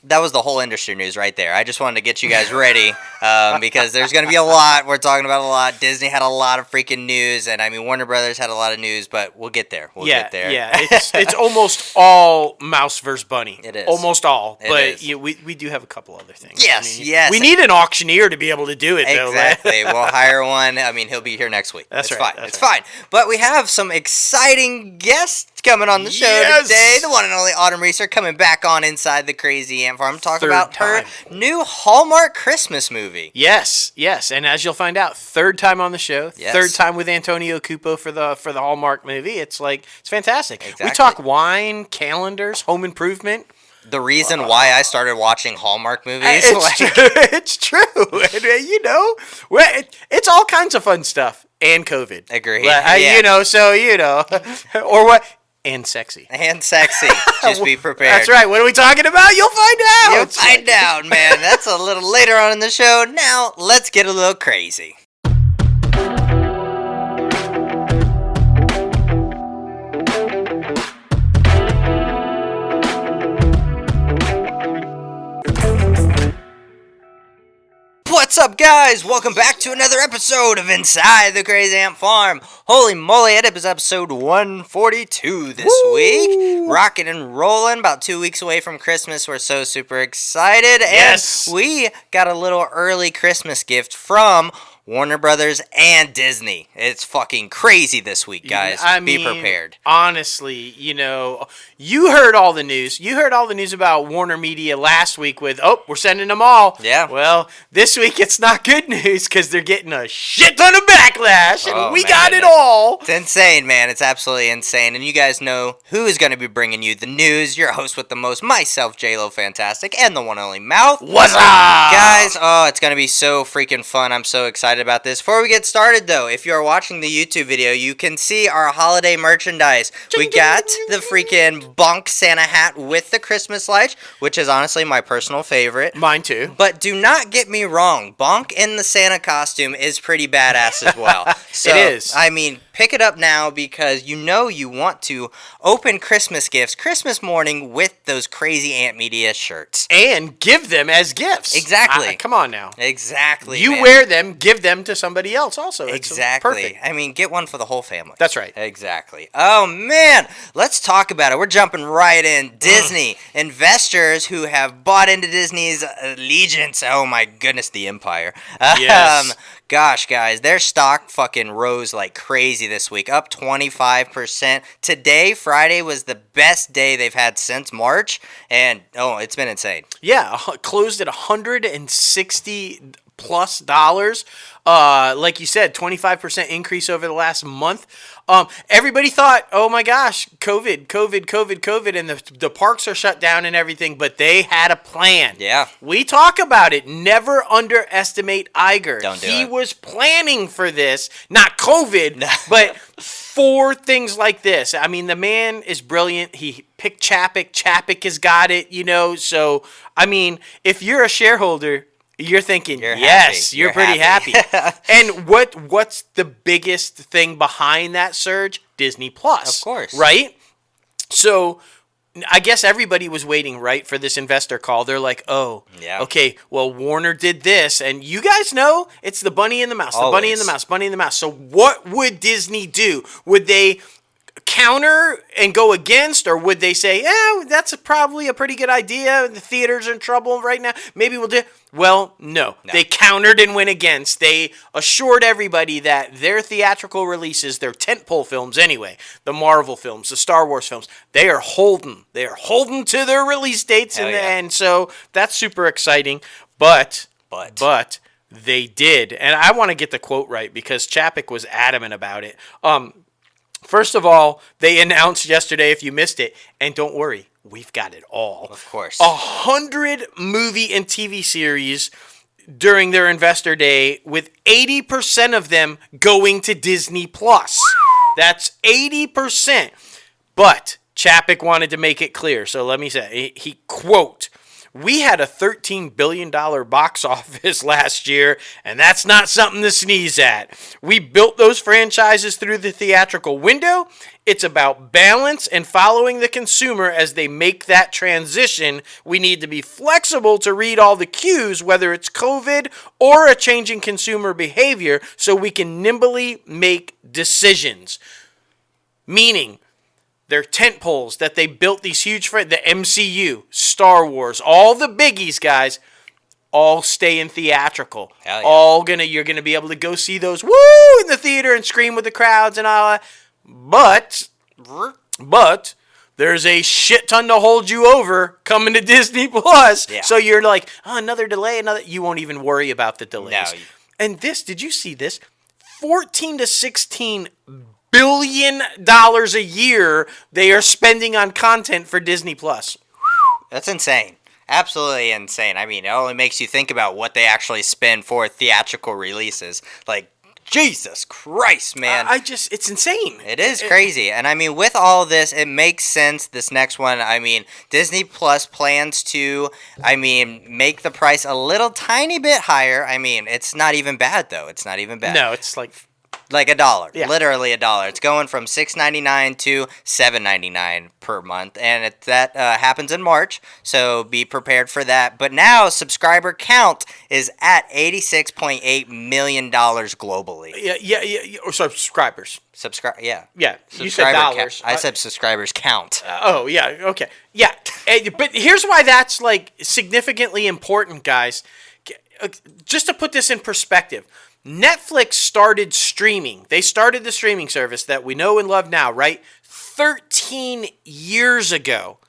That was the whole industry news right there. I just wanted to get you guys ready because there's going to be a lot. We're talking about a lot. Disney had a lot of freaking news, and I mean Warner Brothers had a lot of news, but we'll get there. We'll get there. Yeah, it's almost all Mouse versus Bunny. It is. Almost all. But we do have a couple other things. Yes. We need an auctioneer to be able to do it, though. Exactly. We'll hire one. I mean, he'll be here next week. That's right. Fine. It's fine. But we have some exciting guests coming on the show today. The one and only Autumn Reeser coming back on Inside the Crazy Ant Farm. Talk about her new Hallmark Christmas movie. Yes. And as you'll find out, third time on the show. Yes. Third time with Antonio Cupo for the Hallmark movie. It's fantastic. Exactly. We talk wine, calendars, home improvement. The reason why I started watching Hallmark movies. It's true. And, it's all kinds of fun stuff. And COVID. Agreed. Or what? And sexy. Just be prepared. That's right. What are we talking about? You'll find out. You'll find out, man. That's a little later on in the show. Now, let's get a little crazy. What's up, guys? Welcome back to another episode of Inside the Crazy Ant Farm. Holy moly, it is episode 142 this week. Rocking and rolling, about 2 weeks away from Christmas. We're so super excited. Yes. And we got a little early Christmas gift from Warner Brothers and Disney. It's fucking crazy this week, guys. Be prepared. Honestly, you heard all the news. You heard all the news about Warner Media last week with, we're sending them all. Yeah. Well, this week it's not good news because they're getting a shit ton of backlash, and we got it all. It's insane, man. It's absolutely insane. And you guys know who is going to be bringing you the news. Your host with the most, myself, J-Lo Fantastic, and the one and only Mouth. What's up? Guys, it's going to be so freaking fun. I'm so excited about this. Before we get started, though, if you are watching the YouTube video, you can see our holiday merchandise. We got the freaking Bonk Santa hat with the Christmas lights, which is honestly my personal favorite. Mine too. But do not get me wrong. Bonk in the Santa costume is pretty badass as well. So, it is. I mean, pick it up now because you want to open Christmas gifts Christmas morning with those crazy Ant Media shirts. And give them as gifts. Exactly. Come on now. Exactly. You wear them, give them to somebody else also. Exactly. It's perfect. I mean, get one for the whole family. That's right. Exactly. Oh, man. Let's talk about it. We're jumping right in. Disney. Investors who have bought into Disney's allegiance. Oh, my goodness, the empire. Yes. Gosh, guys, their stock fucking rose like crazy this week, up 25%. Today, Friday, was the best day they've had since March, and it's been insane. Yeah, closed at $160 plus dollars. Like you said, 25% increase over the last month. Everybody thought, oh my gosh, COVID, and the parks are shut down and everything, but they had a plan. Yeah. We talk about it. Never underestimate Iger. Don't do it. He was planning for this, not COVID, but for things like this. I mean, the man is brilliant. He picked Chapek. Chapek has got it, So, I mean, if you're a shareholder, you're thinking, yes, you're pretty happy. And what's the biggest thing behind that surge? Disney Plus. Of course. Right? So I guess everybody was waiting, right, for this investor call. They're like, okay, well, Warner did this. And you guys know it's the bunny and the mouse, the bunny and the mouse, bunny and the mouse. So what would Disney do? Would they counter and go against, or would they say, that's probably a pretty good idea, the theaters are in trouble right now, maybe we'll do? Well, no. They countered and went against. They assured everybody that their theatrical releases, their tentpole films anyway, the Marvel films, the Star Wars films, they are holden to their release dates, and so that's super exciting, but they did, and I want to get the quote right because Chapek was adamant about it. First of all, they announced yesterday, if you missed it, and don't worry, we've got it all. Of course. 100 movie and TV series during their investor day, with 80% of them going to Disney Plus. That's 80%. But Chapek wanted to make it clear, so let me say, he quote, We had a $13 billion box office last year, and that's not something to sneeze at. We built those franchises through the theatrical window. It's about balance and following the consumer as they make that transition. We need to be flexible to read all the cues, whether it's COVID or a changing consumer behavior, so we can nimbly make decisions. Meaning, their tent poles that they built these huge, the MCU, Star Wars, all the biggies, guys, all stay in theatrical. Hell yeah. You're gonna be able to go see those in the theater and scream with the crowds and all that. But there's a shit ton to hold you over coming to Disney Plus. Yeah. So you're like, another delay, you won't even worry about the delays. No. And did you see this? 14 to 16 billion dollars a year they are spending on content for Disney Plus. That's insane. Absolutely insane. I mean, it only makes you think about what they actually spend for theatrical releases. Like, Jesus Christ, man. It's insane. It is crazy. And I mean, with all this, it makes sense. This next one, I mean, Disney Plus plans to, make the price a little tiny bit higher. I mean, it's not even bad, though. It's not even bad. No, it's like $1, yeah. Literally $1. It's going from $6.99 to $7.99 per month, and that happens in March. So be prepared for that. But now subscriber count is at 86.8 million globally. Yeah. Or subscribers. Yeah. You said dollars. I said subscribers count. Yeah. Okay. Yeah. But here's why that's like significantly important, guys. Just to put this in perspective. Netflix started streaming. They started the streaming service that we know and love now, right? 13 years ago.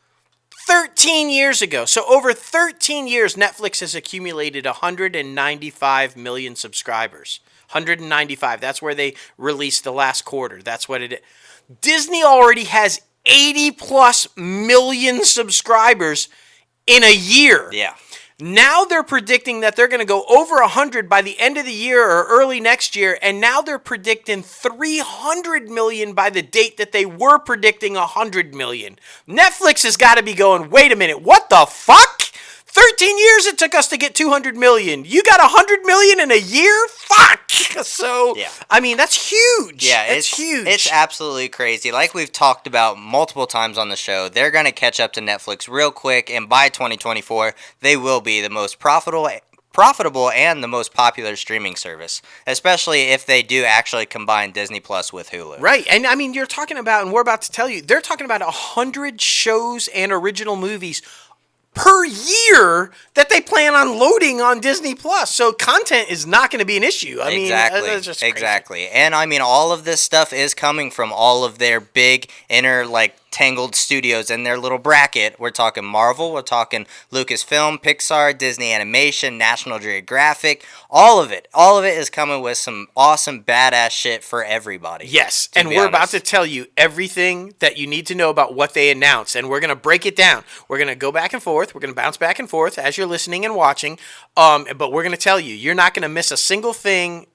13 years ago. So over 13 years, Netflix has accumulated 195 million subscribers. 195. That's where they released the last quarter. That's what it is. Disney already has 80 plus million subscribers in a year. Yeah. Now they're predicting that they're going to go over 100 by the end of the year or early next year, and now they're predicting 300 million by the date that they were predicting 100 million. Netflix has got to be going, wait a minute, what the fuck? 13 years it took us to get 200 million. You got 100 million in a year? Fuck! So, yeah. I mean, that's huge. Yeah, it's huge. It's absolutely crazy. Like we've talked about multiple times on the show, they're going to catch up to Netflix real quick, and by 2024, they will be the most profitable and the most popular streaming service, especially if they do actually combine Disney Plus with Hulu. Right, and I mean, you're talking about, and we're about to tell you, they're talking about 100 shows and original movies per year that they plan on loading on Disney Plus. So content is not going to be an issue. I mean, that's just crazy. Exactly. And I mean, all of this stuff is coming from all of their big tangled studios in their little bracket. We're talking Marvel, we're talking Lucasfilm, Pixar, Disney Animation, National Geographic. All of it is coming with some awesome badass shit for everybody. Yes, and we're about to tell you everything that you need to know about what they announced, and we're going to break it down. We're going to go back and forth. We're going to bounce back and forth as you're listening and watching, but we're going to tell you, you're not going to miss a single thing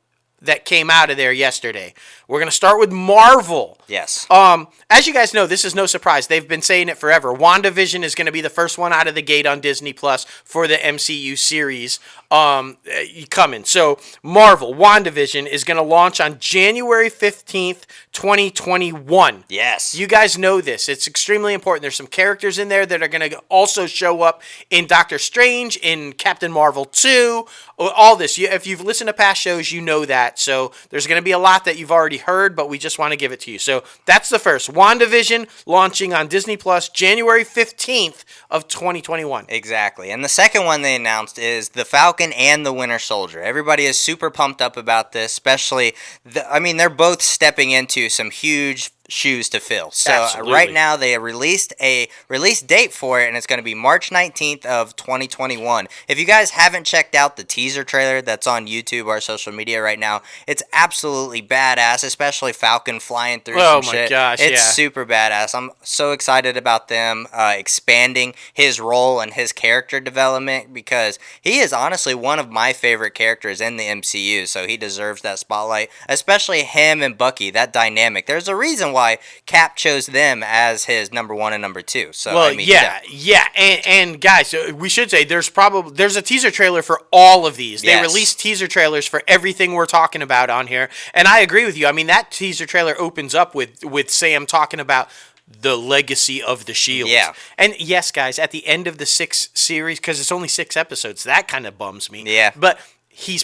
that came out of there yesterday. We're going to start with Marvel. Yes. As you guys know, this is no surprise. They've been saying it forever. WandaVision is going to be the first one out of the gate on Disney Plus for the MCU series coming. So, Marvel, WandaVision is going to launch on January 15th, 2021. Yes. You guys know this. It's extremely important. There's some characters in there that are going to also show up in Doctor Strange, in Captain Marvel 2, all this. If you've listened to past shows, you know that. So, there's going to be a lot that you've already heard, but we just want to give it to you. So that's the first. WandaVision launching on Disney Plus January 15th of 2021. Exactly. And the second one they announced is The Falcon and the Winter Soldier. Everybody is super pumped up about this, especially, they're both stepping into some huge shoes to fill. So right now they released a release date for it, and it's going to be March 19th of 2021. If you guys haven't checked out the teaser trailer that's on YouTube or social media right now, it's absolutely badass, especially Falcon flying through some shit. Oh my gosh, it's super badass. I'm so excited about them expanding his role and his character development, because he is honestly one of my favorite characters in the MCU, so he deserves that spotlight, especially him and Bucky, that dynamic. There's a reason why Cap chose them as his number 1 and number 2. So well, and guys, we should say there's a teaser trailer for all of these. They released teaser trailers for everything we're talking about on here, and I agree with you. I mean, that teaser trailer opens up with Sam talking about the legacy of the Shield. Yeah. And yes, guys, at the end of the 6 series, because it's only 6 episodes, that kind of bums me. Yeah. But he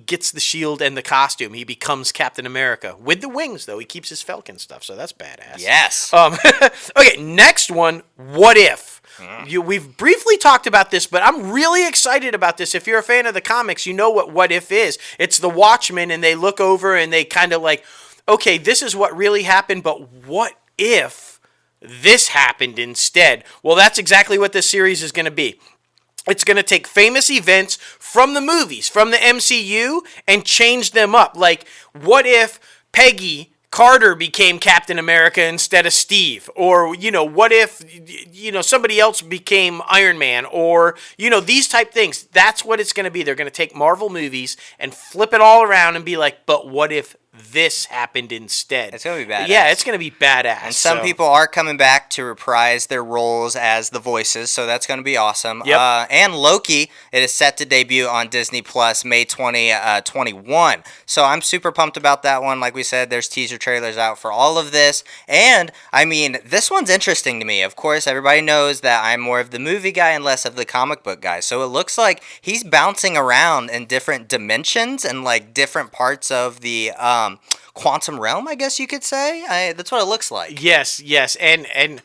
gets the shield and the costume. He becomes Captain America with the wings, though. He keeps his Falcon stuff, so that's badass. Yes. Okay, next one. What if? We've briefly talked about this, but I'm really excited about this. If you're a fan of the comics, you know what if is. It's the Watchmen, and they look over and they kind of like, okay, this is what really happened, but what if this happened instead? Well, that's exactly what this series is going to be. It's going to take famous events from the movies, from the MCU, and change them up. Like, what if Peggy Carter became Captain America instead of Steve? Or, what if, somebody else became Iron Man? Or, these type things. That's what it's going to be. They're going to take Marvel movies and flip it all around and be like, but what if this happened instead? It's going to be badass. Yeah, it's going to be badass. And some people are coming back to reprise their roles as the voices, so that's going to be awesome. Yep. And Loki, it is set to debut on Disney Plus May 2021. So I'm super pumped about that one. Like we said, there's teaser trailers out for all of this. And, I mean, this one's interesting to me. Of course, everybody knows that I'm more of the movie guy and less of the comic book guy. So it looks like he's bouncing around in different dimensions and, like, different parts of the quantum realm, I guess you could say. That's what it looks like. Yes, and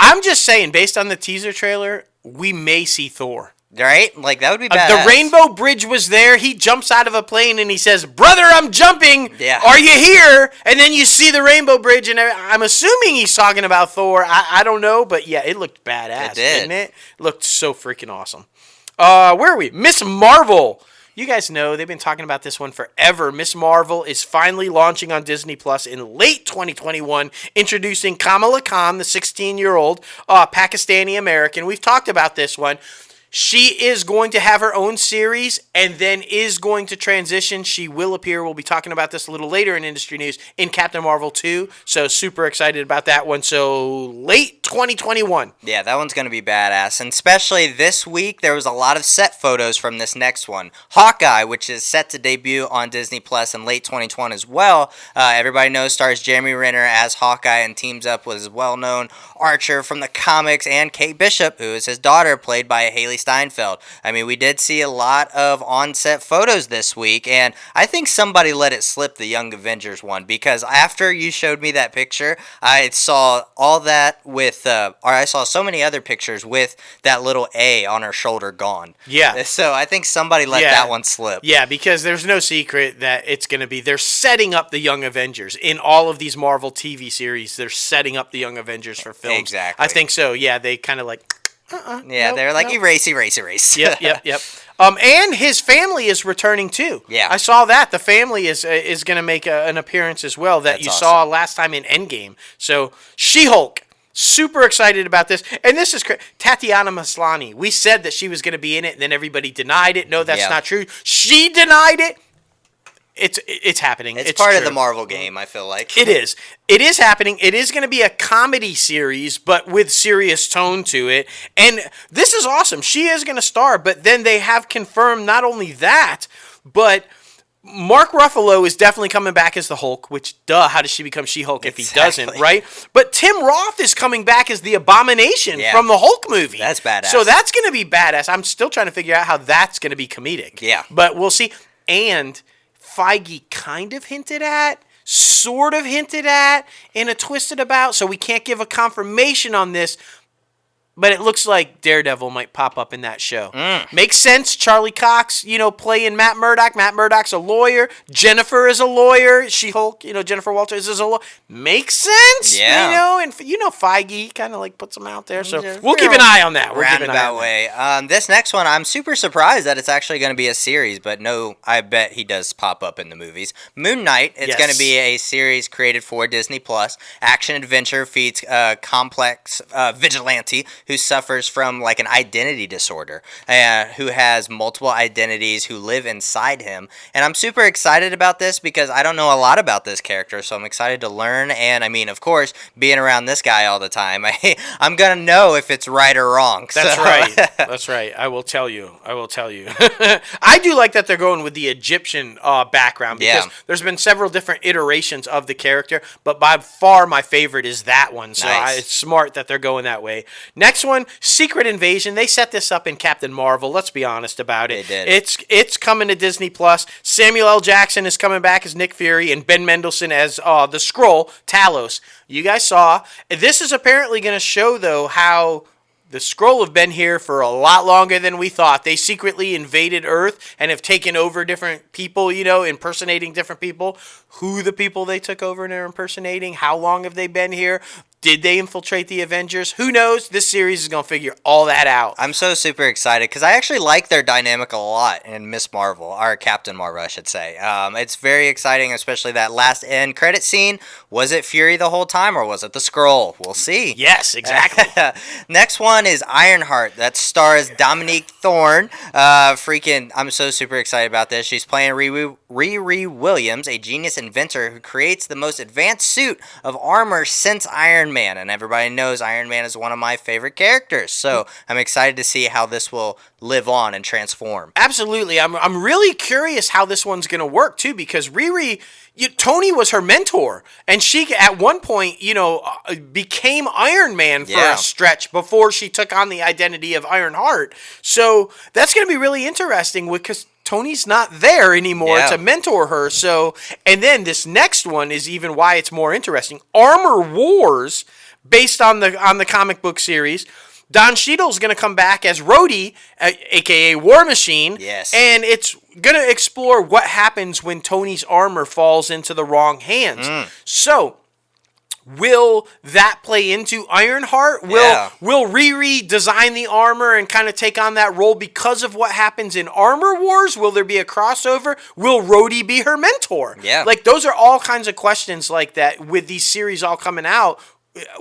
I'm just saying, based on the teaser trailer, we may see Thor. Right? Like, that would be badass. The Rainbow Bridge was there. He jumps out of a plane and he says, "Brother, I'm jumping. Yeah. Are you here?" And then you see the Rainbow Bridge, and I'm assuming he's talking about Thor. I don't know, but yeah, it looked badass, didn't it? It looked so freaking awesome. Where are we? Miss Marvel. You guys know they've been talking about this one forever. Miss Marvel is finally launching on Disney Plus in late 2021, introducing Kamala Khan, the 16-year-old Pakistani American. We've talked about this one. She is going to have her own series and then is going to transition. She will appear, we'll be talking about this a little later in industry news, in Captain Marvel 2. So super excited about that one. So late 2021. Yeah, that one's going to be badass. And especially this week, there was a lot of set photos from this next one. Hawkeye, which is set to debut on Disney Plus in late 2020 as well. Everybody knows stars Jeremy Renner as Hawkeye and teams up with his well-known Archer from the comics and Kate Bishop, who is his daughter, played by Haley Steinfeld. I mean, we did see a lot of on-set photos this week, and I think somebody let it slip, the Young Avengers one, because after you showed me that picture, I saw all that with, or I saw so many other pictures with that little A on her shoulder gone. Yeah. So I think somebody let that one slip. Yeah, because there's no secret that it's going to be, they're setting up the Young Avengers. In all of these Marvel TV series, they're setting up the Young Avengers for films. Exactly. I think so. Yeah, they kind of like... Yeah, they're like, erase. Yep. And his family is returning too. Yeah. I saw that. The family is going to make an appearance as well that you saw last time in Endgame. So, She-Hulk. Super excited about this. And this is Tatiana Maslany. We said that she was going to be in it, and then everybody denied it. No, that's not true. She denied it. It's happening. It's part of the Marvel game, I feel like. It is. It is happening. It is going to be a comedy series, but with serious tone to it. And this is awesome. She is going to star, but then they have confirmed not only that, but Mark Ruffalo is definitely coming back as the Hulk, which, how does she become She-Hulk if he doesn't, right? But Tim Roth is coming back as the Abomination from the Hulk movie. That's badass. So that's going to be badass. I'm still trying to figure out how that's going to be comedic. Yeah. But we'll see. And Feige kind of hinted at, sort of hinted at, in a twisted about, so we can't give a confirmation on this, but it looks like Daredevil might pop up in that show. Makes sense. Charlie Cox, playing Matt Murdock. Matt Murdock's a lawyer. Jennifer is a lawyer. She-Hulk, Jennifer Walters is a lawyer. Makes sense. Yeah. And Feige kind of like puts them out there. So we'll keep an eye on that. Roundabout way. This next one, I'm super surprised that it's actually going to be a series, but no, I bet he does pop up in the movies. Moon Knight, it's going to be a series created for Disney Plus. Action adventure feats complex vigilante who suffers from like an identity disorder, who has multiple identities who live inside him. And I'm super excited about this because I don't know a lot about this character, so I'm excited to learn. And I mean, of course, being around this guy all the time, I'm gonna know if it's right or wrong. That's right. That's right. I will tell you. I do like that they're going with the Egyptian background because there's been several different iterations of the character, but by far my favorite is that one. So nice. It's smart that they're going that way. Next one, Secret Invasion. They set this up in Captain Marvel. Let's be honest about it. They did. It's coming to Disney Plus. Samuel L. Jackson is coming back as Nick Fury and Ben Mendelsohn as the Skrull, Talos. You guys saw. This is apparently going to show, though, how the Skrull have been here for a lot longer than we thought. They secretly invaded Earth and have taken over different people, impersonating different people. Who the people they took over and are impersonating? How long have they been here? Did they infiltrate the Avengers? Who knows? This series is going to figure all that out. I'm so super excited because I actually like their dynamic a lot in Miss Marvel, or Captain Marvel, I should say. It's very exciting, especially that last end credit scene. Was it Fury the whole time, or was it the Skrull? We'll see. Yes, exactly. Next one is Ironheart. That stars Dominique Thorne. I'm so super excited about this. She's playing Riri Williams, a genius inventor who creates the most advanced suit of armor since Iron Man, and everybody knows Iron Man is one of my favorite characters, so I'm excited to see how this will live on and transform. Absolutely. I'm really curious how this one's going to work, too, because Riri, Tony was her mentor, and she, at one point, became Iron Man for a stretch before she took on the identity of Ironheart, so that's going to be really interesting because Tony's not there anymore to mentor her. So, and then this next one is even why it's more interesting. Armor Wars, based on the comic book series. Don Cheadle's going to come back as Rhodey, a.k.a. War Machine. Yes. And it's going to explore what happens when Tony's armor falls into the wrong hands. So, will that play into Ironheart? Will Riri design the armor and kind of take on that role because of what happens in Armor Wars? Will there be a crossover? Will Rhodey be her mentor? Yeah. Like, those are all kinds of questions like that with these series all coming out.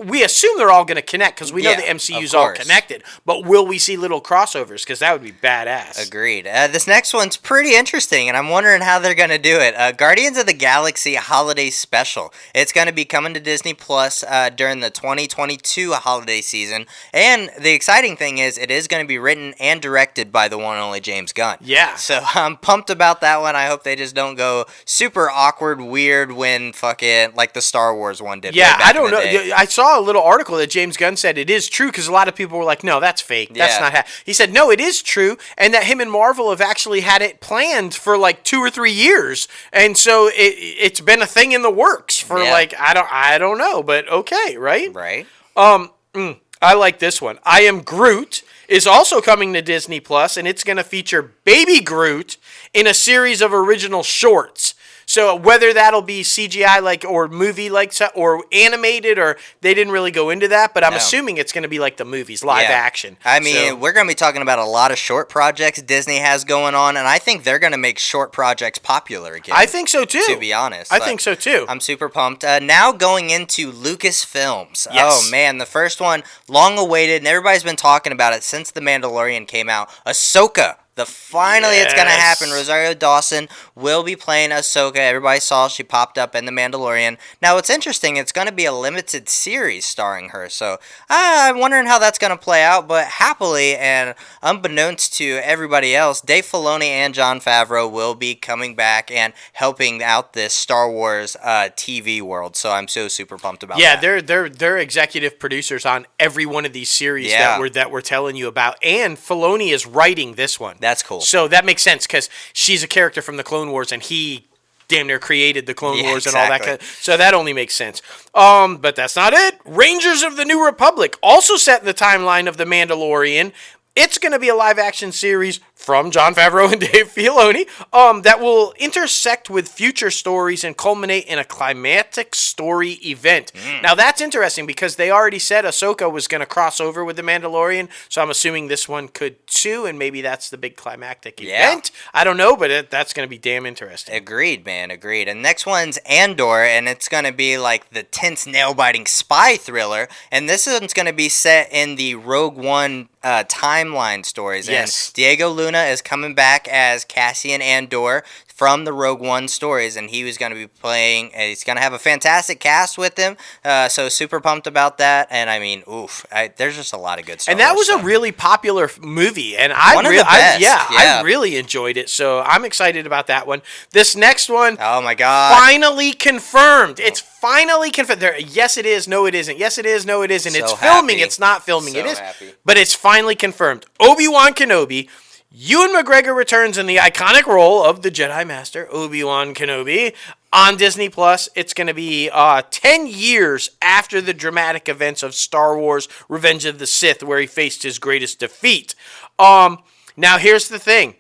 We assume they're all going to connect because we know the MCU's all connected. But will we see little crossovers? Because that would be badass. Agreed. This next one's pretty interesting, and I'm wondering how they're going to do it. Guardians of the Galaxy Holiday Special. It's going to be coming to Disney Plus during the 2022 holiday season. And the exciting thing is it is going to be written and directed by the one and only James Gunn. Yeah. So I'm pumped about that one. I hope they just don't go super awkward, weird when fucking like the Star Wars one did. Yeah, I don't know. I saw a little article that James Gunn said it is true because a lot of people were like, no, that's fake. That's not He said, no, it is true, and that him and Marvel have actually had it planned for like 2 or 3 years, and so it's been a thing in the works for like I don't know, but okay, right? Right. I like this one. I Am Groot is also coming to Disney Plus, and it's going to feature Baby Groot in a series of original shorts. So whether that'll be CGI or movie or animated, or they didn't really go into that, but I'm assuming it's going to be like the movies, live action. I mean, we're going to be talking about a lot of short projects Disney has going on, and I think they're going to make short projects popular again. I think so too. To be honest. I think so too. I'm super pumped. Now going into Lucasfilms. Yes. Oh man, the first one, long awaited, and everybody's been talking about it since The Mandalorian came out. Ahsoka. Finally, it's going to happen. Rosario Dawson will be playing Ahsoka. Everybody saw she popped up in The Mandalorian. Now, what's interesting, it's going to be a limited series starring her. So, I'm wondering how that's going to play out. But happily, and unbeknownst to everybody else, Dave Filoni and Jon Favreau will be coming back and helping out this Star Wars TV world. So, I'm so super pumped about that. Yeah, they're executive producers on every one of these series that we're telling you about. And Filoni is writing this one. That's cool. So that makes sense because she's a character from the Clone Wars, and he damn near created the Clone Wars and all that. So that only makes sense. But that's not it. Rangers of the New Republic, also set in the timeline of The Mandalorian. It's going to be a live-action series from Jon Favreau and Dave Filoni, that will intersect with future stories and culminate in a climactic story event. Now, that's interesting because they already said Ahsoka was going to cross over with The Mandalorian, so I'm assuming this one could too, and maybe that's the big climactic event. I don't know, but that's going to be damn interesting. Agreed, man, agreed. And next one's Andor, and it's going to be like the tense, nail-biting spy thriller, and this one's going to be set in the Rogue One timeline stories. Yes. And Diego Luna is coming back as Cassian Andor from the Rogue One stories, and he was going to be playing. He's going to have a fantastic cast with him, so super pumped about that. And I mean, there's just a lot of good stuff. And that was a really popular movie, and I really enjoyed it. So I'm excited about that one. This next one, oh my god, finally confirmed. It's finally confirmed. Yes, it is. No, it isn't. Yes, it is. No, it isn't. So it's filming. It's not filming. So it is, happy. But it's finally confirmed. Obi-Wan Kenobi. Ewan McGregor returns in the iconic role of the Jedi Master, Obi-Wan Kenobi, on Disney+. It's going to be 10 years after the dramatic events of Star Wars Revenge of the Sith, where he faced his greatest defeat. Now, here's the thing.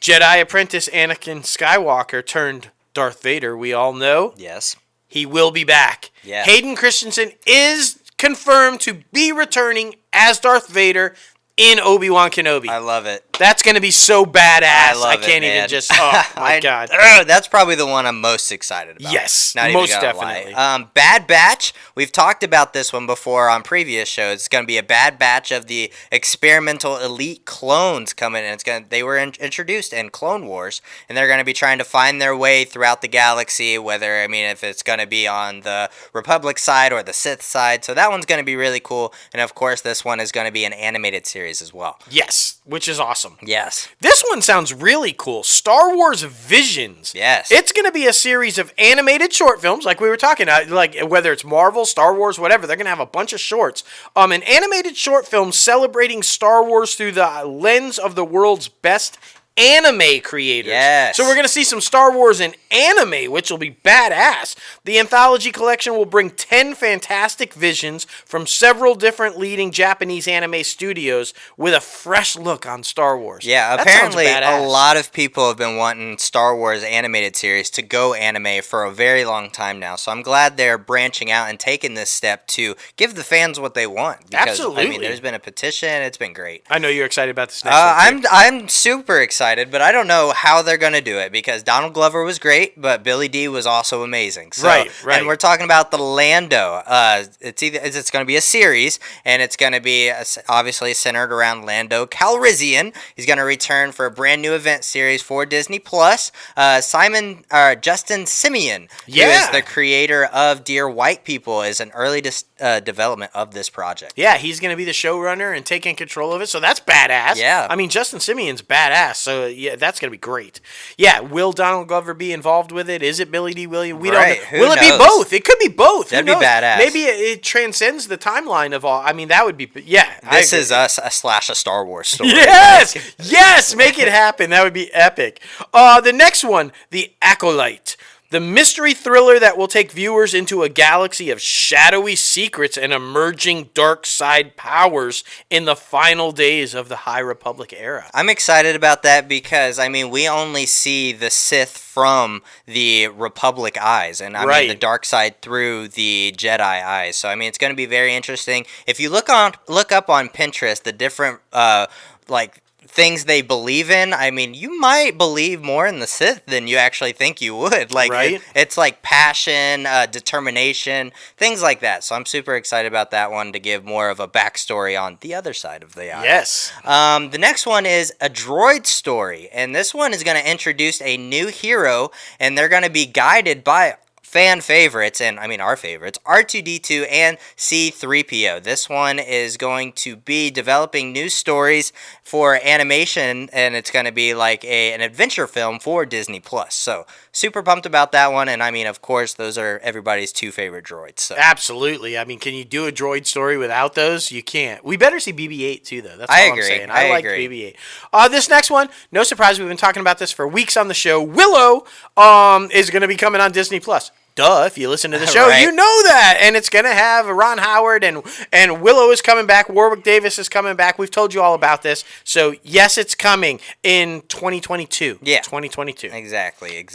Jedi apprentice Anakin Skywalker turned Darth Vader, we all know. Yes. He will be back. Yeah. Hayden Christensen is confirmed to be returning as Darth Vader in Obi-Wan Kenobi. I love it. That's going to be so badass. I can't man. even just, oh my God. That's probably the one I'm most excited about. Yes, Not most even gonna definitely. Lie. Bad Batch. We've talked about this one before on previous shows. It's going to be a Bad Batch of the experimental elite clones coming in. They were introduced in Clone Wars, and they're going to be trying to find their way throughout the galaxy, if it's going to be on the Republic side or the Sith side. So that one's going to be really cool. And of course, this one is going to be an animated series as well. Yes, which is awesome. Yes. This one sounds really cool. Star Wars Visions. Yes. It's going to be a series of animated short films, like we were talking about, like whether it's Marvel, Star Wars, whatever. They're going to have a bunch of shorts. An animated short film celebrating Star Wars through the lens of the world's best anime creators. Yes. So we're going to see some Star Wars in anime, which will be badass. The anthology collection will bring 10 fantastic visions from several different leading Japanese anime studios with a fresh look on Star Wars. Yeah, that apparently sounds badass. a lot of people have been wanting Star Wars animated series to go anime for a very long time now. So I'm glad they're branching out and taking this step to give the fans what they want. Because, Absolutely. I mean, there's been a petition. It's been great. I know you're excited about this next one. I'm super excited, but I don't know how they're going to do it because Donald Glover was great, but Billy D was also amazing. So, right. And we're talking about the Lando. It's going to be a series, and it's going to be obviously centered around Lando Calrissian. He's going to return for a brand new event series for Disney+. Justin Simeon, who is the creator of Dear White People, is an early development of this project. Yeah, he's going to be the showrunner and taking control of it, so that's badass. Yeah. I mean, Justin Simeon's badass, so yeah, that's going to be great. Yeah, will Donald Glover be involved with it? Is it Billy D. Williams? We don't know. Who Will it knows? be both? It could be both. That'd be badass. Maybe it transcends the timeline of all. I mean, that would be, yeah. This is us / a Star Wars story. Yes, make it happen. That would be epic. The next one, The Acolyte. The mystery thriller that will take viewers into a galaxy of shadowy secrets and emerging dark side powers in the final days of the High Republic era. I'm excited about that because, I mean, we only see the Sith from the Republic eyes, and I mean the dark side through the Jedi eyes. So, I mean, it's going to be very interesting. If you look up on Pinterest, the different, things they believe in, I mean, you might believe more in the Sith than you actually think you would. It's like passion, determination, things like that. So I'm super excited about that one to give more of a backstory on the other side of the aisle. Yes. The next one is a droid story, and this one is going to introduce a new hero, and they're going to be guided by fan favorites, and I mean our favorites, R2-D2 and C-3PO. This one is going to be developing new stories for animation, and it's going to be like an adventure film for Disney+. So super pumped about that one, and I mean, of course, those are everybody's two favorite droids. So. Absolutely. I mean, can you do a droid story without those? You can't. We better see BB-8 too, though. That's all I'm saying. I like BB-8. This next one, no surprise, we've been talking about this for weeks on the show. Willow is going to be coming on Disney+. Duh, if you listen to the show, Right. you know that. And it's going to have Ron Howard and Willow is coming back. Warwick Davis is coming back. We've told you all about this. So, yes, it's coming in 2022. Yeah. 2022. Exactly.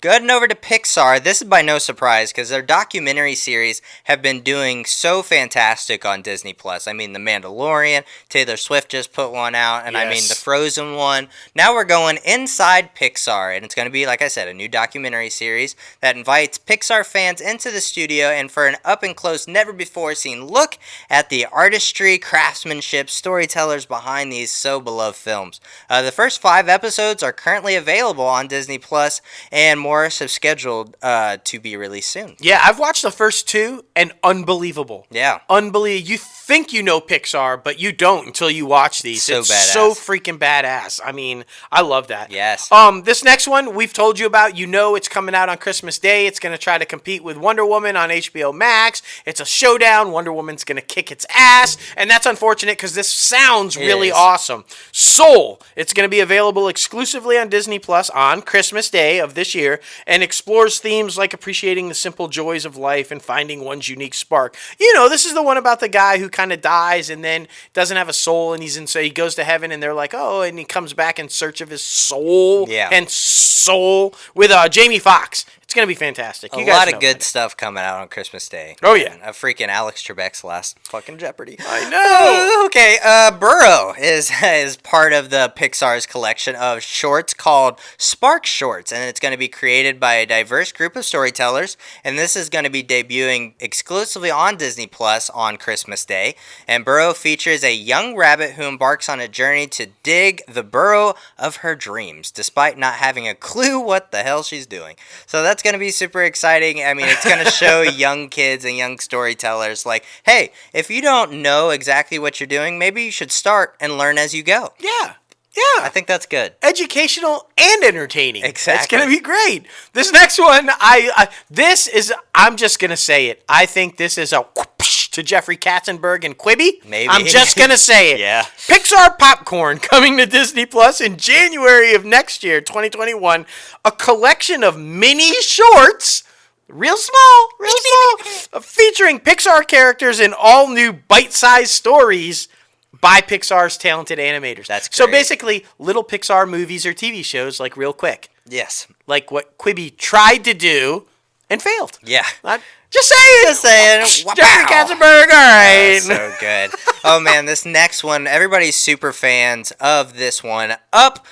Good, and over to Pixar. This is by no surprise because their documentary series have been doing so fantastic on Disney+. I mean, The Mandalorian, Taylor Swift just put one out, and I mean, the Frozen one. Now we're going inside Pixar, and it's going to be, like I said, a new documentary series that invites Pixar fans into the studio and for an up-and-close, never-before-seen look at the artistry, craftsmanship, storytellers behind these so-beloved films. The first 5 episodes are currently available on Disney+, and more are scheduled to be released soon. Yeah, I've watched the first 2, and unbelievable. Yeah. Unbelievable. You think you know Pixar, but you don't until you watch these. So it's badass. so freaking badass. I mean, I love that. Yes. This next one we've told you about. You know it's coming out on Christmas Day. It's going to try to compete with Wonder Woman on HBO Max. It's a showdown. Wonder Woman's going to kick its ass, and that's unfortunate because this sounds really awesome. Soul. It's going to be available exclusively on Disney Plus on Christmas Day of this year, and explores themes like appreciating the simple joys of life and finding one's unique spark. You know, this is the one about the guy who kind of dies and then doesn't have a soul, and so he goes to heaven, and they're like, oh, and he comes back in search of his soul. Yeah. And Soul with Jamie Foxx. It's going to be fantastic. A lot of good stuff coming out on Christmas Day. Oh, yeah. A freaking Alex Trebek's last fucking Jeopardy. I know. Okay, Burrow is part of the Pixar's collection of shorts called Spark Shorts, and it's going to be created by a diverse group of storytellers, and this is going to be debuting exclusively on Disney Plus on Christmas Day. And Burrow features a young rabbit who embarks on a journey to dig the burrow of her dreams, despite not having a clue what the hell she's doing. So that's going to be super exciting. I mean, it's going to show young kids and young storytellers like, hey, if you don't know exactly what you're doing, maybe you should start and learn as you go. Yeah. I think that's good. Educational and entertaining. Exactly. It's going to be great. This next one, I'm just going to say it. I think this is a whoopsh to Jeffrey Katzenberg and Quibi. Maybe. I'm just going to say it. Yeah. Pixar Popcorn coming to Disney Plus in January of next year, 2021. A collection of mini shorts. Real small, featuring Pixar characters in all new bite-sized stories by Pixar's talented animators. That's great. So basically, little Pixar movies or TV shows like Real Quick. Yes. Like what Quibi tried to do and failed. Yeah. Just saying. Jeffrey Katzenberg, all right. So good. Oh, man, this next one, everybody's super fans of this one. Up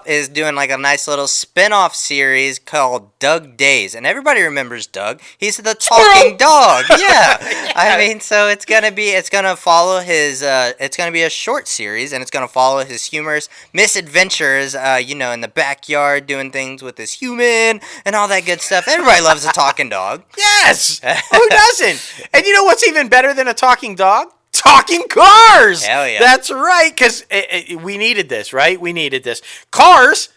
is doing like a nice little spin-off series called Doug Days. And everybody remembers Doug. He's the talking dog. Yeah. I mean, so it's going to follow his, it's going to be a short series, and it's going to follow his humorous misadventures, in the backyard doing things with his human and all that good stuff. Everybody loves a talking dog. Yes. Who doesn't? And you know what's even better than a talking dog? Talking cars. Hell yeah. That's right, because we needed this, right? We needed this. Cars,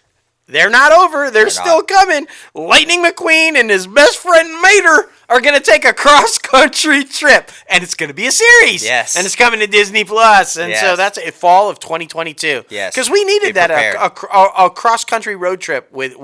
they're not over. They're still coming. Lightning McQueen and his best friend Mater are going to take a cross-country trip, and it's going to be a series. Yes. And it's coming to Disney Plus, and so that's a fall of 2022. Yes. Because we needed a cross-country road trip with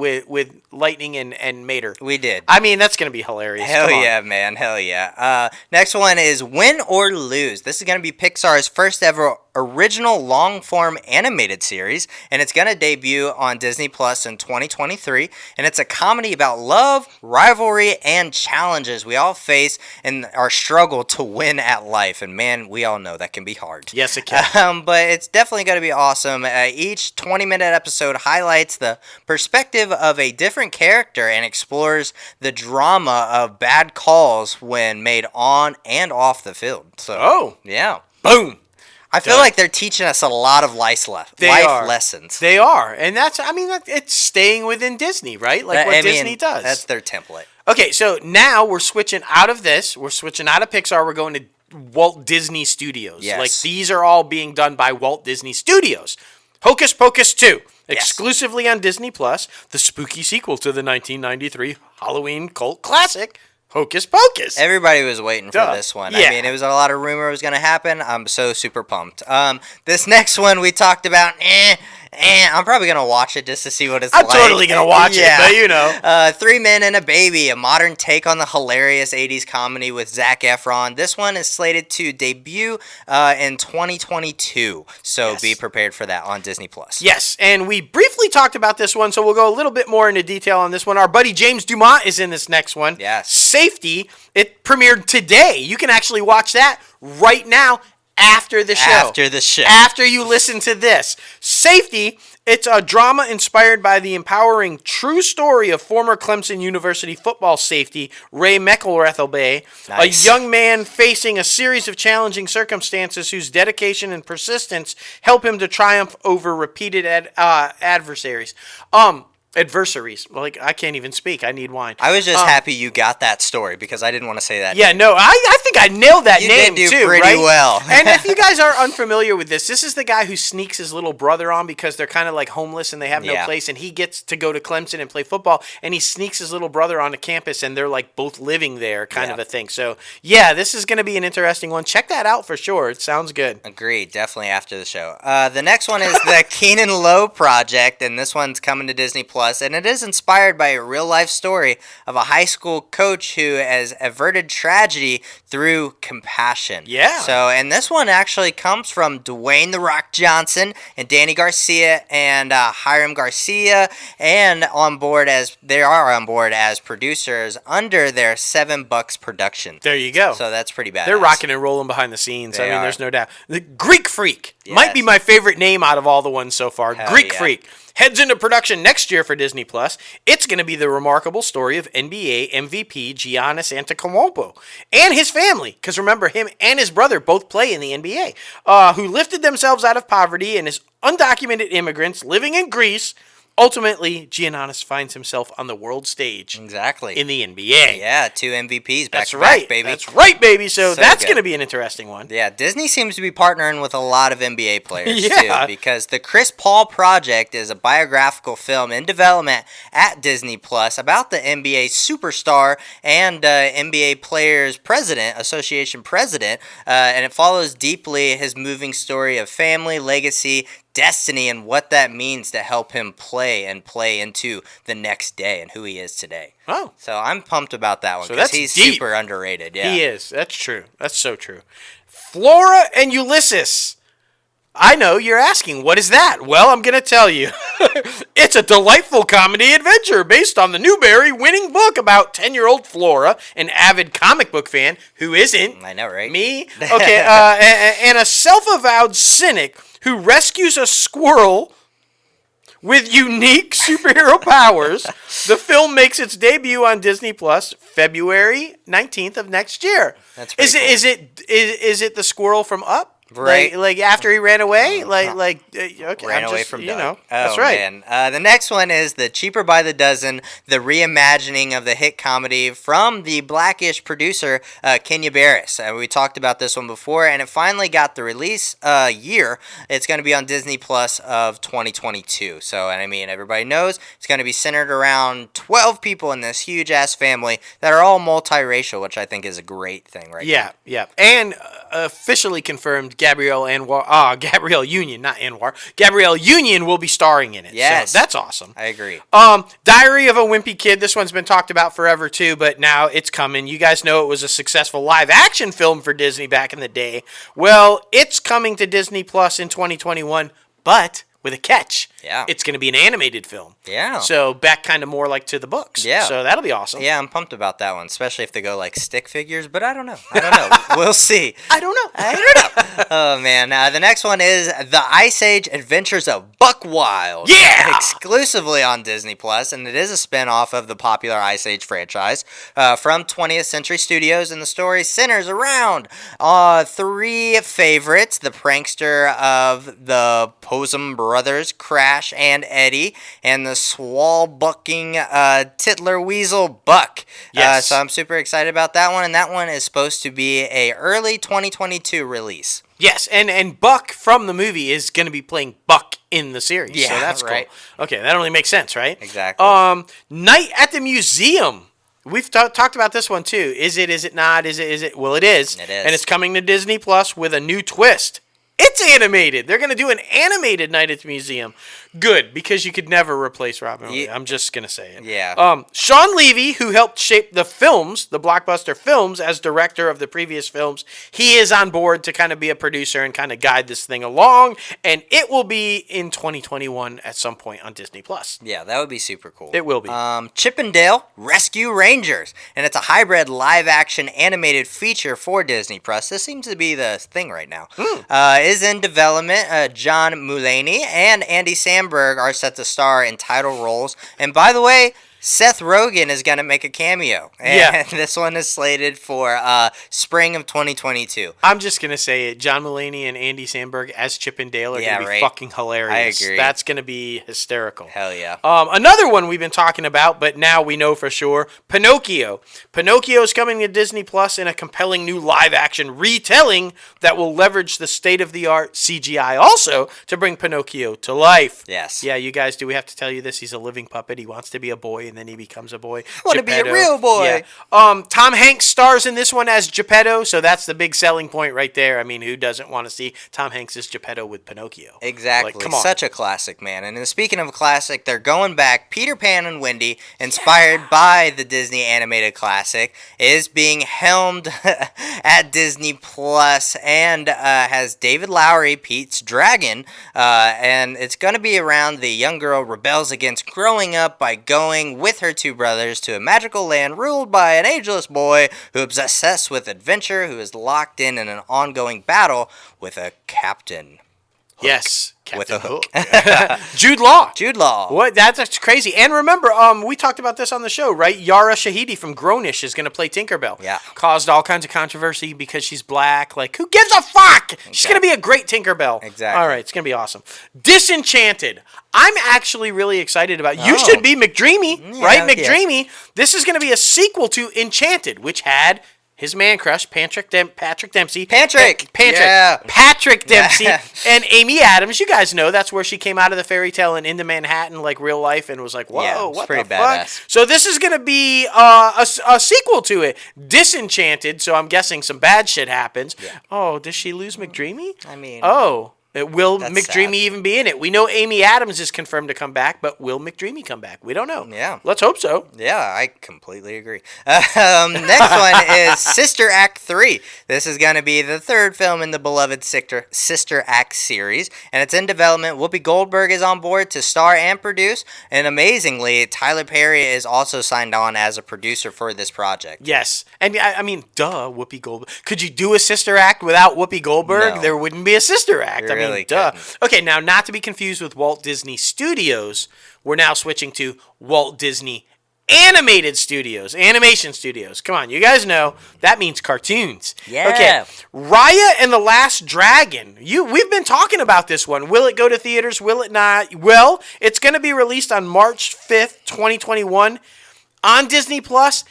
Lightning and Mater. We did. I mean, that's going to be hilarious. Hell yeah, man. Hell yeah. Next one is Win or Lose. This is going to be Pixar's first ever original long-form animated series, and it's going to debut on Disney Plus in 2023, and it's a comedy about love, rivalry, and challenges we all face in our struggle to win at life, and man, we all know that can be hard. Yes, it can. But it's definitely going to be awesome. Each 20-minute episode highlights the perspective of a different character and explores the drama of bad calls when made on and off the field. So, yeah. Boom. I feel like they're teaching us a lot of life lessons. They are. And it's staying within Disney, right? Like what Disney does. That's their template. Okay, so now we're switching out of this. We're switching out of Pixar. We're going to Walt Disney Studios. Yes. Like, these are all being done by Walt Disney Studios. Hocus Pocus 2, exclusively on Disney Plus, the spooky sequel to the 1993 Halloween cult classic, Hocus Pocus. Everybody was waiting for this one. Yeah. I mean, it was a lot of rumor it was going to happen. I'm so super pumped. This next one we talked about, I'm probably gonna watch it just to see what it's like. I'm totally gonna watch it, but you know. 3 Men and a Baby, a modern take on the hilarious 80s comedy with Zac Efron. This one is slated to debut in 2022, so be prepared for that on Disney+. Yes, and we briefly talked about this one, so we'll go a little bit more into detail on this one. Our buddy James Dumont is in this next one. Yes. Safety, it premiered today. You can actually watch that right now after the show. After you listen to this. Safety, it's a drama inspired by the empowering true story of former Clemson University football safety Ray McElrathbey, a young man facing a series of challenging circumstances whose dedication and persistence help him to triumph over repeated adversaries. Adversaries. Like, I can't even speak. I need wine. I was just happy you got that story because I didn't want to say that. Yeah, no, I think I nailed that name, too. You did do too, pretty right? well. And if you guys are unfamiliar with this is the guy who sneaks his little brother on because they're kind of like homeless and they have no place, and he gets to go to Clemson and play football, and he sneaks his little brother onto campus, and they're like both living there kind of a thing. So, yeah, this is going to be an interesting one. Check that out for sure. It sounds good. Agreed. Definitely after the show. The next one is the Keenan Lowe Project, and this one's coming to Disney+, and it is inspired by a real-life story of a high school coach who has averted tragedy through compassion. Yeah. So, and this one actually comes from Dwayne "The Rock" Johnson and Danny Garcia and Hiram Garcia, and they are on board as producers under their $7 production. There you go. So that's pretty bad. They're rocking and rolling behind the scenes. They are. There's no doubt. The Greek Freak might be my favorite name out of all the ones so far. Greek Freak heads into production next year for Disney+. It's going to be the remarkable story of NBA MVP Giannis Antetokounmpo and his family, because remember, him and his brother both play in the NBA, who lifted themselves out of poverty and as undocumented immigrants living in Greece. Ultimately, Giannis finds himself on the world stage. Exactly. In the NBA. Yeah, 2 MVPs back to back, baby. That's right, baby. So that's going to be an interesting one. Yeah, Disney seems to be partnering with a lot of NBA players, too, because the Chris Paul Project is a biographical film in development at Disney Plus about the NBA superstar and NBA Players Association president, and it follows deeply his moving story of family, legacy, destiny, and what that means to help him play into the next day and who he is today. Oh. So I'm pumped about that one So because that's he's deep. super underrated. Yeah. He is. That's true. That's so true. Flora and Ulysses. I know you're asking, what is that? Well, I'm going to tell you. It's a delightful comedy adventure based on the Newbery-winning book about 10-year-old Flora, an avid comic book fan who isn't. I know, right? Me? Okay, and a self-avowed cynic who rescues a squirrel with unique superhero powers. The film makes its debut on Disney Plus February 19th of next year. That's pretty cool. Is it the squirrel from Up? Right. Like after he ran away? Okay. Ran away from Doug. Oh, that's right. Man. The next one is the Cheaper by the Dozen, the reimagining of the hit comedy from the Blackish producer, Kenya Barris. We talked about this one before, and it finally got the release year. It's going to be on Disney Plus of 2022. So, and I mean, everybody knows it's going to be centered around 12 people in this huge-ass family that are all multiracial, which I think is a great thing right now. Yeah. And officially confirmed, Gabrielle Union will be starring in it. Yes. So that's awesome. I agree. Diary of a Wimpy Kid. This one's been talked about forever too, but now it's coming. You guys know it was a successful live action film for Disney back in the day. Well, it's coming to Disney Plus in 2021, but with a catch. Yeah. It's going to be an animated film. Yeah. So back kind of more like to the books. Yeah. So that'll be awesome. Yeah, I'm pumped about that one, especially if they go like stick figures, but I don't know. We'll see. I don't know. Oh, man. The next one is The Ice Age Adventures of Buck Wild. Yeah! Exclusively on Disney Plus, and it is a spin-off of the popular Ice Age franchise from 20th Century Studios, and the story centers around three favorites, the prankster of the Possum Brothers, Crash and Eddie, and the swallbucking Titler Weasel Buck. Yes. So I'm super excited about that one, and that one is supposed to be a early 2022 release. Yes, and Buck from the movie is going to be playing Buck in the series. Yeah, so that's right. Cool. Okay, that only makes sense, right? Exactly. Night at the Museum. We've talked about this one too. Is it not? Is it? Well, it is. It is. And it's coming to Disney Plus with a new twist. It's animated. They're going to do an animated Night at the Museum. Good, because you could never replace Robin Williams. I'm just going to say it. Yeah. Sean Levy, who helped shape the films, the blockbuster films, as director of the previous films, he is on board to kind of be a producer and kind of guide this thing along, and it will be in 2021 at some point on Disney+. Yeah, that would be super cool. It will be. Chip and Dale Rescue Rangers, and it's a hybrid live-action animated feature for Disney+. This seems to be the thing right now. Is in development. John Mulaney and Andy Samberg are set to star in title roles. And by the way, Seth Rogen is going to make a cameo. And this one is slated for spring of 2022. I'm just going to say it. John Mulaney and Andy Samberg as Chip and Dale are going to be fucking hilarious. I agree. That's going to be hysterical. Hell yeah. Another one we've been talking about, but now we know for sure, Pinocchio. Pinocchio is coming to Disney Plus in a compelling new live-action retelling that will leverage the state-of-the-art CGI also to bring Pinocchio to life. Yes. Yeah, you guys, do we have to tell you this? He's a living puppet. He wants to be a boy, and then he becomes a boy. I want to be a real boy. Yeah. Tom Hanks stars in this one as Geppetto, so that's the big selling point right there. I mean, who doesn't want to see Tom Hanks as Geppetto with Pinocchio? Exactly. Like, come on. Such a classic, man. And speaking of classic, they're going back. Peter Pan and Wendy, inspired by the Disney animated classic, is being helmed at Disney Plus and has David Lowery, Pete's dragon, and it's going to be around the young girl rebels against growing up by going with her two brothers to a magical land ruled by an ageless boy who is obsessed with adventure, who is locked in an ongoing battle with a captain. Hook. Yes, Captain with a hook. Jude Law. Jude Law. What? That's crazy. And remember, we talked about this on the show, right? Yara Shahidi from Grownish is going to play Tinkerbell. Yeah. Caused all kinds of controversy because she's black. Like, who gives a fuck? Exactly. She's going to be a great Tinkerbell. Exactly. All right, it's going to be awesome. Disenchanted. I'm actually really excited about. You should be McDreamy, right? McDreamy. This is going to be a sequel to Enchanted, which had his man crush, Patrick Dempsey. Patrick. Yeah. Patrick Dempsey and Amy Adams. You guys know that's where she came out of the fairy tale and into Manhattan, like real life, and was like, whoa, what the fuck? So this is going to be a sequel to it. Disenchanted, so I'm guessing some bad shit happens. Yeah. Oh, does she lose McDreamy? I mean... Oh. Will McDreamy even be in it? We know Amy Adams is confirmed to come back, but will McDreamy come back? We don't know. Yeah. Let's hope so. Yeah, I completely agree. Next one is Sister Act 3. This is going to be the third film in the beloved Sister Act series, and it's in development. Whoopi Goldberg is on board to star and produce, and amazingly, Tyler Perry is also signed on as a producer for this project. Yes. And I mean, duh, Whoopi Goldberg. Could you do a Sister Act without Whoopi Goldberg? No. There wouldn't be a Sister Act. I mean, duh. Couldn't. Okay, now, not to be confused with Walt Disney Studios, we're now switching to Walt Disney Animation Studios. Come on, you guys know that means cartoons. Yeah. Okay, Raya and the Last Dragon. We've been talking about this one. Will it go to theaters? Will it not? Well, it's going to be released on March 5th, 2021 on Disney Plus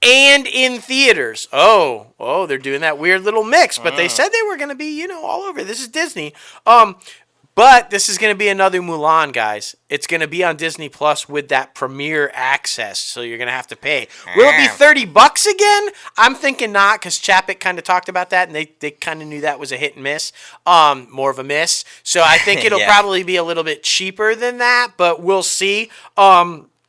and in theaters. Oh, they're doing that weird little mix, but they said they were going to be, all over. This is Disney. But this is going to be another Mulan, guys. It's going to be on Disney Plus with that premiere access, so you're going to have to pay. Will it be $30 again? I'm thinking not, because Chapek kind of talked about that, and they kind of knew that was a hit and miss, more of a miss. So I think it'll probably be a little bit cheaper than that, but we'll see.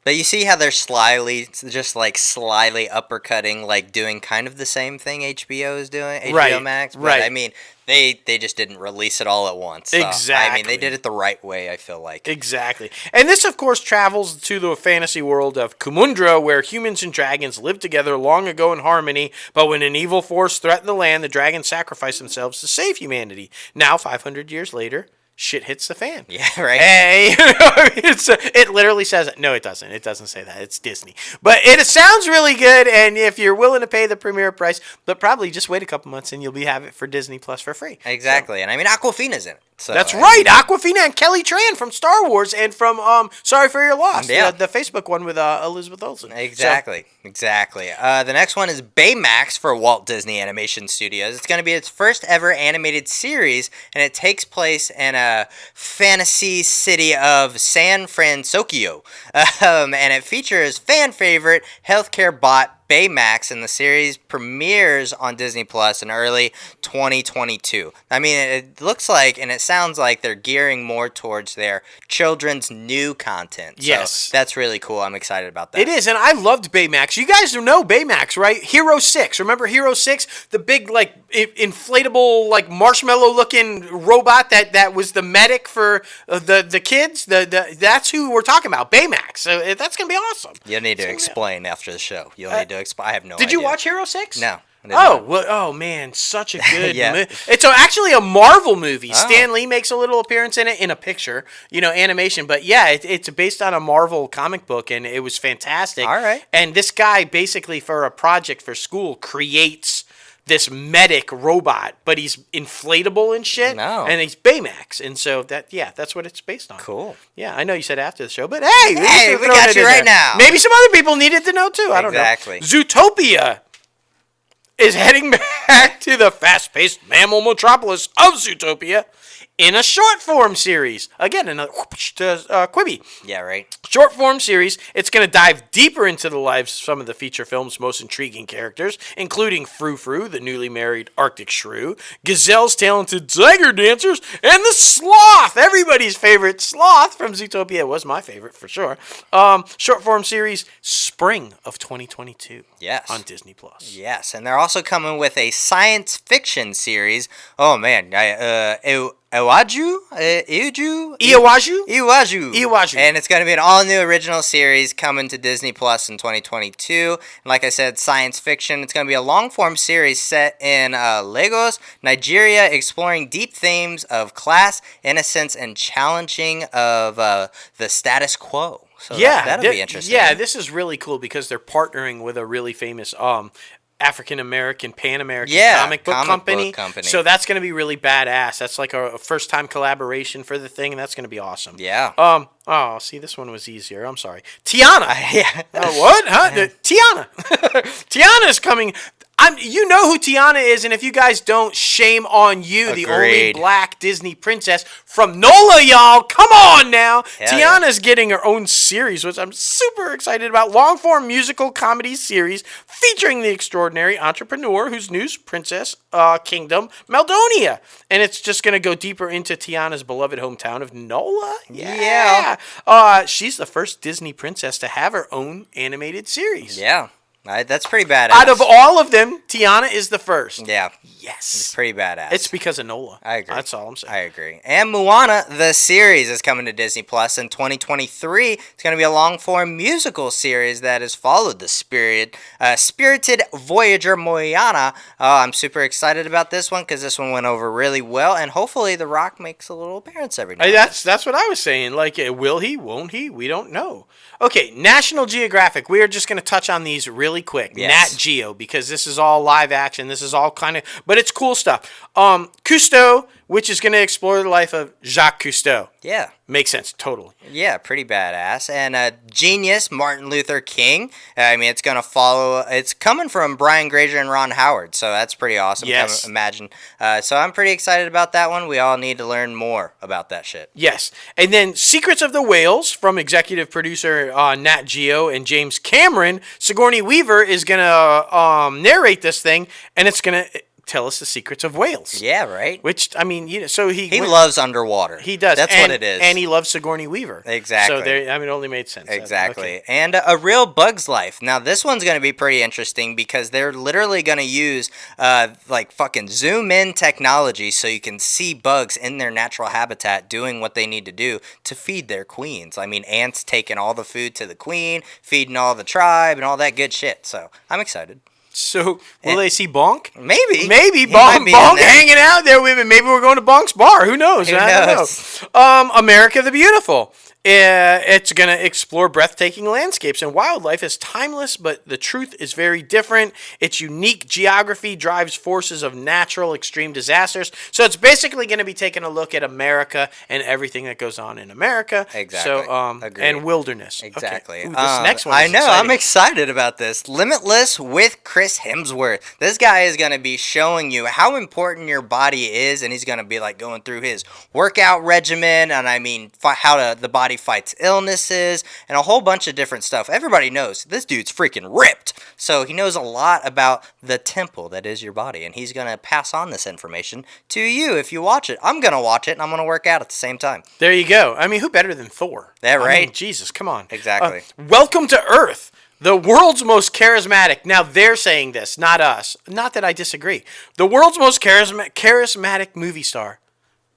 But you see how they're slyly uppercutting, like doing kind of the same thing HBO is doing, HBO Max. But I mean, they just didn't release it all at once. So, exactly. I mean, they did it the right way, I feel like. Exactly. And this, of course, travels to the fantasy world of Kumundra, where humans and dragons lived together long ago in harmony, but when an evil force threatened the land, the dragons sacrificed themselves to save humanity. Now, 500 years later, shit hits the fan. Yeah, right. Hey, it literally says it. No, it doesn't. It doesn't say that. It's Disney. But it sounds really good, and if you're willing to pay the premiere price, but probably just wait a couple months and you'll have it for Disney Plus for free. Exactly. So. And I mean, Awkwafina's in it. So, that's right. Awkwafina and Kelly Tran from Star Wars and from Sorry for Your Loss, the Facebook one with Elizabeth Olsen. Exactly. The next one is Baymax for Walt Disney Animation Studios. It's going to be its first ever animated series, and it takes place in a fantasy city of San Francisco. And it features fan favorite healthcare bot Baymax, and the series premieres on Disney Plus in early 2022. I mean, it looks like and it sounds like they're gearing more towards their children's new content. Yes. So that's really cool. I'm excited about that. It is, and I loved Baymax. You guys know Baymax, right? Hero 6. Remember Hero 6? The big, like, inflatable, like, marshmallow-looking robot that was the medic for the kids? That's who we're talking about, Baymax. So that's going to be awesome. You'll need to explain after the show. You'll need to explain. I have no idea. Did you watch Hero 6? No. Oh man, such a good Yeah. movie. It's actually a Marvel movie. Stan Lee makes a little appearance in it in a picture, animation. But yeah, it's based on a Marvel comic book, and it was fantastic. All right. And this guy, basically for a project for school, creates this medic robot, but he's inflatable and shit. No. And he's Baymax. And so that's what it's based on. Cool. Yeah, I know you said after the show, but hey, we got you right now. Maybe some other people needed to know too. I don't know. Exactly. Zootopia is heading back to the fast-paced mammal metropolis of Zootopia in a short-form series. Again, another Quibi. Yeah, right. Short-form series. It's going to dive deeper into the lives of some of the feature film's most intriguing characters, including Frou Frou, the newly married Arctic shrew, Gazelle's talented tiger dancers, and the sloth. Everybody's favorite sloth from Zootopia was my favorite for sure. Short-form series, spring of 2022. Yes. On Disney Plus. Yes, and they're also coming with a science fiction series. Oh man, Iwaju, and it's going to be an all-new original series coming to Disney Plus in 2022. And like I said, science fiction. It's going to be a long-form series set in Lagos, Nigeria, exploring deep themes of class, innocence, and challenging of the status quo. So that'll be interesting. Yeah, this is really cool because they're partnering with a really famous African-American, Pan-American comic book company. So that's going to be really badass. That's like a first-time collaboration for the thing, and that's going to be awesome. Yeah. See, this one was easier. I'm sorry. Tiana. Yeah. What? Huh? Tiana. Tiana is coming. You know who Tiana is, and if you guys don't, shame on you. Agreed. The only black Disney princess from NOLA, y'all. Come on now. Tiana's getting her own series, which I'm super excited about. Long-form musical comedy series featuring the extraordinary entrepreneur whose new princess kingdom, Meldonia. And it's just going to go deeper into Tiana's beloved hometown of NOLA. Yeah. She's the first Disney princess to have her own animated series. Yeah. That's pretty badass. Out of all of them, Tiana is the first. Yeah. Yes. It's pretty badass. It's because of NOLA. I agree. That's all I'm saying. I agree. And Moana, the series, is coming to Disney Plus in 2023. It's going to be a long-form musical series that has followed the spirited Voyager Moana. I'm super excited about this one because this one went over really well, and hopefully The Rock makes a little appearance every now and then. That's what I was saying. Like, will he? Won't he? We don't know. Okay, National Geographic. We are just going to touch on these really quick. Yes. Nat Geo, because this is all live action. This is all kind of, but it's cool stuff. Cousteau, which is going to explore the life of Jacques Cousteau. Yeah. Makes sense, totally. Yeah, pretty badass. And Genius, Martin Luther King. I mean, it's going to follow, it's coming from Brian Grazer and Ron Howard, so that's pretty awesome. Yes. Imagine. So I'm pretty excited about that one. We all need to learn more about that shit. Yes. And then Secrets of the Whales from executive producer Nat Geo and James Cameron. Sigourney Weaver is going to narrate this thing, and it's going to tell us the secrets of whales. Yeah, right. Which, I mean, so he loves underwater. He does. That's what it is. And he loves Sigourney Weaver. Exactly. So it only made sense. Exactly. Okay. And A Real Bug's Life. Now, this one's going to be pretty interesting because they're literally going to use like fucking zoom in technology so you can see bugs in their natural habitat doing what they need to do to feed their queens. I mean, ants taking all the food to the queen, feeding all the tribe and all that good shit. So I'm excited. So, will they see Bonk? Maybe. Bonk hanging out there with me. Maybe we're going to Bonk's bar. Who knows? I don't know. America the Beautiful. It's going to explore breathtaking landscapes, and wildlife is timeless, but the truth is very different. Its unique geography drives forces of natural extreme disasters. So it's basically going to be taking a look at America and everything that goes on in America. Exactly. So, and wilderness. Exactly. Okay. Ooh, this next one I is know. exciting. I'm excited about this. Limitless with Chris Hemsworth. This guy is going to be showing you how important your body is, and he's going to be like going through his workout regimen, and I mean how the body fights illnesses, and a whole bunch of different stuff. Everybody knows this dude's freaking ripped. So he knows a lot about the temple that is your body, and he's going to pass on this information to you if you watch it. I'm going to watch it, and I'm going to work out at the same time. There you go. I mean, who better than Thor? That right? I mean, Jesus, come on. Exactly. Welcome to Earth, the world's most charismatic. Now, they're saying this, not us. Not that I disagree. The world's most charismatic movie star,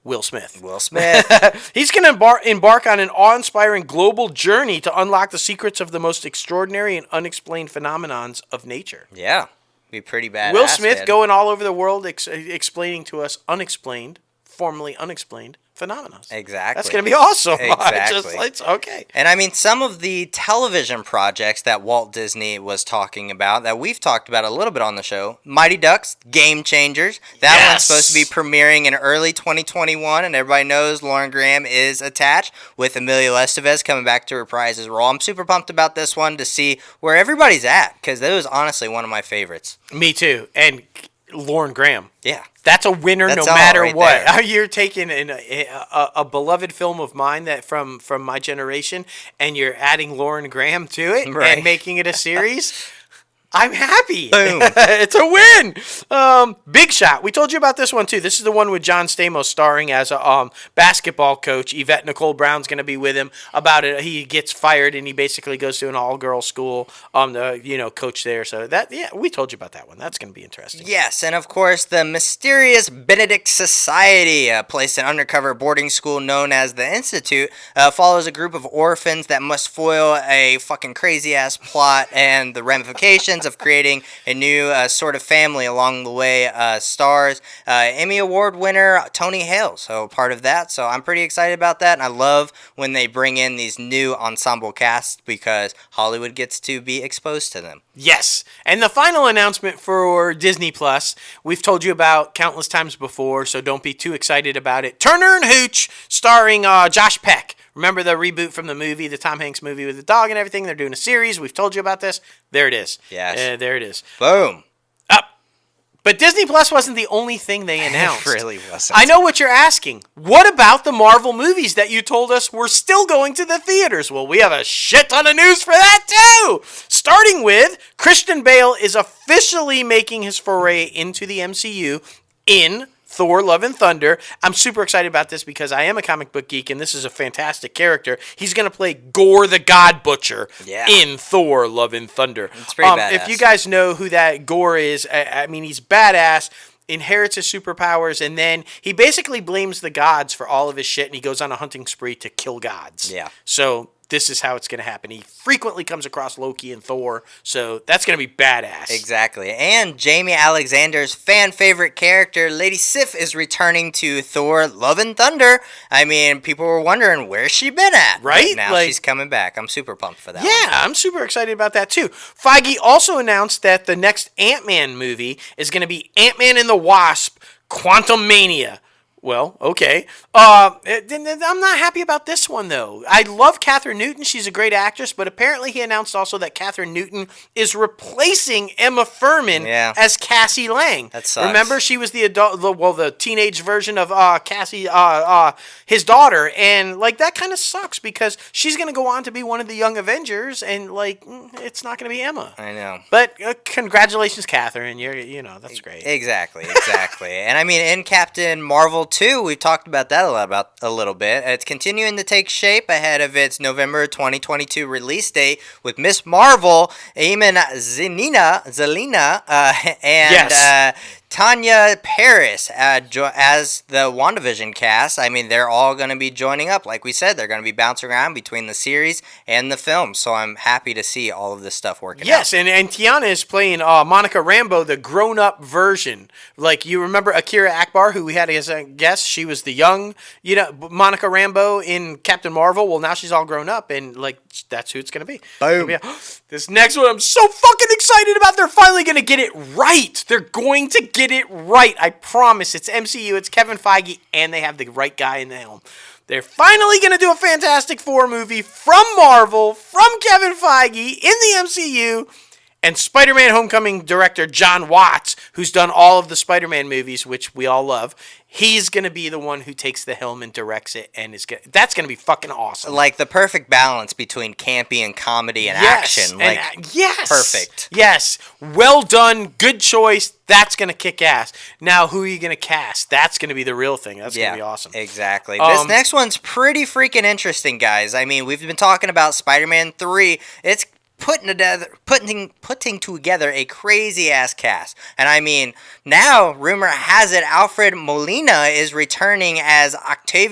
Will Smith. Will Smith. He's going to embark on an awe-inspiring global journey to unlock the secrets of the most extraordinary and unexplained phenomenons of nature. Yeah. Be pretty badass. Will Smith man. going all over the world explaining to us formerly unexplained phenomena. Exactly. That's going to be awesome. Exactly. It's okay. And I mean, some of the television projects that Walt Disney was talking about, that we've talked about a little bit on the show, Mighty Ducks, Game Changers. That one's supposed to be premiering in early 2021, and everybody knows Lauren Graham is attached, with Emilio Estevez coming back to reprise his role. I'm super pumped about this one to see where everybody's at, because that was honestly one of my favorites. Me too. And Lauren Graham. Yeah. That's a winner. That's no matter right what. there. You're taking a beloved film of mine that from my generation, and you're adding Lauren Graham to it Right. and making it a series. I'm happy. Boom. It's a win. Big Shot. We told you about this one, too. This is the one with John Stamos starring as a basketball coach. Yvette Nicole Brown's going to be with him about it. He gets fired, and he basically goes to an all-girls school, coach there. So, we told you about that one. That's going to be interesting. Yes, and of course, the mysterious Benedict Society, a place in undercover boarding school known as the Institute, follows a group of orphans that must foil a fucking crazy-ass plot and the ramifications of creating a new sort of family along the way. Stars Emmy Award winner Tony Hale, so part of that. So I'm pretty excited about that, and I love when they bring in these new ensemble casts because Hollywood gets to be exposed to them. Yes. And the final announcement for Disney Plus, we've told you about countless times before, so don't be too excited about it. Turner and Hooch, starring Josh Peck. Remember the reboot from the movie, the Tom Hanks movie with the dog and everything? They're doing a series. We've told you about this. There it is. Yes. There it is. Boom. Up. But Disney Plus wasn't the only thing they announced. It really wasn't. I know what you're asking. What about the Marvel movies that you told us were still going to the theaters? Well, we have a shit ton of news for that, too. Starting with, Christian Bale is officially making his foray into the MCU in Thor: Love and Thunder. I'm super excited about this because I am a comic book geek, and this is a fantastic character. He's going to play Gore the God Butcher in Thor: Love and Thunder. It's pretty badass. If you guys know who that Gore is, I mean, he's badass, inherits his superpowers, and then he basically blames the gods for all of his shit, and he goes on a hunting spree to kill gods. Yeah. So this is how it's going to happen. He frequently comes across Loki and Thor, so that's going to be badass. Exactly. And Jamie Alexander's fan favorite character, Lady Sif, is returning to Thor: Love and Thunder. I mean, people were wondering where's she been at. Right? But now she's coming back. I'm super pumped for that. Yeah, I'm super excited about that too. Feige also announced that the next Ant-Man movie is going to be Ant-Man and the Wasp: Quantumania. Well, okay. I'm not happy about this one, though. I love Kathryn Newton. She's a great actress, but apparently he announced also that Kathryn Newton is replacing Emma Furman as Cassie Lang. That sucks. Remember, she was the teenage version of Cassie, his daughter, and, that kind of sucks because she's going to go on to be one of the Young Avengers, and, it's not going to be Emma. I know. But congratulations, Kathryn. That's great. Exactly. And I mean, in Captain Marvel 2, we've talked about that a little bit. It's continuing to take shape ahead of its November 2022 release date with Miss Marvel, Eamon Zelina, and Tanya Paris as the WandaVision cast. I mean, they're all going to be joining up. Like we said, they're going to be bouncing around between the series and the film. So I'm happy to see all of this stuff working out. Yes, and Tiana is playing Monica Rambeau, the grown-up version. Like, you remember Akira Akbar, who we had as a guest? She was the young, Monica Rambeau in Captain Marvel. Well, now she's all grown up, and, that's who it's going to be. Boom. This next one I'm so fucking excited about. They're finally going to get it right. They're going to get it right. I promise. It's MCU. It's Kevin Feige, and they have the right guy in the helm. They're finally going to do a Fantastic Four movie from Marvel, from Kevin Feige, in the MCU, and Spider-Man Homecoming director John Watts, who's done all of the Spider-Man movies, which we all love. he's going to be the one who takes the helm and directs it, and that's going to be fucking awesome. Like the perfect balance between campy and comedy and action. Like, yes. Perfect. Yes. Well done. Good choice. That's going to kick ass. Now, who are you going to cast? That's going to be the real thing. That's going to be awesome. Exactly. This next one's pretty freaking interesting, guys. I mean, we've been talking about Spider-Man 3. It's putting together a crazy ass cast, and I mean, now rumor has it Alfred Molina is returning as Otto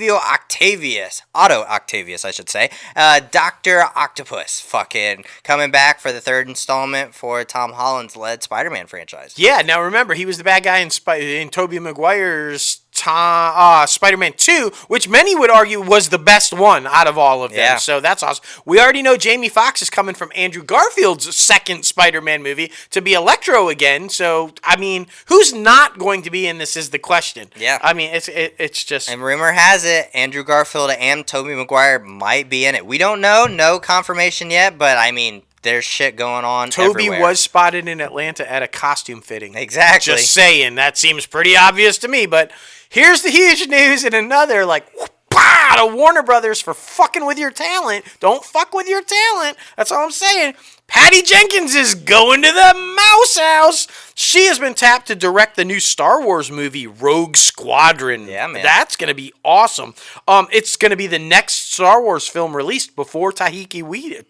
Octavius, I should say, Dr. Octopus, fucking coming back for the third installment for Tom Holland's led Spider-Man franchise. Yeah, now remember, he was the bad guy in Tobey Maguire's Spider-Man 2, which many would argue was the best one out of all of them. Yeah. So that's awesome. We already know Jamie Foxx is coming from Andrew Garfield's second Spider-Man movie to be Electro again. So, I mean, who's not going to be in this is the question. Yeah. I mean, it's just... And rumor has it Andrew Garfield and Tobey Maguire might be in it. We don't know. No confirmation yet, but I mean... There's shit going on Toby everywhere. was spotted in Atlanta at a costume fitting. Exactly. Just saying. That seems pretty obvious to me. But here's the huge news and another, like, to Warner Brothers for fucking with your talent. Don't fuck with your talent. That's all I'm saying. Patty Jenkins is going to the Mouse House. She has been tapped to direct the new Star Wars movie, Rogue Squadron. Yeah, man. That's going to be awesome. It's going to be the next Star Wars film released before Taika Waititi's.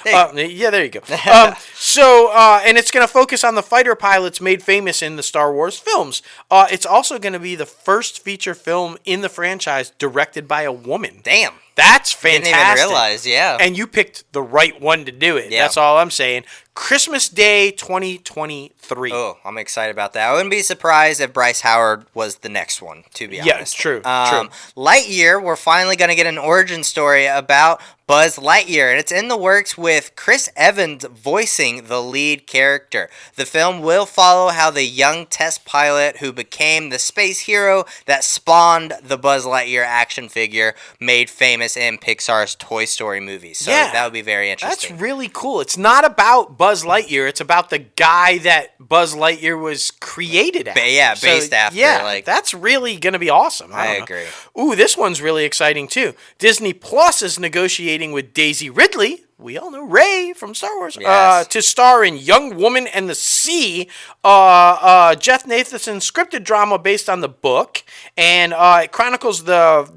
Yeah, there you go. And it's going to focus on the fighter pilots made famous in the Star Wars films. It's also going to be the first feature film in the franchise directed by a woman. Damn. That's fantastic. Didn't even realize, yeah. And you picked the right one to do it. Yeah. That's all I'm saying. Christmas Day 2023. Oh, I'm excited about that. I wouldn't be surprised if Bryce Howard was the next one, to be honest. Yeah, it's true. Lightyear, we're finally going to get an origin story about Buzz Lightyear, and it's in the works with Chris Evans voicing the lead character. The film will follow how the young test pilot who became the space hero that spawned the Buzz Lightyear action figure made famous in Pixar's Toy Story movies. So that would be very interesting. That's really cool. It's not about Buzz Lightyear. It's about the guy that Buzz Lightyear was created after. Based after. Yeah, that's really going to be awesome. I agree. Ooh, this one's really exciting too. Disney Plus is negotiating with Daisy Ridley, we all know Rey from Star Wars, to star in Young Woman and the Sea, Jeff Nathanson's scripted drama based on the book, and it chronicles the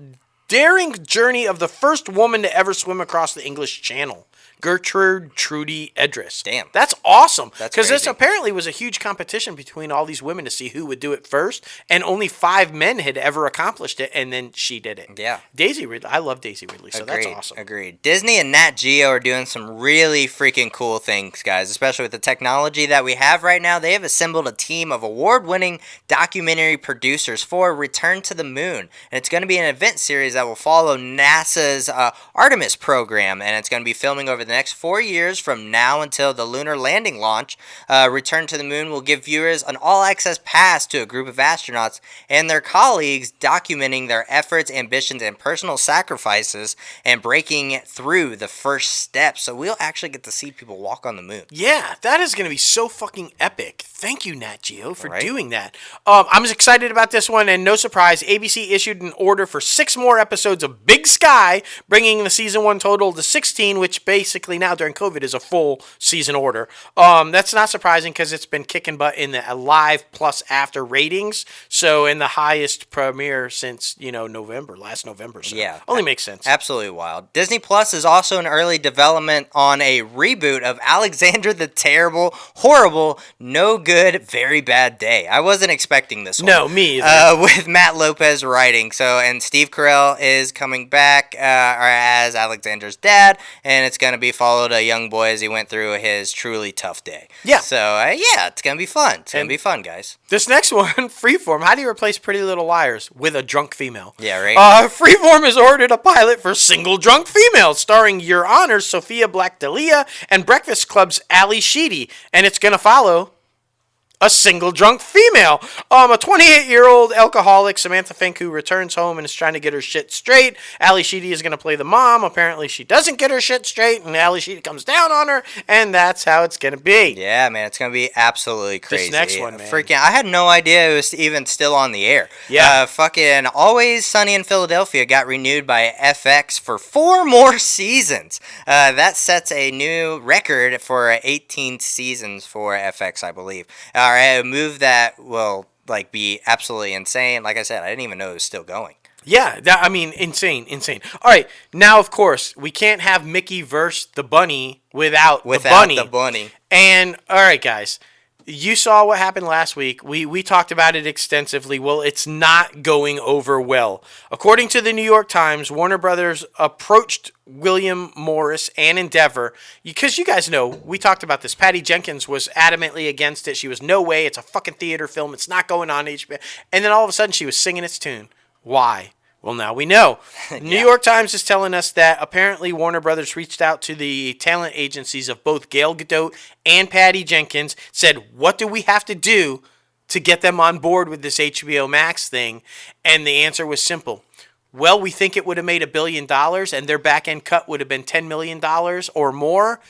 daring journey of the first woman to ever swim across the English Channel. Gertrude Trudy Edris. Damn. That's awesome. Because this apparently was a huge competition between all these women to see who would do it first, and only 5 men had ever accomplished it, and then she did it. Yeah. Daisy Ridley. I love Daisy Ridley, so that's awesome. Agreed. Disney and Nat Geo are doing some really freaking cool things, guys, especially with the technology that we have right now. They have assembled a team of award-winning documentary producers for Return to the Moon, and it's going to be an event series that will follow NASA's Artemis program, and it's going to be filming over the next 4 years from now until the lunar landing launch. Return to the Moon will give viewers an all-access pass to a group of astronauts and their colleagues documenting their efforts, ambitions, and personal sacrifices and breaking through the first steps. So we'll actually get to see people walk on the moon. Yeah, that is going to be so fucking epic. Thank you, Nat Geo, for doing that. I'm excited about this one, and no surprise, ABC issued an order for 6 more episodes of Big Sky, bringing the season 1 total to 16, which basically now during COVID is a full season order. That's not surprising because it's been kicking butt in the live plus after ratings. So in the highest premiere since, last November. So only makes sense. Absolutely wild. Disney Plus is also in early development on a reboot of Alexander the Terrible, Horrible, No Good, Very Bad Day. I wasn't expecting this one. No, me either. With Matt Lopez writing. And Steve Carell is coming back as Alexander's dad, and it's going to be followed a young boy as he went through his truly tough day. Yeah. So, it's going to be fun. It's going to be fun, guys. This next one, Freeform. How do you replace Pretty Little Liars with a drunk female? Yeah, right? Freeform has ordered a pilot for Single Drunk Female, starring Your Honor's Sophia Black-D'Elia and Breakfast Club's Ali Sheedy. And it's going to follow a single drunk female. A 28-year-old alcoholic, Samantha Fink, who returns home and is trying to get her shit straight. Ali Sheedy is going to play the mom. Apparently, she doesn't get her shit straight, and Ali Sheedy comes down on her, and that's how it's going to be. Yeah, man, it's going to be absolutely crazy. This next one, man. Freaking, I had no idea it was even still on the air. Yeah. Fucking Always Sunny in Philadelphia got renewed by FX for 4 more seasons. That sets a new record for 18 seasons for FX, I believe. A move that will be absolutely insane. Like I said, I didn't even know it was still going. Yeah, insane. All right, now of course we can't have Mickey verse the bunny without the bunny. And all right, guys, you saw what happened last week. We talked about it extensively. Well, it's not going over well. According to the New York Times, Warner Brothers approached William Morris and Endeavor, because you guys know, we talked about this. Patty Jenkins was adamantly against it. She was, no way, it's a fucking theater film. It's not going on HBO. And then all of a sudden she was singing its tune. Why? Well, now we know. Yeah. New York Times is telling us that apparently Warner Brothers reached out to the talent agencies of both Gal Gadot and Patty Jenkins, said, what do we have to do to get them on board with this HBO Max thing? And the answer was simple. Well, we think it would have made $1 billion and their back-end cut would have been $10 million or more.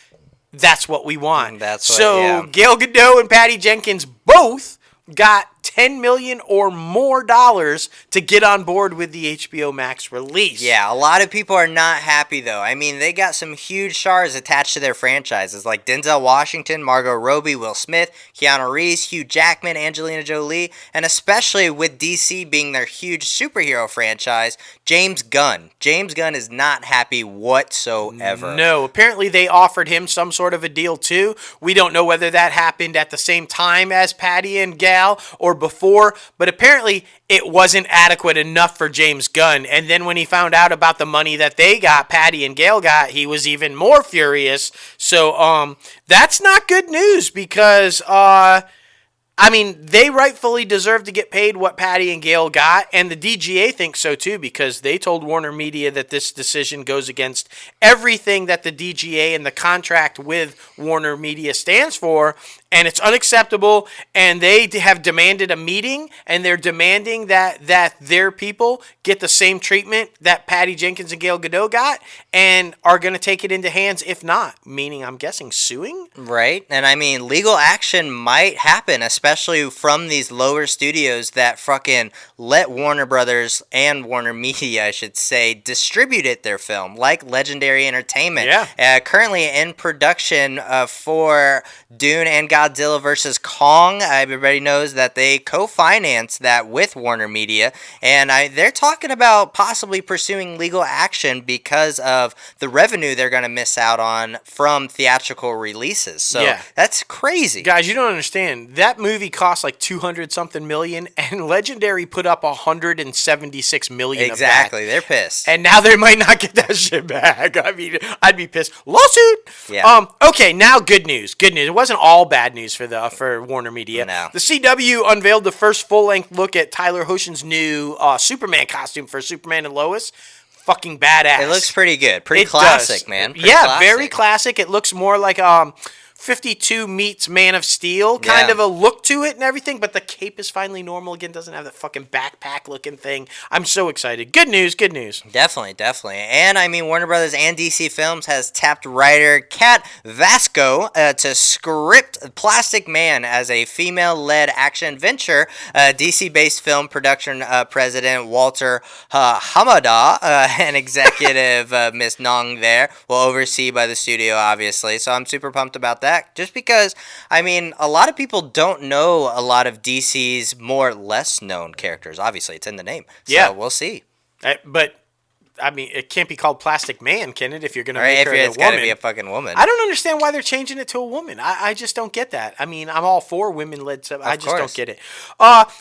That's what we want. Gal Gadot and Patty Jenkins both got $10 million or more to get on board with the HBO Max release. Yeah, a lot of people are not happy, though. I mean, they got some huge stars attached to their franchises, like Denzel Washington, Margot Robbie, Will Smith, Keanu Reeves, Hugh Jackman, Angelina Jolie, and especially with DC being their huge superhero franchise, James Gunn. James Gunn is not happy whatsoever. No, apparently they offered him some sort of a deal, too. We don't know whether that happened at the same time as Patty and Gal or before, but apparently it wasn't adequate enough for James Gunn. And then when he found out about the money that they got, Patty and Gal got, he was even more furious. So that's not good news because they rightfully deserve to get paid what Patty and Gal got, and the DGA thinks so too, because they told Warner Media that this decision goes against everything that the DGA and the contract with Warner Media stands for, and it's unacceptable, and they have demanded a meeting, and they're demanding that their people get the same treatment that Patty Jenkins and Gal Gadot got, and are going to take it into hands if not, meaning, I'm guessing, suing? Right, and legal action might happen, especially from these lower studios that fucking let Warner Brothers and Warner Media, I should say, distribute their film, like Legendary Entertainment. Yeah. Currently in production for Dune and Godzilla vs. Kong. Everybody knows that they co-finance that with Warner Media, and they're talking about possibly pursuing legal action because of the revenue they're going to miss out on from theatrical releases. So that's crazy. Guys, you don't understand. That movie cost like 200-something million, and Legendary put up 176 million Exactly. of that. They're pissed. And now they might not get that shit back. I'd be pissed. Lawsuit! Yeah. Okay, now good news. Good news. It wasn't all bad news for Warner Media. No. The CW unveiled the first full-length look at Tyler Hoechling's new Superman costume for Superman and Lois. Fucking badass. It looks pretty good. Pretty classic, man. Pretty classic. Very classic. It looks more like 52 meets Man of Steel, kind of a look to it and everything, but the cape is finally normal again, doesn't have that fucking backpack looking thing. I'm so excited. Good news. Definitely. And Warner Brothers and DC Films has tapped writer Kat Vasco to script Plastic Man as a female-led action venture. DC-based film production president Walter Hamada and executive Miss Nong there will oversee by the studio, obviously, so I'm super pumped about that. Just because, a lot of people don't know a lot of DC's more less known characters. Obviously, it's in the name. So we'll see. But it can't be called Plastic Man, can it? If you're going to make her a woman. It's got to be a fucking woman. I don't understand why they're changing it to a woman. I just don't get that. I'm all for women-led stuff. I just don't get it.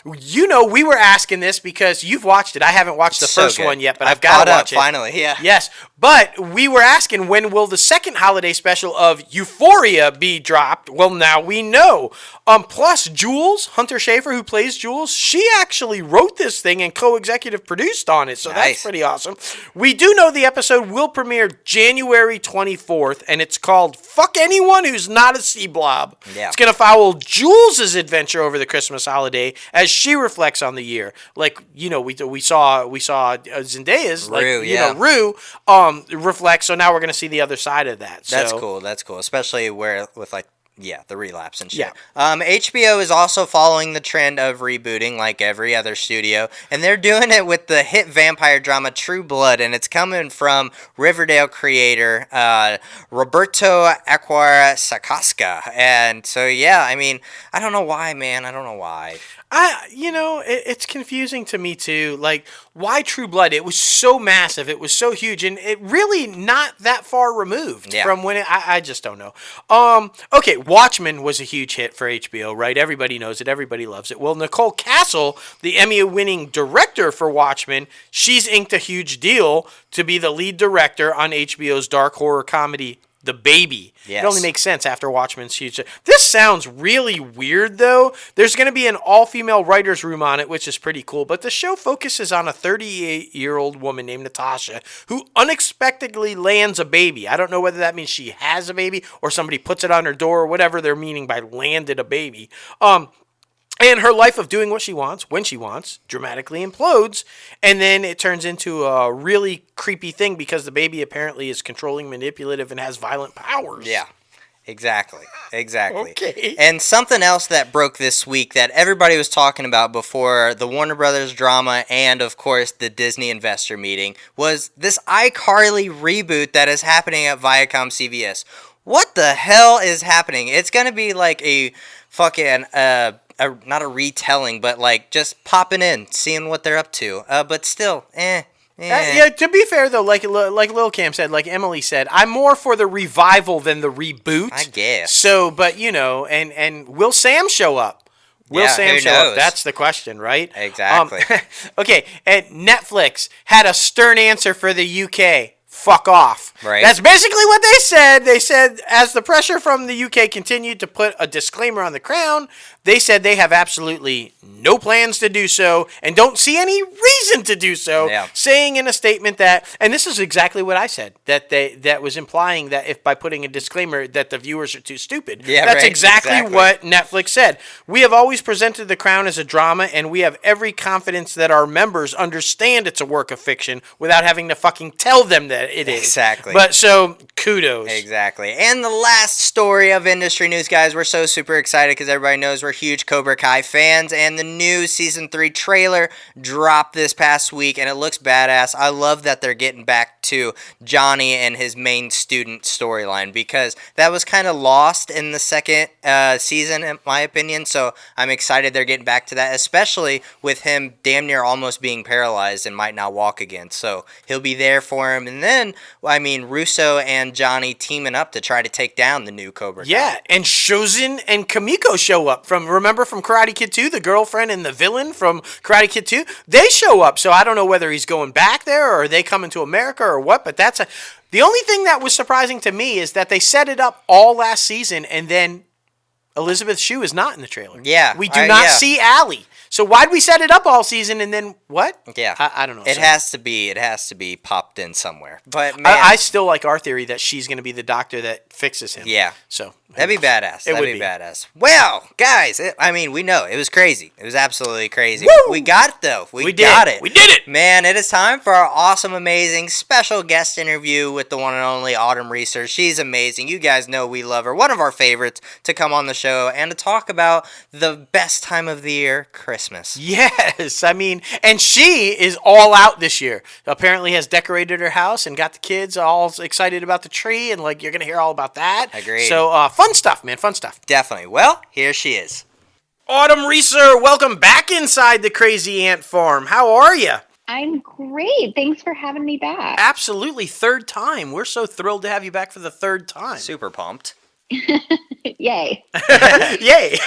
We were asking this because you've watched it. I haven't watched the first one yet, but I've got to watch it. Finally, yeah. Yes, but we were asking, when will the second holiday special of Euphoria be dropped? Well, now we know. Plus, Jules, Hunter Schafer, who plays Jules, she actually wrote this thing and co-executive produced on it, so that's pretty awesome. We do know the episode will premiere January 24th, and it's called Fuck Anyone Who's Not a Sea Blob. Yeah. It's going to follow Jules' adventure over the Christmas holiday as she reflects on the year. Like, you know, we saw Zendaya's, Rue reflects, so now we're going to see the other side of that. That's cool. That's cool. Especially with like, yeah, the relapse and shit. Yeah. HBO is also following the trend of rebooting like every other studio, and they're doing it with the hit vampire drama True Blood, and it's coming from Riverdale creator Roberto Aquara Sacasca. And so, yeah, I mean, I don't know why, man. I don't know why. It's confusing to me too. Like, why True Blood? It was so massive, it was so huge, and it really not that far removed from when I just don't know. Okay, Watchmen was a huge hit for HBO, right? Everybody knows it, everybody loves it. Well, Nicole Castle, the Emmy-winning director for Watchmen, she's inked a huge deal to be the lead director on HBO's dark horror comedy The Baby. Yes. It only makes sense after Watchmen's huge. This sounds really weird, though. There's going to be an all-female writer's room on it, which is pretty cool. But the show focuses on a 38-year-old woman named Natasha who unexpectedly lands a baby. I don't know whether that means she has a baby or somebody puts it on her door or whatever they're meaning by landed a baby. And her life of doing what she wants, when she wants, dramatically implodes. And then it turns into a really creepy thing because the baby apparently is controlling, manipulative, and has violent powers. Yeah, exactly. Okay. And something else that broke this week that everybody was talking about before the Warner Brothers drama and, of course, the Disney investor meeting was this iCarly reboot that is happening at Viacom CBS. What the hell is happening? It's going to be like a fucking... not a retelling, but like just popping in, seeing what they're up to. But still, Yeah, to be fair though, like Lil Cam said, like Emily said, I'm more for the revival than the reboot. I guess. So, but you know, and will Sam show up? Will Sam show up? That's the question, right? Exactly. Okay, and Netflix had a stern answer for the UK. Fuck off. Right. That's basically what they said. They said, as the pressure from the UK continued to put a disclaimer on the Crown, they said they have absolutely no plans to do so and don't see any reason to do so, saying in a statement that, and this is exactly what I said, that was implying that if by putting a disclaimer that the viewers are too stupid. Yeah, that's exactly what Netflix said. We have always presented The Crown as a drama, and we have every confidence that our members understand it's a work of fiction without having to fucking tell them that it is. Exactly. But so, kudos. Exactly. And the last story of industry news, guys, we're so super excited because everybody knows we're huge Cobra Kai fans, and the new Season 3 trailer dropped this past week, and it looks badass. I love that they're getting back to Johnny and his main student storyline because that was kind of lost in the second season, in my opinion, so I'm excited they're getting back to that, especially with him damn near almost being paralyzed and might not walk again, so he'll be there for him. And then, I mean, Russo and Johnny teaming up to try to take down the new Cobra Kai. Yeah, and Shozen and Kamiko show up from Karate Kid 2, the girlfriend and the villain from Karate Kid 2? They show up, so I don't know whether he's going back there or are they coming to America or what, but the only thing that was surprising to me is that they set it up all last season and then Elizabeth Shue is not in the trailer. Yeah. We do not see Allie. So why'd we set it up all season and then what? Yeah. I don't know. It has to be popped in somewhere. But man, I still like our theory that she's going to be the doctor that fixes him. Yeah. So that'd be badass. That'd be badass. Well, guys, we know it was crazy. It was absolutely crazy. Woo! We got it though. We got it. We did it. Man, it is time for our awesome, amazing special guest interview with the one and only Autumn Reeser. She's amazing. You guys know we love her. One of our favorites to come on the show and to talk about the best time of the year, Christmas. Yes, I mean, and she is all out this year. Apparently has decorated her house and got the kids all excited about the tree, and like you're going to hear all about that. Agreed. So fun stuff, man, fun stuff. Definitely. Well, here she is. Autumn Reeser, welcome back inside the Crazy Ant Farm. How are you? I'm great. Thanks for having me back. Absolutely, third time. We're so thrilled to have you back for the third time. Super pumped. Yay. Yay.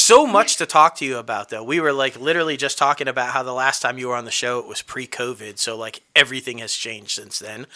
So much to talk to you about, though. We were like literally just talking about how the last time you were on the show, it was pre-COVID. So like everything has changed since then,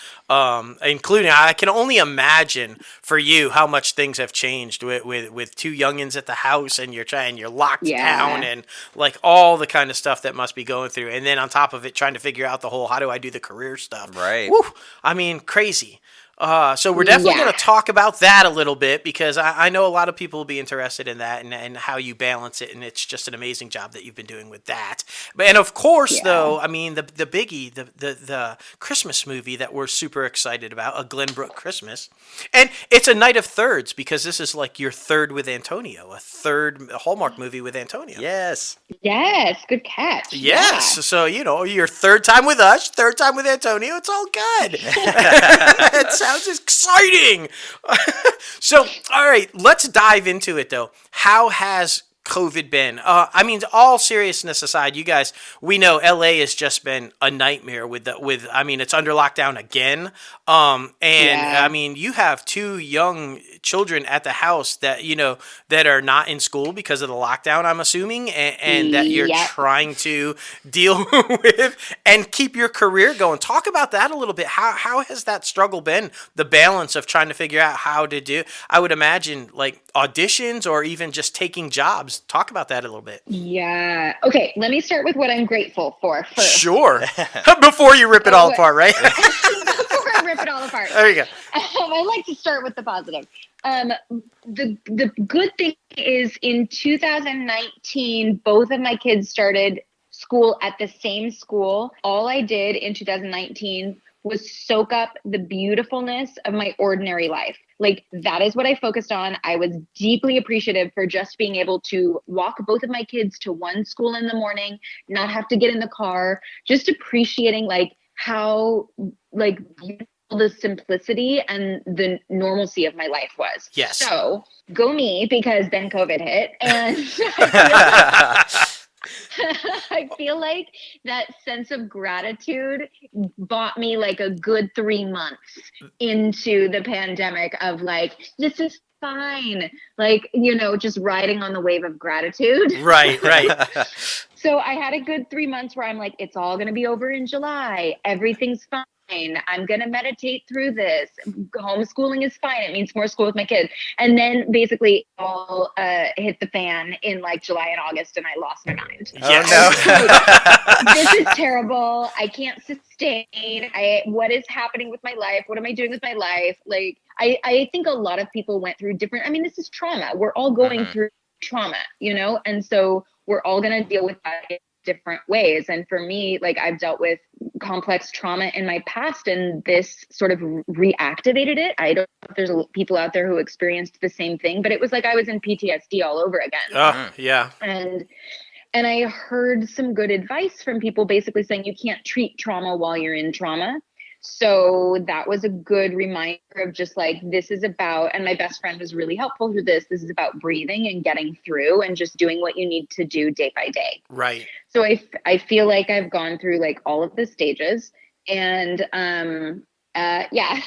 including I can only imagine for you how much things have changed with two youngins at the house, and you're locked down, and like all the kind of stuff that must be going through. And then on top of it, trying to figure out the whole how do I do the career stuff. Right. Woo, I mean, crazy. So we're definitely going to talk about that a little bit, because I know a lot of people will be interested in that and how you balance it, and it's just an amazing job that you've been doing with that. And of course, though, I mean, the biggie, the Christmas movie that we're super excited about, A Glenbrooke Christmas. And it's a night of thirds, because this is like your third with Antonio, a third Hallmark movie with Antonio. Yes. Yes, good catch. Yes. Yeah. So, your third time with us, third time with Antonio, it's all good. It sounds exciting. So, all right, let's dive into it, though. How has COVID been? I mean, all seriousness aside, you guys, we know LA has just been a nightmare I mean, it's under lockdown again. I mean, you have two young children at the house that, that are not in school because of the lockdown, I'm assuming, and that you're trying to deal with and keep your career going. Talk about that a little bit. How has that struggle been? The balance of trying to figure out how to do, I would imagine, like auditions or even just taking jobs. Talk about that a little bit. Yeah. Okay, let me start with what I'm grateful for first. Sure. Before you rip it all apart, right? Before I rip it all apart. There you go. I like to start with the positive. The good thing is in 2019, both of my kids started school at the same school. All I did in 2019 was soak up the beautifulness of my ordinary life. Like, that is what I focused on. I was deeply appreciative for just being able to walk both of my kids to one school in the morning, not have to get in the car, just appreciating like how like beautiful the simplicity and the normalcy of my life was. Yes. So go me, because then COVID hit, and I feel like that sense of gratitude bought me like a good 3 months into the pandemic of like, this is fine. Like, just riding on the wave of gratitude. Right. So I had a good 3 months where I'm like, it's all going to be over in July. Everything's fine. I'm going to meditate through this. Homeschooling is fine. It means more school with my kids. And then basically all hit the fan in like July and August, and I lost my mind. Yes. Oh, no. This is terrible. I can't sustain. What is happening with my life? What am I doing with my life? Like, I think a lot of people went through this is trauma. We're all going through trauma, and so we're all going to deal with that in different ways. And for me, like, I've dealt with complex trauma in my past, and this sort of reactivated it. I don't know if there's people out there who experienced the same thing, but it was like I was in PTSD all over again. Yeah. And I heard some good advice from people basically saying you can't treat trauma while you're in trauma. So that was a good reminder of just like, this is about, and my best friend was really helpful through this. This is about breathing and getting through and just doing what you need to do day by day. Right. So I feel like I've gone through like all of the stages, and yeah.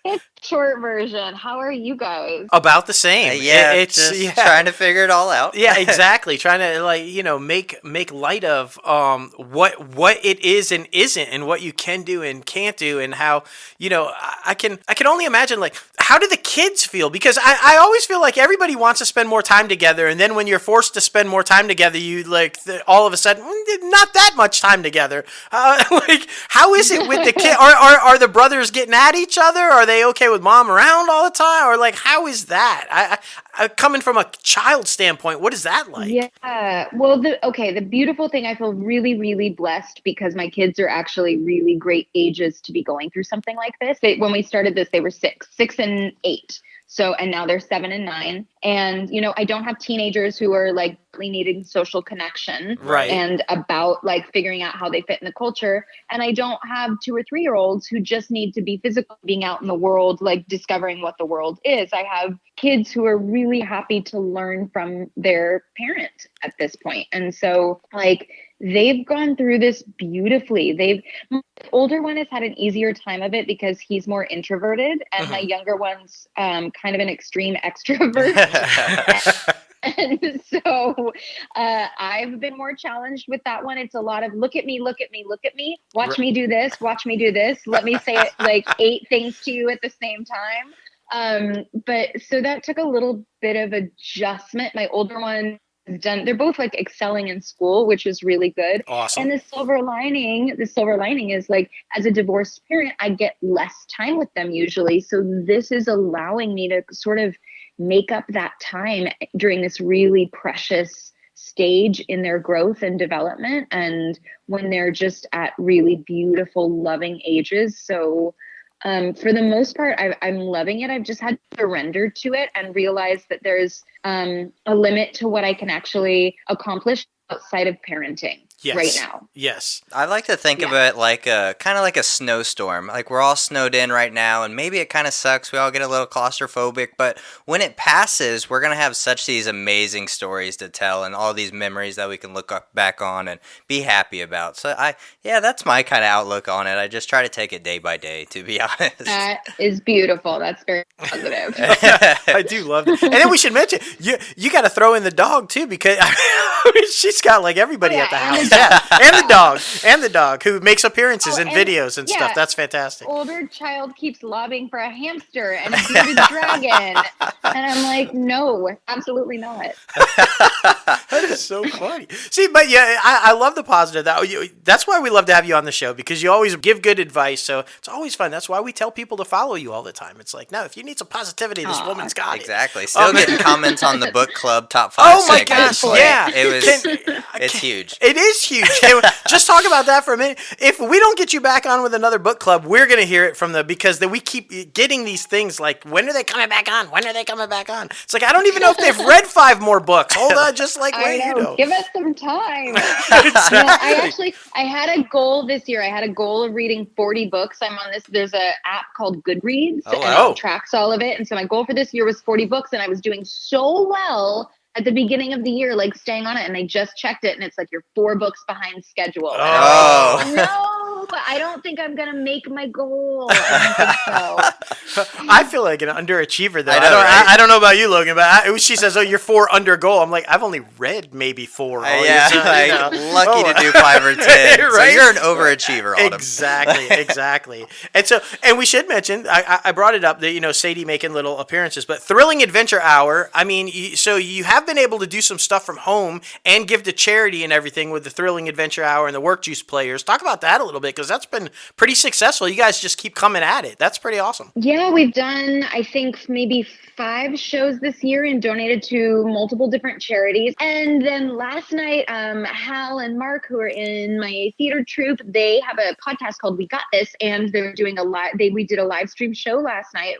That's short version. How are you guys? About the same. It's just trying to figure it all out. Yeah, exactly. Trying to make light of what it is and isn't, and what you can do and can't do, and how I can only imagine like, how do the kids feel? Because I always feel like everybody wants to spend more time together, and then when you're forced to spend more time together, you all of a sudden not that much time together. Like, how is it with the kid? Are the brothers getting at each other? Are they okay with mom around all the time? Or like, how is that? I coming from a child standpoint, what is that like? Yeah. Well, the beautiful thing, I feel really, really blessed because my kids are actually really great ages to be going through something like this. When we started this, they were 6 and 8. So, and now they're 7 and 9. And, I don't have teenagers who are like really needing social connection. Right. And about like figuring out how they fit in the culture. And I don't have 2 or 3 year olds who just need to be physical, being out in the world, like discovering what the world is. I have kids who are really happy to learn from their parent at this point. And so like, they've gone through this beautifully. My older one has had an easier time of it because he's more introverted, and my younger one's kind of an extreme extrovert. And so I've been more challenged with that one. It's a lot of look at me, look at me, look at me, watch me do this, watch me do this. Let me say it like 8 things to you at the same time. But so that took a little bit of adjustment. My older one is done. They're both like excelling in school, which is really good. Awesome. And the silver lining is like, as a divorced parent, I get less time with them usually. So this is allowing me to sort of make up that time during this really precious stage in their growth and development, and when they're just at really beautiful, loving ages. So for the most part, I'm loving it. I've just had to surrender to it and realize that there's a limit to what I can actually accomplish outside of parenting. Yes. Right now. Yes. I like to think of it like kind of like a snowstorm. Like we're all snowed in right now, and maybe it kind of sucks. We all get a little claustrophobic, but when it passes, we're gonna have such these amazing stories to tell, and all these memories that we can look back on and be happy about. So that's my kind of outlook on it. I just try to take it day by day, to be honest. That is beautiful. That's very positive. I do love it. And then we should mention you got to throw in the dog too, because she's got like everybody at the house. Yeah, and the dog who makes appearances in videos and stuff. That's fantastic. Older child keeps lobbying for a hamster and a bearded dragon, and I'm like, no, absolutely not. That is so funny. See, but yeah, I love the positive. That's why we love to have you on the show, because you always give good advice. So it's always fun. That's why we tell people to follow you all the time. It's like, no, if you need some positivity, this woman's got it. Exactly. Still getting comments on the book club top 5. Oh my gosh! Yeah, it's huge. It is huge. Just talk about that for a minute. If we don't get you back on with another book club, we're going to hear it from because we keep getting these things like, when are they coming back on? When are they coming back on? It's like, I don't even know if they've read 5 more books. Hold on, just like, wait, give us some time. Exactly. I had a goal this year. I had a goal of reading 40 books. I'm on this. There's an app called Goodreads, and it tracks all of it. And so my goal for this year was 40 books, and I was doing so well at the beginning of the year, like staying on it, and I just checked it, and it's like you're 4 books behind schedule. Oh. No, I don't think I'm gonna make my goal. I don't think so. I feel like an underachiever, though. I don't know about you, Logan, but she says, "Oh, you're 4 under goal." I'm like, I've only read maybe 4. Lucky to do 5 or 10. Right? So you're an overachiever, Autumn. Exactly. And we should mention, I brought it up that Sadie making little appearances, but Thrilling Adventure Hour. I mean, so you have been able to do some stuff from home and give to charity and everything with the Thrilling Adventure Hour and the Work Juice Players. Talk about that a little bit, because that's been pretty successful. You guys just keep coming at it. That's pretty awesome. Yeah, we've done, I think, maybe 5 shows this year and donated to multiple different charities. And then last night, Hal and Mark, who are in my theater troupe, they have a podcast called We Got This, and they're doing we did a live stream show last night,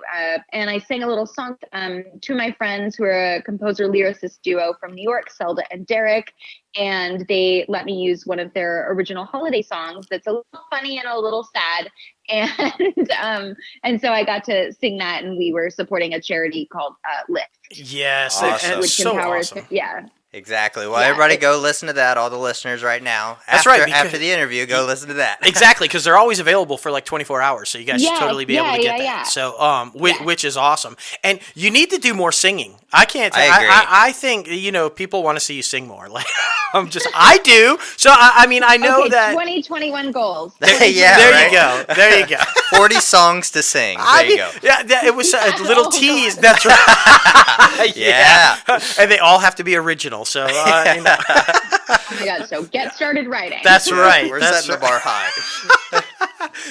and I sang a little song to my friends who are a composer lyricist duo from New York, Zelda and Derek, and they let me use one of their original holiday songs that's a little funny and a little sad. And so I got to sing that, and we were supporting a charity called Lift. Yes, awesome. Which so empowers, awesome. Yeah. Exactly. Well, everybody go listen to that, all the listeners right now. That's right. After the interview, go listen to that. Exactly, because they're always available for like 24 hours, so you guys should totally be able to get that. Yeah. So, which is awesome. And you need to do more singing. I can't. I agree. I think people want to see you sing more. Like I do. So I mean, I know that 2021 goals. There you go. 40 songs to sing. You go. Yeah, it was a little tease. God. That's right. Yeah. And they all have to be original. So Oh my God! So get started writing. That's right. We're setting the bar high.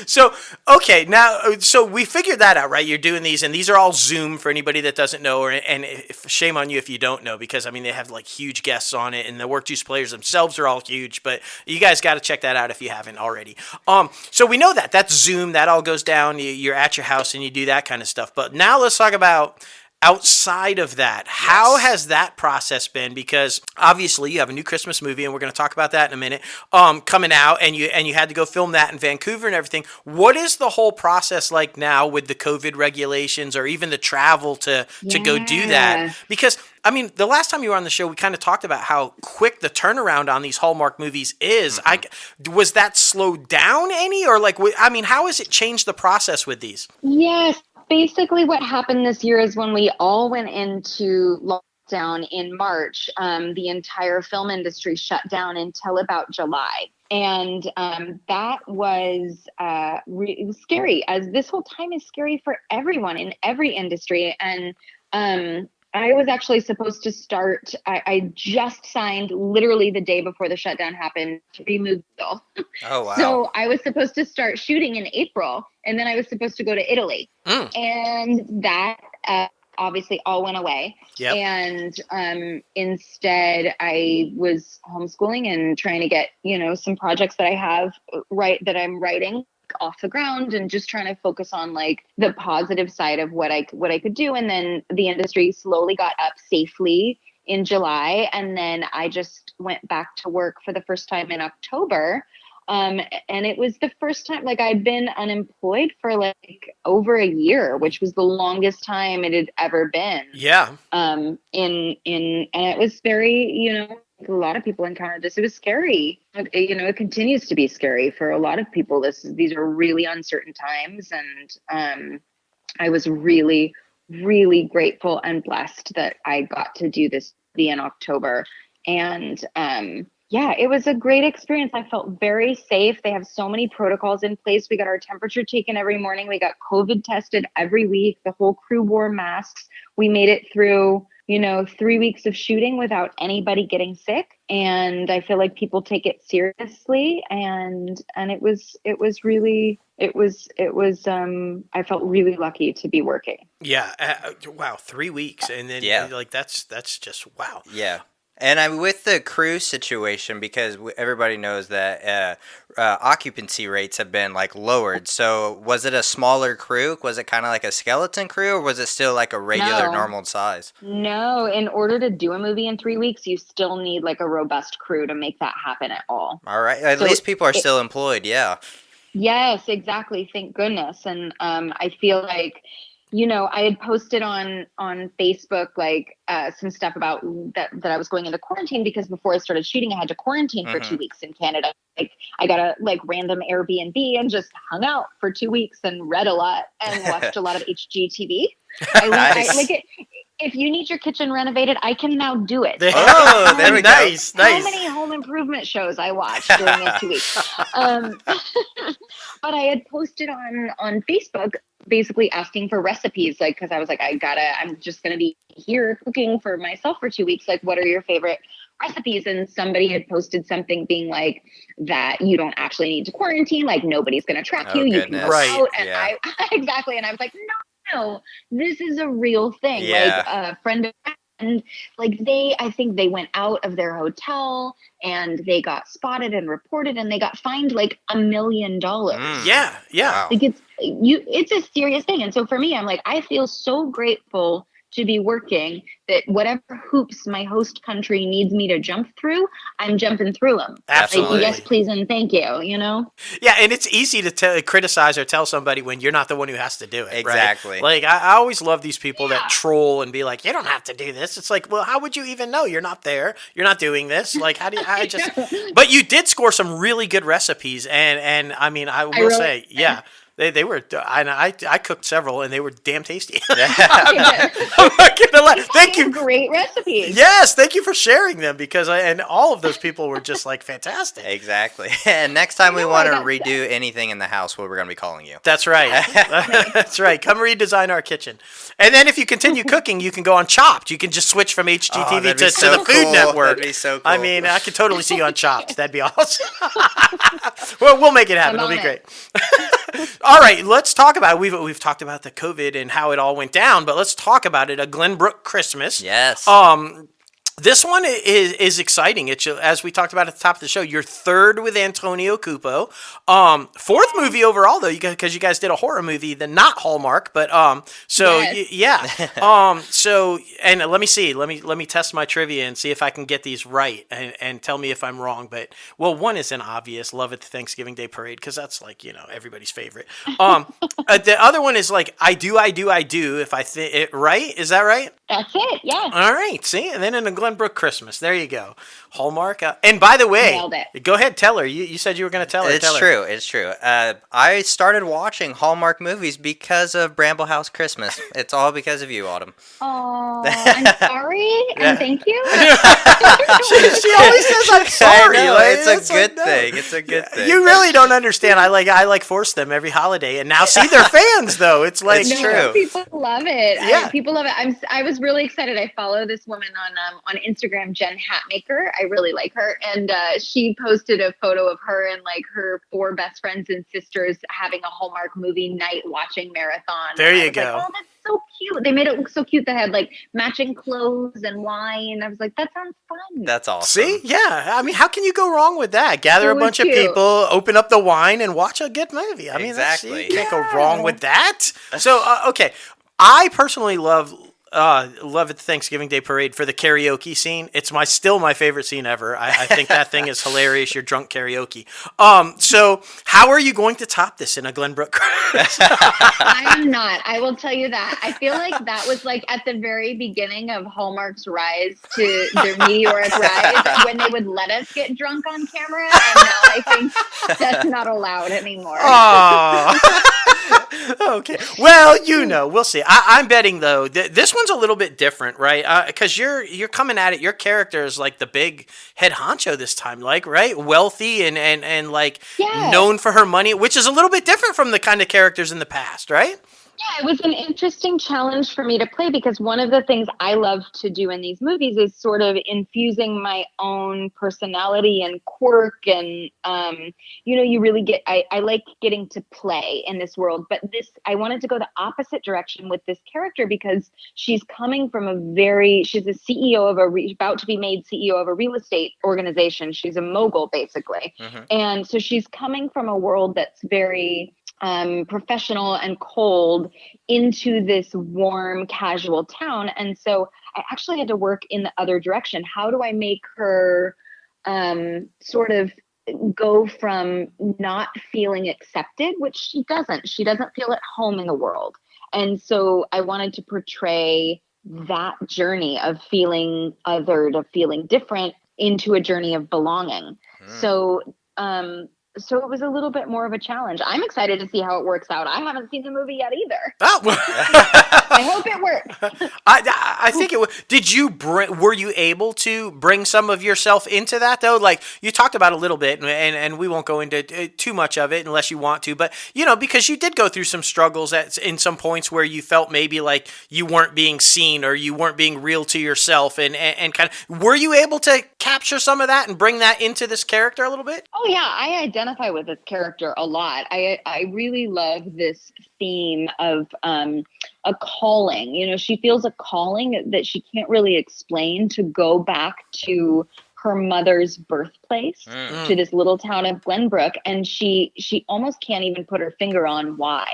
So, okay, now, so we figured that out, right? You're doing these, and these are all Zoom for anybody that doesn't know, and shame on you if you don't know, because, I mean, they have, like, huge guests on it, and the Work Juice Players themselves are all huge, but you guys got to check that out if you haven't already. So we know that. That's Zoom. That all goes down. You're at your house, and you do that kind of stuff. But now let's talk about outside of that, how has that process been? Because obviously you have a new Christmas movie, and we're going to talk about that in a minute, coming out, and you had to go film that in Vancouver and everything. What is the whole process like now with the COVID regulations, or even the travel to go do that? Because I mean, the last time you were on the show, we kind of talked about how quick the turnaround on these Hallmark movies is. Was that slowed down any, or like, I mean, how has it changed the process with these? Yes. Basically, what happened this year is when we all went into lockdown in March, the entire film industry shut down until about July. And that was it was scary, as this whole time is scary for everyone in every industry. And I was actually supposed to start, I just signed literally the day before the shutdown happened to remove Bill. Oh, wow. So I was supposed to start shooting in April, and then I was supposed to go to Italy. And that obviously all went away. Yep. And instead I was homeschooling and trying to get, some projects that I have that I'm writing off the ground, and just trying to focus on like the positive side of what I could do. And then the industry slowly got up safely in July, and then I just went back to work for the first time in October. And it was the first time, like, I'd been unemployed for like over a year, which was the longest time it had ever been. Yeah. And it was very, a lot of people encountered this. It was scary. It continues to be scary for a lot of people. These are really uncertain times. And I was really, really grateful and blessed that I got to do this in October. And it was a great experience. I felt very safe. They have so many protocols in place. We got our temperature taken every morning. We got COVID tested every week. The whole crew wore masks. We made it through 3 weeks of shooting without anybody getting sick. And I feel like people take it seriously. And I felt really lucky to be working. Yeah. Wow. 3 weeks. And then like, that's just, wow. Yeah. And with the crew situation, because everybody knows that occupancy rates have been like lowered. So was it a smaller crew? Was it kind of like a skeleton crew, or was it still like a regular normal size? No, in order to do a movie in 3 weeks, you still need like a robust crew to make that happen at all. All right. At least people are still employed. Yeah. Yes, exactly. Thank goodness. And I feel like, I had posted on Facebook like some stuff about that I was going into quarantine, because before I started shooting, I had to quarantine for 2 weeks in Canada. Like, I got a like random Airbnb and just hung out for 2 weeks and read a lot and watched a lot of HGTV. I like it. If you need your kitchen renovated, I can now do it. Oh, there we go. Nice. How many home improvement shows I watched during those 2 weeks. But I had posted on Facebook basically asking for recipes, like, because I was like, I'm just going to be here cooking for myself for 2 weeks. Like, what are your favorite recipes? And somebody had posted something being like that you don't actually need to quarantine. Like, nobody's going to track you. You can go out. And exactly. And I was like, no, this is a real thing. Yeah. Like a friend of mine, like I think they went out of their hotel and they got spotted and reported, and they got fined like $1 million. Yeah. Wow. Like it's a serious thing. And so for me, I'm like, I feel so grateful to be working that whatever hoops my host country needs me to jump through, I'm jumping through them. Absolutely. Like, yes, please, and thank you, Yeah, and it's easy to criticize or tell somebody when you're not the one who has to do it. Exactly. Right? Like, I always love these people that troll and be like, you don't have to do this. It's like, well, how would you even know? You're not there. You're not doing this. Like, how do you, but you did score some really good recipes. And I mean, I will say, yeah. They were, and I cooked several, and they were damn tasty. I'm not gonna lie. Thank you. Great recipes. Yes, thank you for sharing them, because and all of those people were just like fantastic. Exactly. And next time we want to redo anything in the house, we're going to be calling you. That's right. That's right. Come redesign our kitchen. And then if you continue cooking, you can go on Chopped. You can just switch from HGTV to the Food Network. That'd be so cool. I mean, I could totally see you on Chopped. That'd be awesome. Well, we'll make it happen. It'll be great. All right, let's talk about it. We've talked about the COVID and how it all went down, but let's talk about it. A Glenbrooke Christmas. Yes. This one is exciting. It's, as we talked about at the top of the show, your third with Antonio Cupo. Fourth movie overall though, because you guys did a horror movie, the not Hallmark, but so Yes. yeah. So and let me see, let me test my trivia and see if I can get these right and tell me if I'm wrong. But well, one is an obvious Love at the Thanksgiving Day Parade because that's like everybody's favorite. The other one is like I do. If I think it right, is that right? That's it. Yeah. All right, see, and then in a Glenbrooke Christmas, there you go, Hallmark. And by the way, Nailed it. go ahead, tell her. You said you were going to tell her. It's true. It's true. I started watching Hallmark movies because of Bramble House Christmas. It's all because of you, Autumn. Oh, I'm sorry and thank you. She always says I'm sorry. I know, like, it's a good like, no. thing. It's a good thing. You really don't understand. I force them every holiday, and now see they're fans though. It's like It's No, true. people love it. Yeah. People love it. I was really excited. I follow this woman on Instagram, Jen Hatmaker. I really like her, and she posted a photo of her and like her 4 best friends and sisters having a Hallmark movie night watching marathon. There And I you was go. Like, oh, that's so cute. They made it look so cute. They had like matching clothes and wine. I was like, that sounds fun. That's awesome. See, yeah. I mean, how can you go wrong with that? Gather It a was bunch of cute. people, open up the wine, and watch a good movie. I mean, Exactly. you can't go Yeah. wrong with that. So, okay, I personally love at the Thanksgiving Day Parade for the karaoke scene. It's still my favorite scene ever. I think that thing is hilarious. You're drunk karaoke. So how are you going to top this in a Glenbrooke? I am not. I will tell you that. I feel like that was like at the very beginning of Hallmark's rise to their meteoric rise when they would let us get drunk on camera. And now I think that's not allowed anymore. Okay. Well, we'll see. I'm betting though this one's a little bit different, right? Because you're coming at it. Your character is like the big head honcho this time, like right, wealthy and like Yeah. known for her money, which is a little bit different from the kind of characters in the past, right? Yeah, it was an interesting challenge for me to play because one of the things I love to do in these movies is sort of infusing my own personality and quirk and you really get I like getting to play in this world, but I wanted to go the opposite direction with this character because she's coming from she's a CEO of about to be made CEO of a real estate organization. She's a mogul basically. Mm-hmm. And so she's coming from a world that's very professional and cold into this warm, casual town. And so I actually had to work in the other direction. How do I make her sort of go from not feeling accepted, which she doesn't feel at home in the world. And so I wanted to portray that journey of feeling othered, of feeling different into a journey of belonging. So it was a little bit more of a challenge. I'm excited to see how it works out. I haven't seen the movie yet either. Oh. I hope it works. I think it would. Were you able to bring some of yourself into that though? Like you talked about a little bit, and we won't go into too much of it unless you want to. But because you did go through some struggles in some points where you felt maybe like you weren't being seen or you weren't being real to yourself, and kind of were you able to capture some of that and bring that into this character a little bit? Oh yeah, I identify with this character a lot. I really love this theme of a calling. She feels a calling that she can't really explain to go back to her mother's birthplace, to this little town of Glenbrooke, and she almost can't even put her finger on why.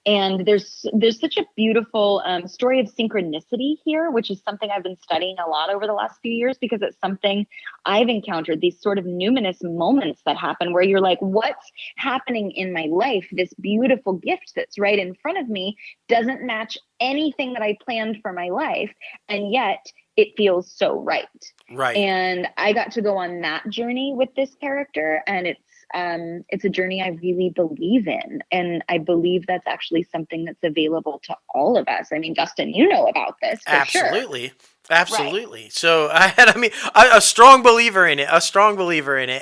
And there's such a beautiful story of synchronicity here, which is something I've been studying a lot over the last few years because it's something I've encountered, these sort of numinous moments that happen where you're like, what's happening in my life? This beautiful gift that's right in front of me doesn't match anything that I planned for my life. And yet it feels so right. Right. And I got to go on that journey with this character, and it's a journey I really believe in. And I believe that's actually something that's available to all of us. I mean, Dustin, you know about this for Absolutely. sure. Absolutely. Right. So I'm a strong believer in it,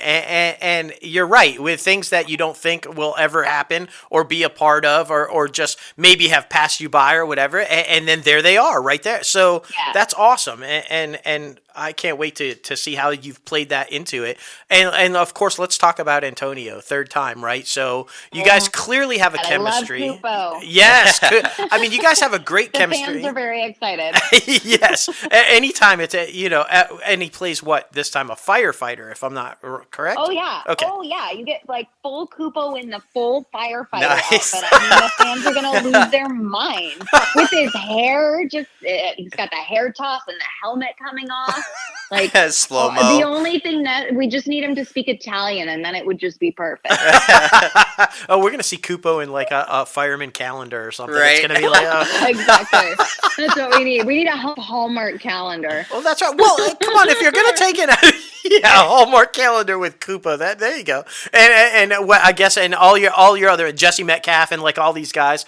and you're right with things that you don't think will ever happen or be a part of, or just maybe have passed you by or whatever. And then there they are right there. So that's awesome. And I can't wait to see how you've played that into it. And of course, let's talk about Antonio, third time, right? So you guys clearly have a chemistry. I love Kupo. Yes. I mean, you guys have a great chemistry. The fans are very excited. Yes. Anytime it's, and he plays what, this time a firefighter, if I'm not correct? Oh, yeah. Okay. Oh, yeah. You get like full Kupo in the full firefighter Nice. outfit. I mean, the fans are going to lose their mind. With his hair, he's got the hair toss and the helmet coming off. Like slow-mo. The only thing that we just need him to speak Italian, and then it would just be perfect. Oh, we're gonna see Kupo in like a fireman calendar or something. Right. It's gonna be like Exactly. That's what we need. We need a Hallmark calendar. Well, that's right. Well, come on, if you're gonna take it, yeah, a Hallmark calendar with Kupo. There you go. And I guess and all your other Jesse Metcalf and like all these guys,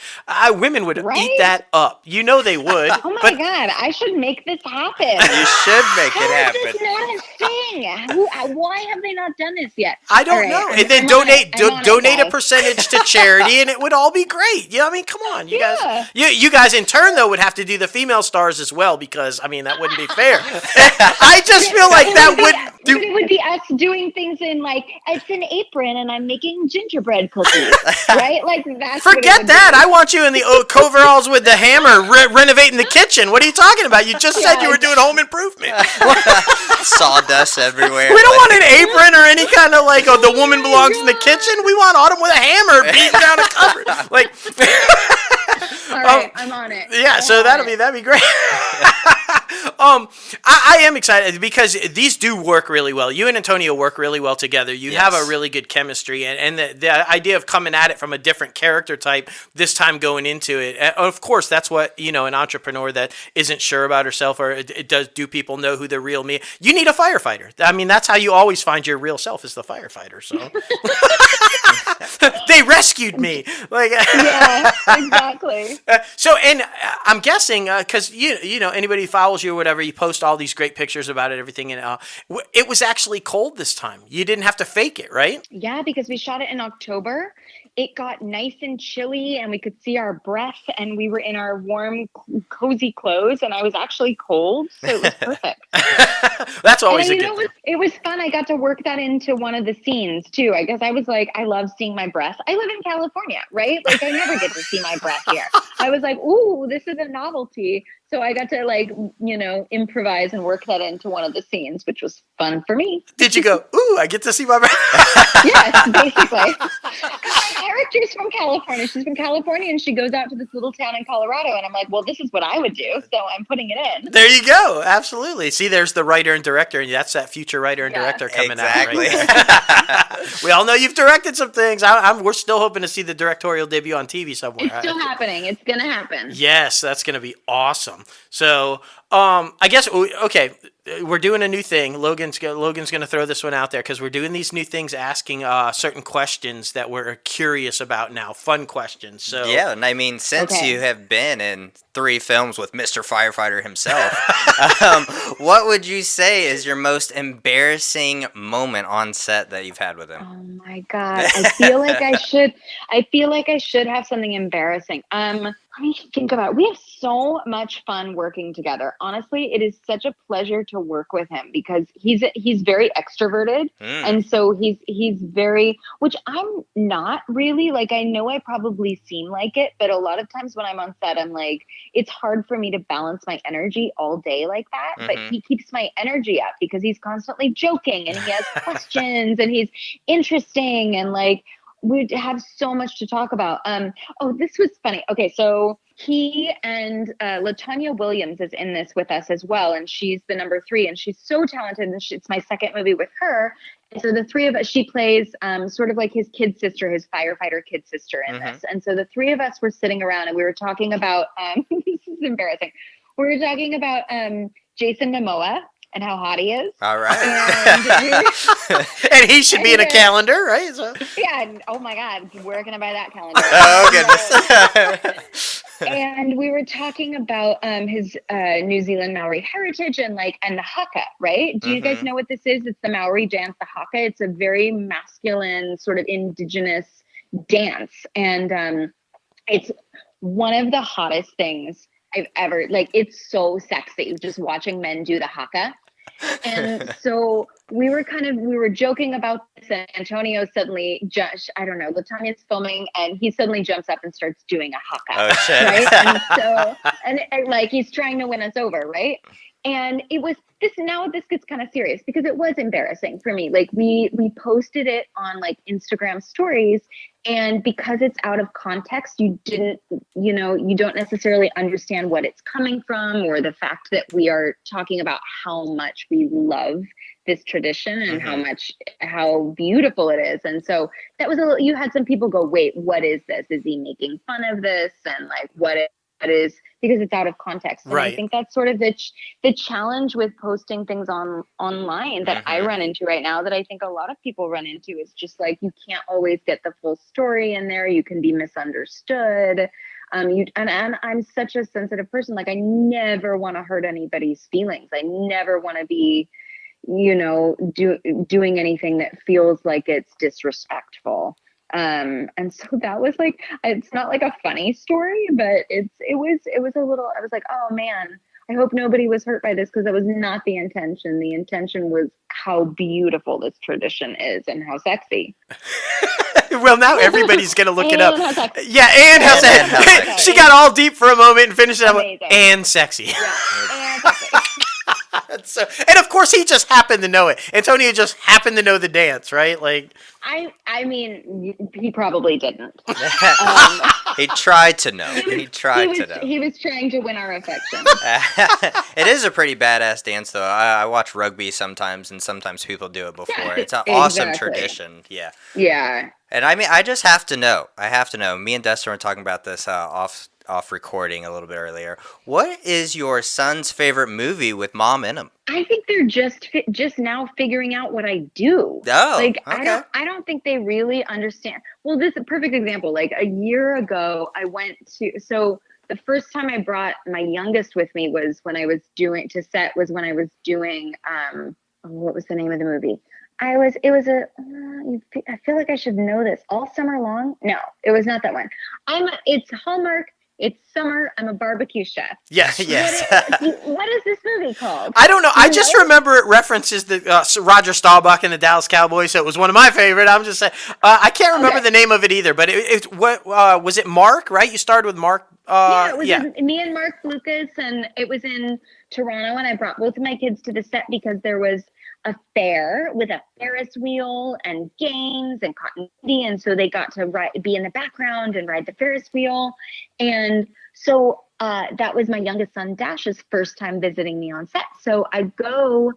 women would eat that up. You know they would. Oh my God! I should make this happen. You should make it happen. This is not a thing. Why have they not done this yet? I don't know. And then donate a percentage to charity, and it would all be great. I mean, come on, you guys. You guys in turn though would have to do the female stars as well, because I mean that wouldn't be fair. I just feel like that would. It would be us doing things in like, it's an apron and I'm making gingerbread cookies, right? Like that's. Forget that. I want you in the coveralls with the hammer renovating the kitchen. What are you talking about? You just said you were doing home improvement. Sawdust everywhere. We don't want an apron or any kind of like, the woman belongs in the kitchen. We want Autumn with a hammer beating down a cupboard. Like. All right, I'm on it. Yeah, so that'd be great. I am excited because these do work really well. You and Antonio work really well together. You have a really good chemistry, and the idea of coming at it from a different character type this time going into it. Of course, that's what an entrepreneur that isn't sure about herself, or do people know who the real me? You need a firefighter. I mean, that's how you always find your real self, is the firefighter. So they rescued me. Like yeah, exactly. So, and I'm guessing because anybody who follows you or whatever, you post all these great pictures about it, everything, and it was actually cold this time. You didn't have to fake it, right? Yeah, because we shot it in October. It got nice and chilly, and we could see our breath, and we were in our warm, cozy clothes, and I was actually cold, so it was perfect. That's always a good thing. It was fun. I got to work that into one of the scenes, too. I guess I was like, I love seeing my breath. I live in California, right? Like, I never get to see my breath here. I was like, ooh, this is a novelty. So I got to improvise and work that into one of the scenes, which was fun for me. Did you go, ooh, I get to see my breath? Yes, basically. My character's from California. She's from California, and she goes out to this little town in Colorado. And I'm like, well, this is what I would do. So I'm putting it in. There you go. Absolutely. See, there's the writer and director, and that's that future writer and director coming out. Right? We all know you've directed some things. We're still hoping to see the directorial debut on TV somewhere. It's still happening. It's going to happen. Yes, that's going to be awesome. So, I guess, okay, we're doing a new thing. Logan's going to throw this one out there because we're doing these new things, asking certain questions that we're curious about now, fun questions. So yeah, and I mean, since you have been in 3 films with Mr. Firefighter himself, what would you say is your most embarrassing moment on set that you've had with him? Oh my God, I feel like I should have something embarrassing. Let me think about it. We have so much fun working together. Honestly, it is such a pleasure to work with him because he's very extroverted. And so he's very, which I'm not really. Like, I know I probably seem like it, but a lot of times when I'm on set, I'm like, it's hard for me to balance my energy all day like that. But he keeps my energy up because he's constantly joking and he has questions and he's interesting and like, we have so much to talk about. This was funny. Okay, so he and LaTanya Williams is in this with us as well, and she's the number 3, and she's so talented. And it's my second movie with her. And so the 3 of us, she plays sort of like his kid sister, his firefighter kid sister in this. And so the 3 of us were sitting around, and we were talking about. This is embarrassing. We were talking about Jason Momoa and how hot he is. All right. And he should be in a calendar, right? So. Yeah. And, oh my God, where can I buy that calendar? Oh goodness. And we were talking about his New Zealand Maori heritage and the haka, right? Do you guys know what this is? It's the Maori dance, the haka. It's a very masculine sort of indigenous dance. And it's one of the hottest things I've ever, it's so sexy just watching men do the haka. And so we were joking about this, and Antonio suddenly just, I don't know, Latanya's filming and he suddenly jumps up and starts doing a haka. Oh shit. Right? And so, and like he's trying to win us over, right? And it was this gets kind of serious because it was embarrassing for me. Like we posted it on like Instagram stories, and because it's out of context, you don't necessarily understand what it's coming from, or the fact that we are talking about how much we love this tradition and how beautiful it is. And so that was you had some people go, wait, what is this? Is he making fun of this? And like, what is, because it's out of context. And right. I think that's sort of the challenge with posting things online that I run into right now, that I think a lot of people run into, is just like, you can't always get the full story in there. You can be misunderstood. And I'm such a sensitive person. Like I never want to hurt anybody's feelings. I never want to be, doing anything that feels like it's disrespectful. And so that was like, it's not like a funny story, but it was a little, I was like, oh man, I hope nobody was hurt by this, because that was not the intention. The intention was how beautiful this tradition is and how sexy. Well, now everybody's going to look it up. Yeah, and how sexy. She got all deep for a moment and finished it up with, and sexy. Yeah, and sexy. So, and of course, he just happened to know it. Antonio just happened to know the dance, right? Like, I mean, he probably didn't. He tried to know. He tried to know. He was trying to win our affection. It is a pretty badass dance, though. I watch rugby sometimes, and sometimes people do it before. Yeah, it's an awesome tradition. Yeah. Yeah. And I mean, I just have to know. Me and Dustin were talking about this off recording a little bit earlier. What is your son's favorite movie with mom in him? I think they're just now figuring out what I do. Oh, like okay. I don't think they really understand. Well, this is a perfect example. Like a year ago, so the first time I brought my youngest with me was when I was doing what was the name of the movie? I feel like I should know this. All Summer Long? No, it was not that one. It's Hallmark. It's summer. I'm a barbecue chef. Yes. What is this movie called? I don't know. I just remember it references the Roger Staubach and the Dallas Cowboys, so it was one of my favorite. I'm just saying. I can't remember the name of it either, but what was it? Mark, right? You started with Mark. It was me and Mark Lucas, and it was in Toronto, and I brought both of my kids to the set because there was a fair with a Ferris wheel and games and cotton candy, and so they got to be in the background and ride the Ferris wheel. And so that was my youngest son Dash's first time visiting me on set. So I go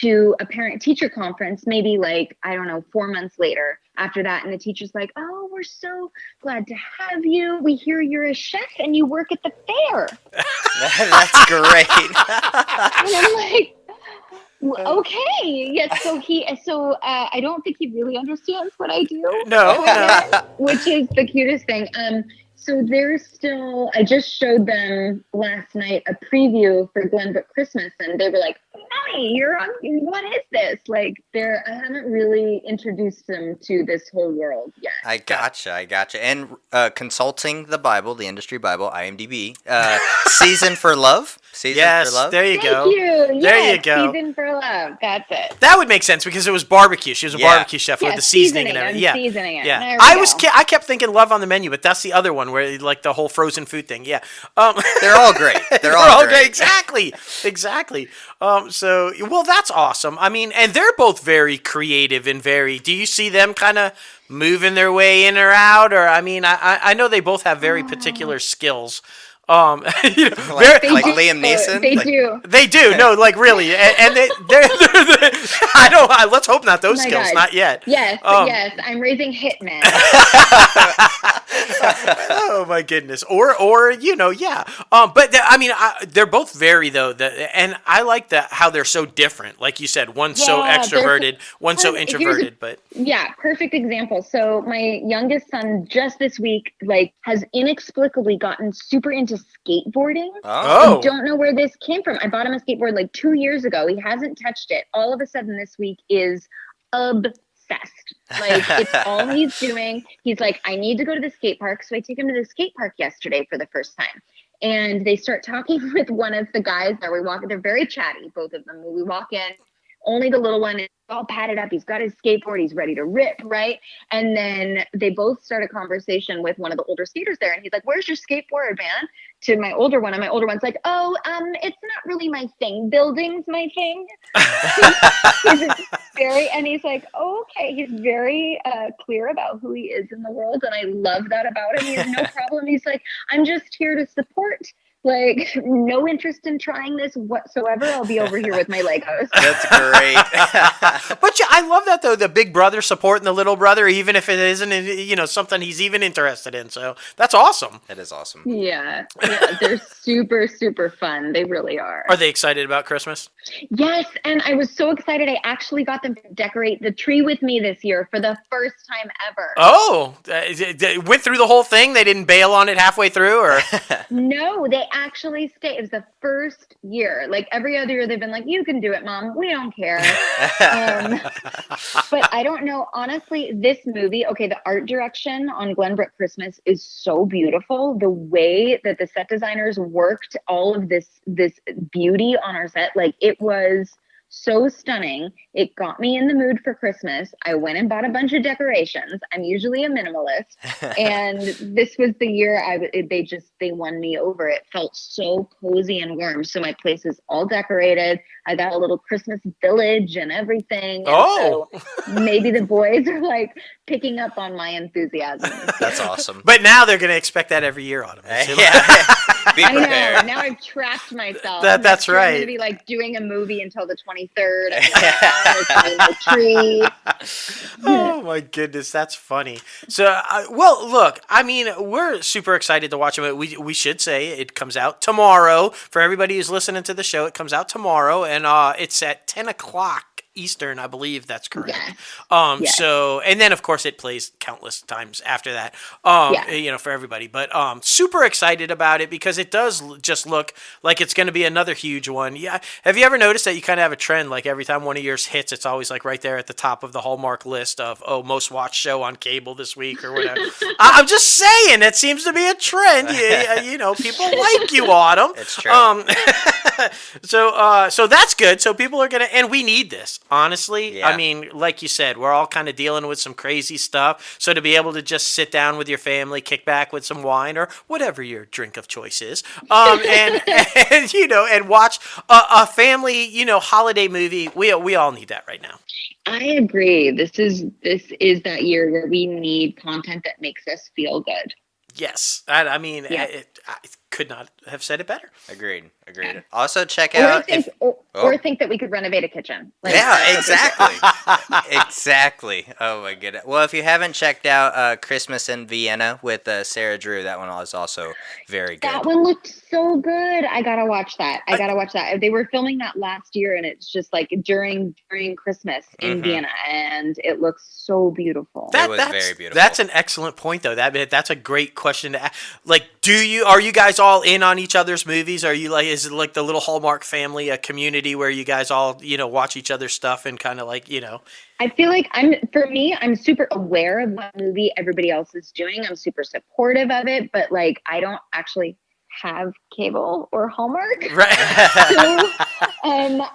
to a parent-teacher conference, maybe 4 months later after that, and the teacher's like, oh, we're so glad to have you. We hear you're a chef and you work at the fair. That's great. And I'm like, okay, yes. So I don't think he really understands what I do. No. Which is the cutest thing. So I just showed them last night a preview for Glenbrooke Christmas, and they were like, Mommy, you're on, what is this? Like, I haven't really introduced them to this whole world yet. I gotcha. And consulting the Bible, the industry Bible, IMDb, Season for Love. Yes, there you go. Thank you. There you go. Season for Love. That's it. That would make sense because it was barbecue. She was a barbecue chef with the seasoning and everything. Seasoning it. Yeah. I kept thinking Love on the Menu, but that's the other one where like the whole frozen food thing. Yeah. They're all great. They're all great. Exactly. Well, that's awesome. I mean, and they're both very creative and do you see them kind of moving their way in or out? Or, I mean, I know they both have very particular skills. Like Liam Neeson? They do. No, like really. And they're let's hope not those skills. God. Not yet. Yes. I'm raising hitmen. Oh my goodness. Or yeah. But they're both very though. And I like how they're so different. Like you said, one's so extroverted, one's so introverted. Perfect example. So my youngest son just this week has inexplicably gotten super into skateboarding. Oh. I don't know where this came from. I bought him a skateboard 2 years ago. He hasn't touched it. All of a sudden this week is obsessed. It's all he's doing. He's like, I need to go to the skate park. So I take him to the skate park yesterday for the first time. And they start talking with one of the guys that we walk in. They're very chatty, both of them. We walk in only the little one is all padded up. He's got his skateboard. He's ready to rip, right? And then they both start a conversation with one of the older skaters there. And he's like, where's your skateboard, man? To my older one. And my older one's like, oh, it's not really my thing. Building's my thing. He's like, oh, okay. He's very clear about who he is in the world. And I love that about him. He has no problem. He's like, I'm just here to support. Like, no interest in trying this whatsoever. I'll be over here with my Legos. That's great. But I love that, though, the big brother supporting the little brother, even if it isn't, something he's even interested in. So that's awesome. That is awesome. Yeah, they're super, super fun. They really are. Are they excited about Christmas? Yes, and I was so excited. I actually got them to decorate the tree with me this year for the first time ever. Oh, they went through the whole thing? They didn't bail on it halfway through? Or No, they actually stayed. It was the first year. Like every other year, they've been like, you can do it, Mom. We don't care. But I don't know. Honestly, this movie, okay, the art direction on Glenbrooke Christmas is so beautiful. The way that the set designers worked all of this beauty on our set, like it was so stunning. It got me in the mood for Christmas. I went and bought a bunch of decorations. I'm usually a minimalist, and this was the year they won me over. It felt so cozy and warm. So my place is all decorated. I got a little Christmas village and everything. Oh, and so maybe the boys are like picking up on my enthusiasm. That's awesome. But now they're going to expect that every year on them. Yeah. Be prepared. I know. Now I've trapped myself. That's right. I'm going to be like doing a movie until the 23rd. I'm tree. Oh my goodness, that's funny. So, well, look, I mean, we're super excited to watch it. We should say it comes out tomorrow. For everybody who's listening to the show, it comes out tomorrow, and it's at 10 o'clock. Eastern, I believe that's correct. Yes. So, and then of course it plays countless times after that, for everybody, but super excited about it because it does just look like it's going to be another huge one. Yeah. Have you ever noticed that you kind of have a trend, like every time one of yours hits, it's always like right there at the top of the Hallmark list of, most watched show on cable this week or whatever. I'm just saying, it seems to be a trend. People like you, Autumn. It's true. So that's good. So people are going to, and we need this. Honestly, yeah. I mean, like you said, we're all kind of dealing with some crazy stuff. So to be able to just sit down with your family, kick back with some wine or whatever your drink of choice is, and watch a family, holiday movie. We all need that right now. I agree. This is that year where we need content that makes us feel good. Yes, I mean, I could not have said it better. Agreed. Also, check out or think that we could renovate a kitchen. Exactly. Exactly. Oh my goodness. Well, if you haven't checked out Christmas in Vienna with Sarah Drew, that one was also very good. That one looked so good. I gotta watch that. They were filming that last year, and it's just like during Christmas in Vienna, and it looks so beautiful. It was very beautiful. That's an excellent point, though. That's a great question to ask. Like, are you guys all in on each other's movies? Are you like, is it like the little Hallmark family, a community where you guys all, watch each other's stuff and kind of like, I feel like I'm super aware of what movie everybody else is doing. I'm super supportive of it, but like, I don't actually have cable or Hallmark. Right. So,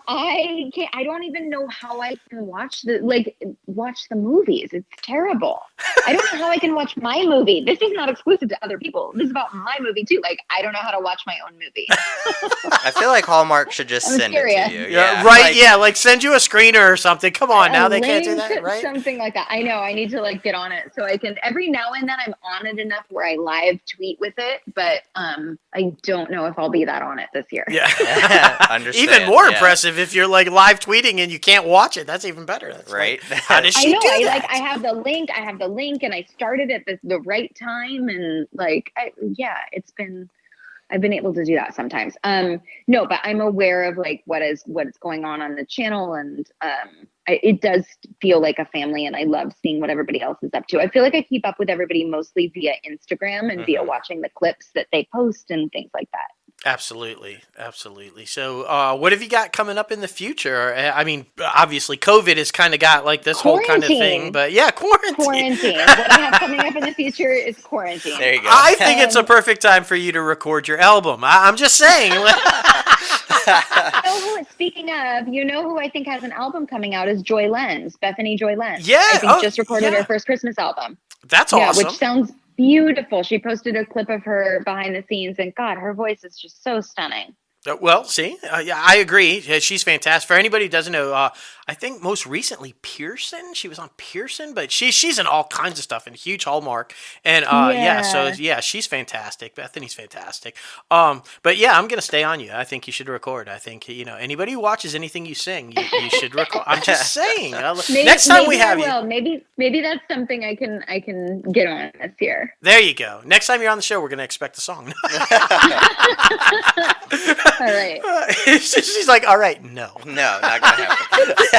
I don't even know how I can watch the movies. It's terrible. I don't know how I can watch my movie. This is not exclusive to other people. This is about my movie too. Like, I don't know how to watch my own movie. I feel like Hallmark should just send it to you. Yeah, right. Like send you a screener or something. Come on, now they can't do that, right? Something like that. I know. I need to like get on it so I can. Every now and then I'm on it enough where I live tweet with it, but I don't know if I'll be that on it this year. Yeah. Understand. Even more impressive if you're like live tweeting and you can't watch it. That's even better. That's right. Like, how does she do that? I have the link and I started at the right time, and I've been able to do that sometimes. No, but I'm aware of like what's going on the channel, and it does feel like a family, and I love seeing what everybody else is up to. I feel like I keep up with everybody mostly via Instagram and via watching the clips that they post and things like that. Absolutely. So what have you got coming up in the future? I mean, obviously COVID has kind of got like this whole kind of thing, but yeah, quarantine. What I have coming up in the future is quarantine. There you go. I think it's a perfect time for you to record your album. I'm just saying. Speaking of, you know who I think has an album coming out is Joy Lenz, Bethany Joy Lenz. Yeah. I think just recorded her first Christmas album. That's awesome. Which sounds beautiful. She posted a clip of her behind the scenes, and God, her voice is just so stunning. Well, see, yeah, I agree. She's fantastic. For anybody who doesn't know, I think most recently Pearson. She was on Pearson, but she's in all kinds of stuff and huge Hallmark. And she's fantastic. Bethany's fantastic. But yeah, I'm gonna stay on you. I think you should record. I think anybody who watches anything you sing, you should record. I'm just saying. Next time we have you, maybe that's something I can get on this year. There you go. Next time you're on the show, we're gonna expect a song. All right. She's like, all right, no, not gonna happen.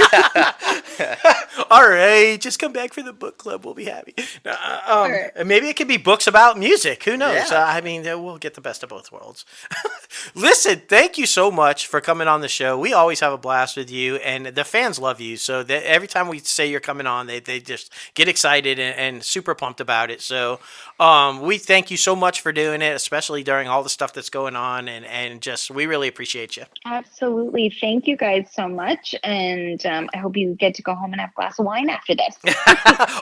All right, just come back for the book club. We'll be happy. Sure. Maybe it could be books about music. Who knows? Yeah. We'll get the best of both worlds. Listen, thank you so much for coming on the show. We always have a blast with you, and the fans love you. So every time we say you're coming on, they just get excited and super pumped about it. So we thank you so much for doing it, especially during all the stuff that's going on, and just we really appreciate you. Absolutely. Thank you guys so much. And I hope you get to go home and have a glass of wine after this.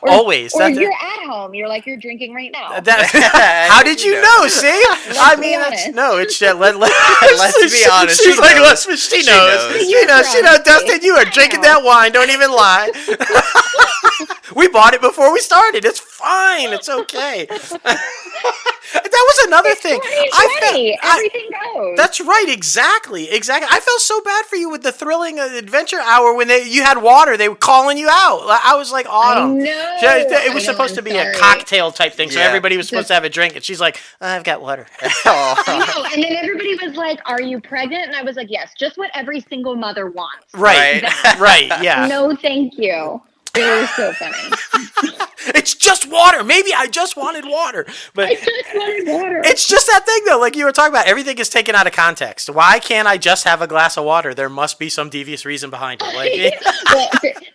Always. Or you're at home. You're like you're drinking right now. How did you know? See? It's let's be honest. She's like, listen, she knows. She knows. Dustin, you are drinking that wine. Don't even lie. We bought it before we started. It's fine. It's okay. That was another thing. Everything goes. That's right. Exactly. I felt so bad for you with the thrilling adventure hour when you had water. They were calling you out. I was like, Autumn. I know. It was supposed to be a cocktail type thing, so everybody was supposed to have a drink, and she's like, I've got water. I know. And then everybody was like, are you pregnant? And I was like, yes, just what every single mother wants. Right. Right. Yeah. No, thank you. It was so funny. It's just water. Maybe I just wanted water. But I just wanted water. It's just that thing, though. Like you were talking about, everything is taken out of context. Why can't I just have a glass of water? There must be some devious reason behind it. Well,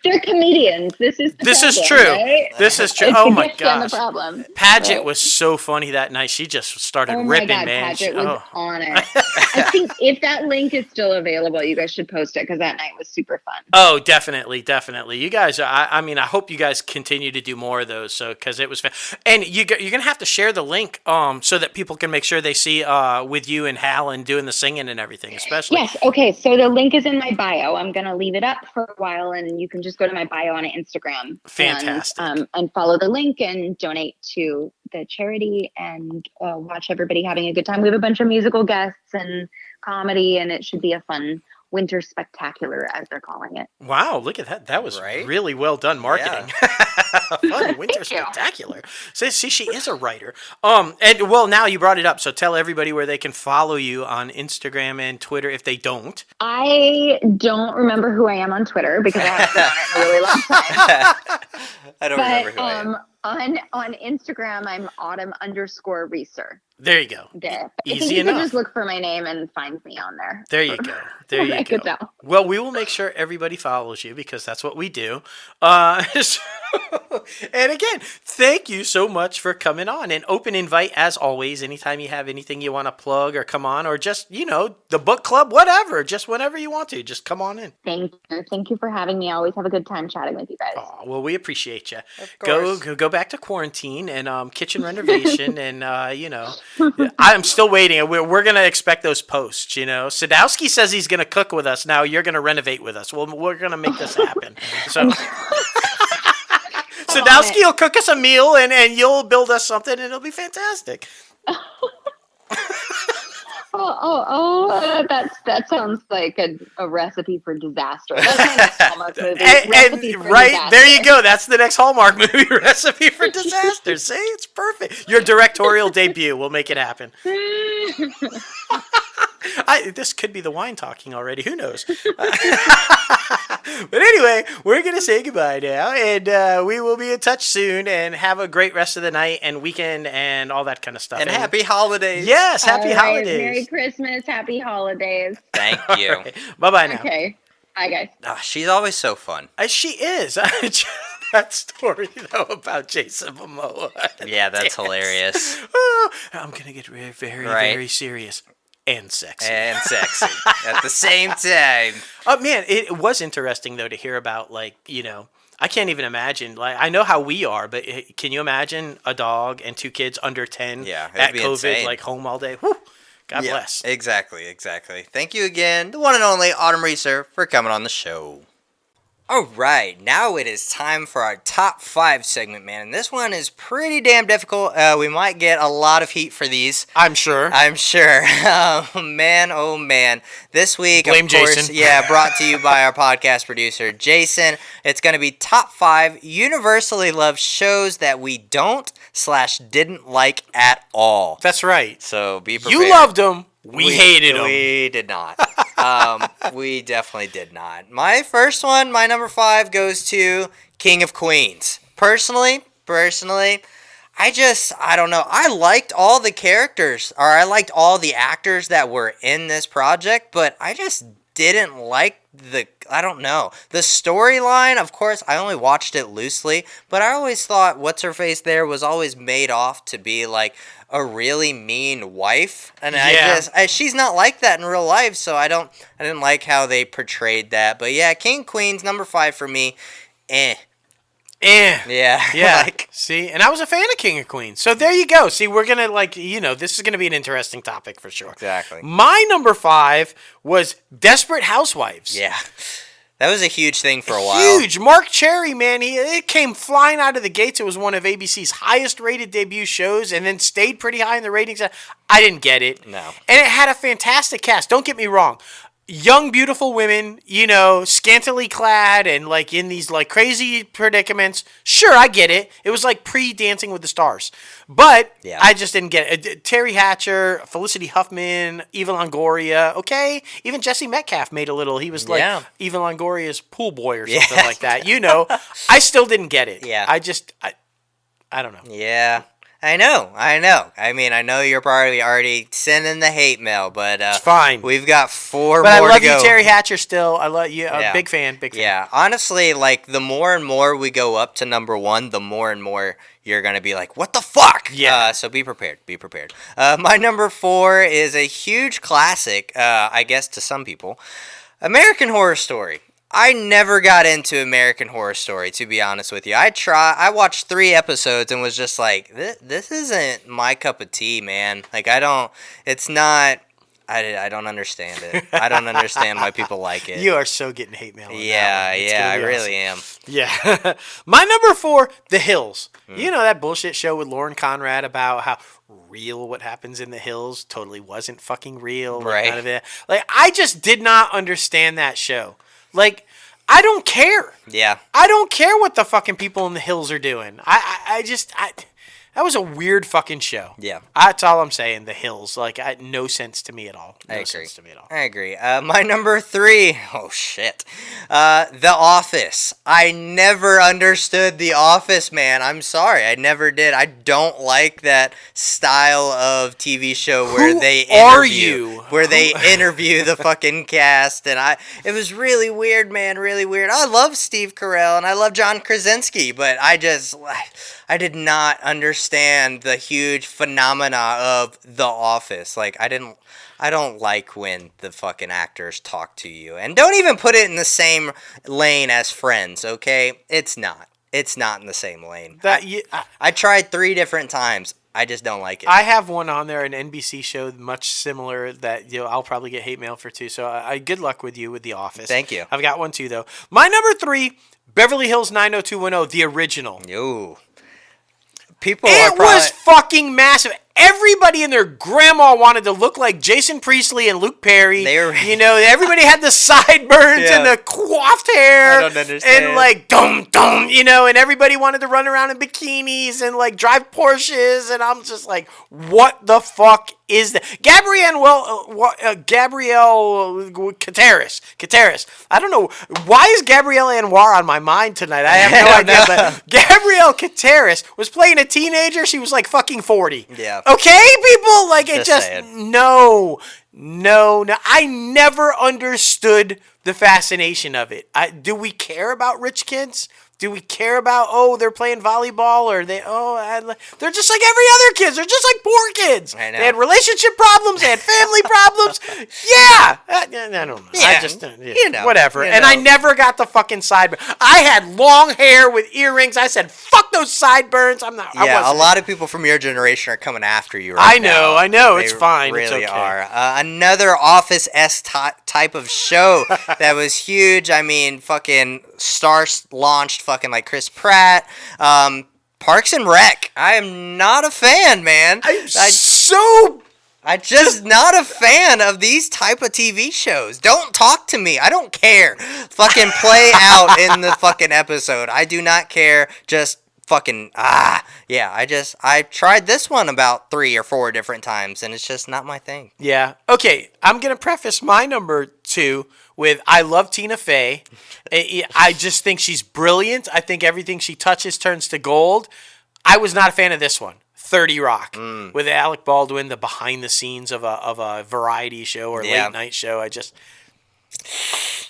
they're comedians. This is true. Right? This is true. It's oh, my gosh. gosh. The problem. Paget was so funny that night. She just started ripping, God, man. Paget was on it. I think if that link is still available, you guys should post it because that night was super fun. Oh, definitely. You guys, I hope you guys continue to do more of those. So, because it was fun. And you're going to have to share the link so that people can make sure they see with you and Hal and doing the singing and everything, especially. Yes. Okay. So the link is in my bio. I'm going to leave it up for a while and you can just go to my bio on Instagram. Fantastic. And follow the link and donate to the charity and watch everybody having a good time. We have a bunch of musical guests and comedy, and it should be a fun winter spectacular, as they're calling it. Wow, look at that. That was really well done marketing. Yeah. Fun winter spectacular. See, she is a writer. And well, now you brought it up, so tell everybody where they can follow you on Instagram and Twitter if they don't. I don't remember who I am on Twitter because I haven't been on it in a really long time. I don't remember who I am. On Instagram, I'm autumn_Reeser. There you go. There. Easy I think you enough. can just look for my name and find me on there. There you go. There you go. Well, we will make sure everybody follows you because that's what we do. And again, thank you so much for coming on. An open invite, as always, anytime you have anything you want to plug or come on, or just, the book club, whatever, just whenever you want to, just come on in. Thank you. Thank you for having me. I always have a good time chatting with you guys. Oh, well, we appreciate you. Of course. Go back to quarantine and kitchen renovation and, I'm still waiting. We're going to expect those posts, Sadowski says he's going to cook with us. Now you're going to renovate with us. Well, we're going to make this happen. So Sadowski will cook us a meal and you'll build us something and it'll be fantastic. That sounds like a recipe for disaster. That's my next Hallmark movie. Disaster. There you go. That's the next Hallmark movie, Recipe for Disaster. See, it's perfect. Your directorial debut. We'll make it happen. This could be the wine talking already. Who knows? But anyway, we're going to say goodbye now, and we will be in touch soon, and have a great rest of the night and weekend and all that kind of stuff. And happy holidays. Yes, happy holidays. Merry Christmas, happy holidays. Thank you. Right. Bye-bye now. Okay. Bye, guys. Oh, she's always so fun. She is. That story, though, about Jason Momoa. Yeah, that's hilarious. I'm going to get very, very serious. and sexy. And sexy at the same time. Oh, man, it was interesting, though, to hear about, like, you know, I can't even imagine. Like, I know how we are, but can you imagine a dog and 2 kids under 10 at COVID, insane. like, home all day? Whew. God bless. Exactly. Thank you again, the one and only Autumn Reeser, for coming on the show. All right, now it is time for our top 5 segment, man. And this one is pretty damn difficult. We might get a lot of heat for these. I'm sure. Man, oh man. This week, Blame of course, Jason. Brought to you by our podcast producer, Jason. It's going to be top 5 universally loved shows that we don't/didn't like at all. That's right. So be prepared. You loved them. We hated them. We did not. We definitely did not. My first one, my number 5, goes to King of Queens. Personally, I don't know. I liked all the characters, or I liked all the actors that were in this project, but I just didn't like the storyline. Of course, I only watched it loosely, but I always thought what's-her-face there was always made off to be like a really mean wife, and she's not like that in real life, so I didn't like how they portrayed that. But yeah, King Queens, number 5 for me. Yeah. See, and I was a fan of King of Queens. So there you go. See, we're going to, this is going to be an interesting topic for sure. Exactly. My number 5 was Desperate Housewives. Yeah. That was a huge thing for a while. Huge. Mark Cherry, man, it came flying out of the gates. It was one of ABC's highest rated debut shows and then stayed pretty high in the ratings. I didn't get it. No. And it had a fantastic cast. Don't get me wrong. Young, beautiful women, scantily clad and like in these like crazy predicaments. Sure, I get it. It was like pre-Dancing with the Stars. But I just didn't get it. Terry Hatcher, Felicity Huffman, Eva Longoria. Okay. Even Jesse Metcalf made a little. He was like Eva Longoria's pool boy or something like that. I still didn't get it. Yeah. I don't know. Yeah. I know. I mean, I know you're probably already sending the hate mail, but it's fine. We've got 4 but more I love to go. you, Terry Hatcher, still. I love you. Big fan. Yeah, honestly, like, the more and more we go up to number 1, the more and more you're going to be like, what the fuck? Yeah. So be prepared. My number 4 is a huge classic, I guess to some people, American Horror Story. I never got into American Horror Story, to be honest with you. I watched 3 episodes and was just like, this isn't my cup of tea, man. Like, I don't understand it. I don't understand why people like it. You are so getting hate mail. Yeah, I really am. Yeah. My number 4, The Hills. You know that bullshit show with Lauren Conrad about how real what happens in the hills totally wasn't fucking real. Right. None of it. Like, I just did not understand that show. Like, I don't care. Yeah. I don't care what the fucking people in the hills are doing. That was a weird fucking show. Yeah. That's all I'm saying. The Hills. Like, no sense to me at all. I agree. My number 3. Oh, shit. The Office. I never understood The Office, man. I'm sorry. I never did. I don't like that style of TV show where they interview the fucking cast. And it was really weird, man. Really weird. I love Steve Carell and I love John Krasinski, but I did not understand the huge phenomena of The Office. Like, I don't like when the fucking actors talk to you. And don't even put it in the same lane as Friends, okay? It's not. It's not in the same lane. I tried 3 different times. I just don't like it. I have one on there, an NBC show much similar that I'll probably get hate mail for too. So good luck with you with The Office. Thank you. I've got one too, though. My number 3, Beverly Hills 90210, the original. Yo. It was fucking massive. Everybody and their grandma wanted to look like Jason Priestley and Luke Perry. Everybody had the sideburns and the coiffed hair. I don't understand. And like, dum, and everybody wanted to run around in bikinis and like drive Porsches. And I'm just like, what the fuck is that? Gabrielle Kateris. I don't know. Why is Gabrielle Anwar on my mind tonight? I have no idea. But Gabrielle Kateris was playing a teenager. She was like fucking 40. Yeah. Okay, people? Like, it just saying. No. I never understood the fascination of it. Do we care about rich kids? Do we care about, they're playing volleyball or they're just like every other kids. They're just like poor kids. I know. They had relationship problems. They had family problems. Yeah. I don't know. Yeah. I just, whatever. You And know. I never got the fucking sideburn. I had long hair with earrings. I said, fuck those sideburns. I Yeah, a wasn't. lot of people from your generation are coming after you right now. I know. They It's fine. Really It's okay. are. Another Office-esque type of show that was huge. I mean, fucking launched fucking like Chris Pratt. Parks and Rec. I am not a fan, man. I'm just not a fan of these type of TV shows. Don't talk to me. I don't care. Fucking play out in the fucking episode. I do not care. Just fucking yeah. I tried this one about 3 or 4 different times, and it's just not my thing. Yeah. Okay. I'm gonna preface my number 2 with I love Tina Fey. I just think she's brilliant. I think everything she touches turns to gold. I was not a fan of this one. 30 Rock with Alec Baldwin, the behind the scenes of a variety show or late night show. I didn't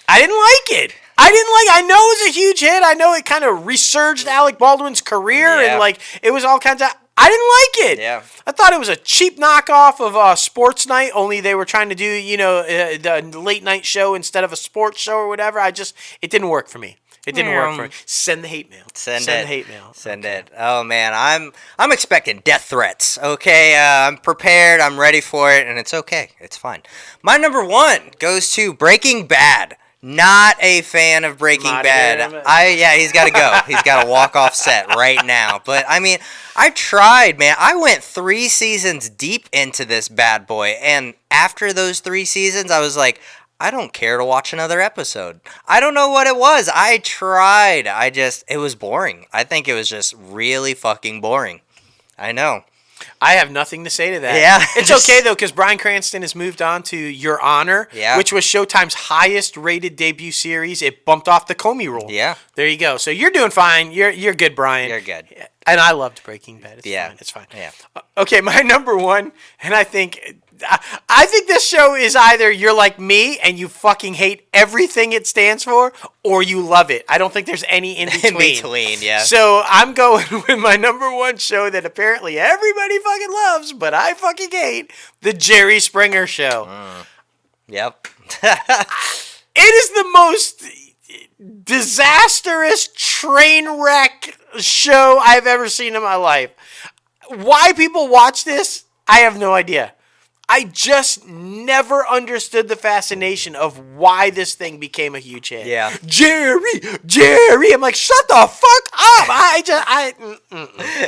like it. I know it was a huge hit. I know it kind of resurged Alec Baldwin's career and like it was all kinds of. I didn't like it. Yeah. I thought it was a cheap knockoff of Sports Night. Only they were trying to do the late night show instead of a sports show or whatever. It didn't work for me. It didn't work for me. Send the hate mail. Send the hate mail. Send it. Oh man, I'm expecting death threats. Okay, I'm prepared. I'm ready for it, and it's okay. It's fine. My number 1 goes to Breaking Bad. Not a fan of Breaking Bad. He's got to go. He's got to walk off set right now. But I mean, I tried, man. I went 3 seasons deep into this bad boy, and after those 3 seasons, I was like, I don't care to watch another episode. I don't know what it was. I tried. It was boring. I think it was just really fucking boring. I know. I have nothing to say to that. Yeah. It's okay, though, because Bryan Cranston has moved on to Your Honor, which was Showtime's highest-rated debut series. It bumped off the Comey rule. Yeah. There you go. So you're doing fine. You're good, Bryan. You're good. And I loved Breaking Bad. It's fine. Yeah. Okay, my number 1, and I think this show is either you're like me and you fucking hate everything it stands for, or you love it. I don't think there's any in between. In between, yeah. So I'm going with my number 1 show that apparently everybody fucking loves, but I fucking hate, The Jerry Springer Show. Yep. It is the most disastrous train wreck show I've ever seen in my life. Why people watch this, I have no idea. I just never understood the fascination of why this thing became a huge hit. Yeah. Jerry. I'm like, shut the fuck up.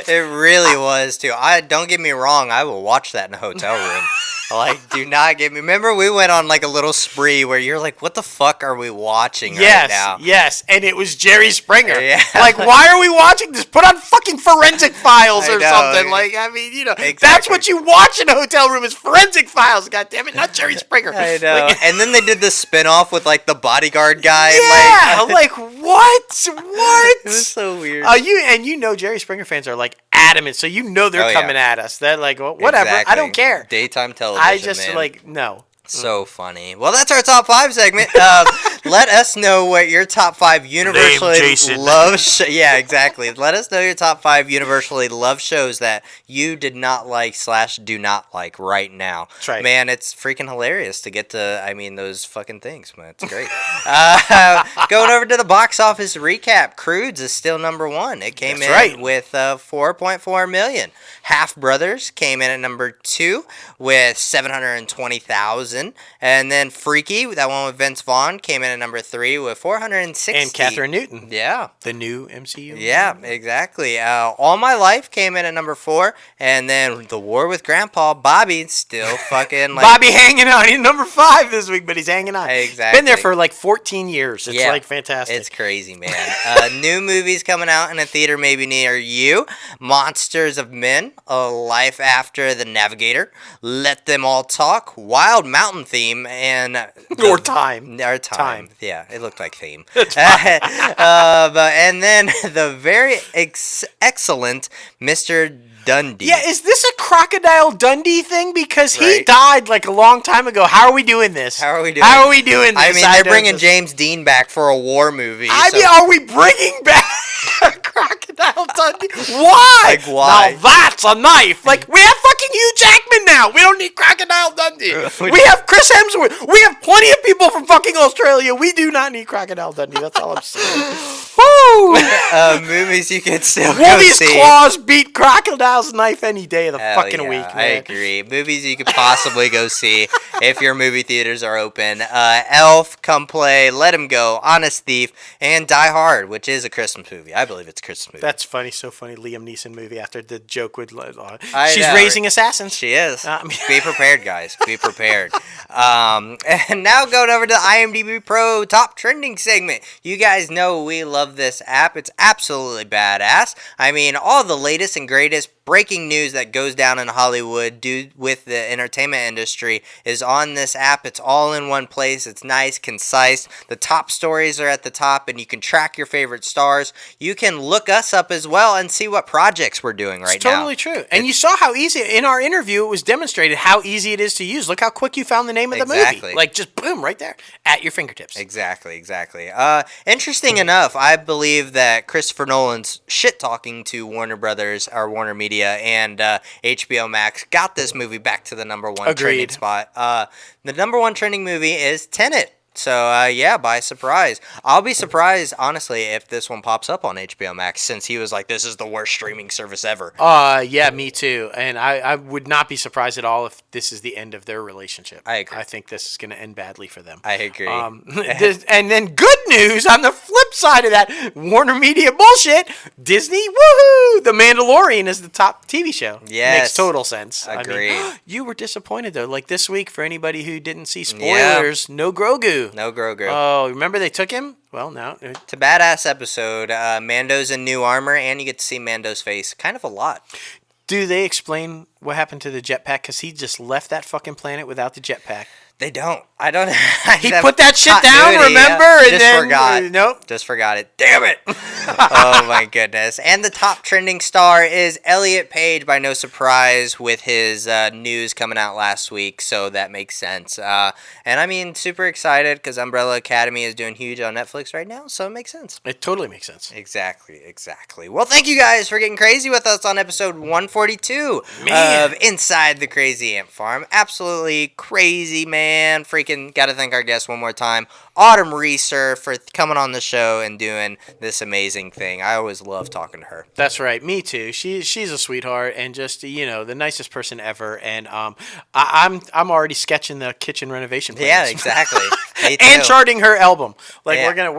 It really was too. Don't get me wrong. I will watch that in a hotel room. Like, do not get me. Remember, we went on like a little spree where you're like, "What the fuck are we watching right now?" Yes, and it was Jerry Springer. Yeah. Like, why are we watching this? Put on fucking Forensic Files or something. Like, I mean, exactly. That's what you watch in a hotel room is Forensic Files. God damn it, not Jerry Springer. I know. Like, and then they did the spin-off with like the bodyguard guy. Yeah, like what? It was so weird. You know Jerry Springer fans are like adamant, so they're coming at us. They're like, well, whatever. Exactly. I don't care. Daytime television. I just man. like no. So funny. Well, that's our top 5 segment. Let us know what your top 5 universally loved. Yeah, exactly. Let us know your top 5 universally loved shows that you did not like / do not like right now. That's right. Man, it's freaking hilarious to get to. I mean, those fucking things. Man, it's great. Going over to the box office recap. Croods is still number 1. It came in with 4.4 million. Half Brothers came in at number 2 with 720,000. And then Freaky, that one with Vince Vaughn, came in at number 3 with 460. And Catherine Newton. Yeah. The new MCU. Yeah, exactly. All My Life came in at number 4. And then The War with Grandpa, Bobby, still fucking like... Bobby hanging on. He's number 5 this week, but he's hanging on. Exactly. Been there for like 14 years. It's like fantastic. It's crazy, man. New movies coming out in a theater maybe near you. Monsters of Men, A Life After the Navigator, Let Them All Talk, Wild Mountain Theme, and... Time. Yeah, it looked like Theme. And then the very excellent Mr. Dundee. Yeah, is this a Crocodile Dundee thing? Because he died like a long time ago. How are we doing this? How are we doing this? I mean, they're bringing James Dean back for a war movie. I mean, are we bringing back Crocodile Dundee? Why? Like, why? Now that's a knife. Like, we have fucking Hugh Jackman now. We don't need Crocodile Dundee. We have Chris Hemsworth. We have plenty of people from fucking Australia. We do not need Crocodile Dundee. That's all I'm saying. Woo! Movies you can still go Wolvie's see. claws beat Crocodile's knife any day of the fucking week, man. I agree. Movies you could possibly go see if your movie theaters are open. Elf, Come Play, Let Him Go, Honest Thief, and Die Hard, which is a Christmas movie. I believe it's a Christmas movie. That's funny. So funny. Liam Neeson movie after the joke with... She's raising assassins. She is. Be prepared, guys. Be prepared. And now going over to the IMDb Pro Top Trending segment. You guys know we love this app. It's absolutely badass. I mean, all the latest and greatest breaking news that goes down in Hollywood with the entertainment industry is on this app. It's all in one place. It's nice, concise. The top stories are at the top, and you can track your favorite stars. You can look us up as well and see what projects we're doing right now. It's totally true. And you saw how easy, in our interview, it was demonstrated how easy it is to use. Look how quick you found the name of the movie. Like, just boom, right there, at your fingertips. Exactly. Interesting enough, I believe that Christopher Nolan's shit-talking to Warner Brothers, or Warner Media, and HBO Max got this movie back to the number one trending spot. The number one trending movie is Tenet. So, yeah, by surprise. I'll be surprised, honestly, if this one pops up on HBO Max, since he was like, this is the worst streaming service ever. Yeah, me too. And I would not be surprised at all if this is the end of their relationship. I agree. I think this is going to end badly for them. I agree. And then good news on the flip side of that Warner Media bullshit, Disney, woohoo! The Mandalorian is the top TV show. Yes. Makes total sense. Agreed. I mean, you were disappointed, though. Like this week, for anybody who didn't see spoilers, no Grogu. No Grogu. Oh, remember they took him? Well, no. It's a badass episode. Mando's in new armor, and you get to see Mando's face kind of a lot. Do they explain what happened to the jetpack? Because he just left that fucking planet without the jetpack. They don't. I don't. He put that shit down, remember? Yeah. And then, forgot. Nope. Just forgot it. Damn it. Oh, my goodness. And the top trending star is Elliot Page, by no surprise, with his news coming out last week. So that makes sense. And I mean, super excited because Umbrella Academy is doing huge on Netflix right now. So it makes sense. It totally makes sense. Exactly. Well, thank you guys for getting crazy with us on episode 142 of Inside the Crazy Ant Farm. Absolutely crazy, man. Freaking gotta thank our guest one more time, Autumn Reeser, for coming on the show and doing this amazing thing. I always love talking to her. That's right, me too. She's a sweetheart and just the nicest person ever. And I'm already sketching the kitchen renovation plans. Yeah, exactly. And charting her album. Like we're gonna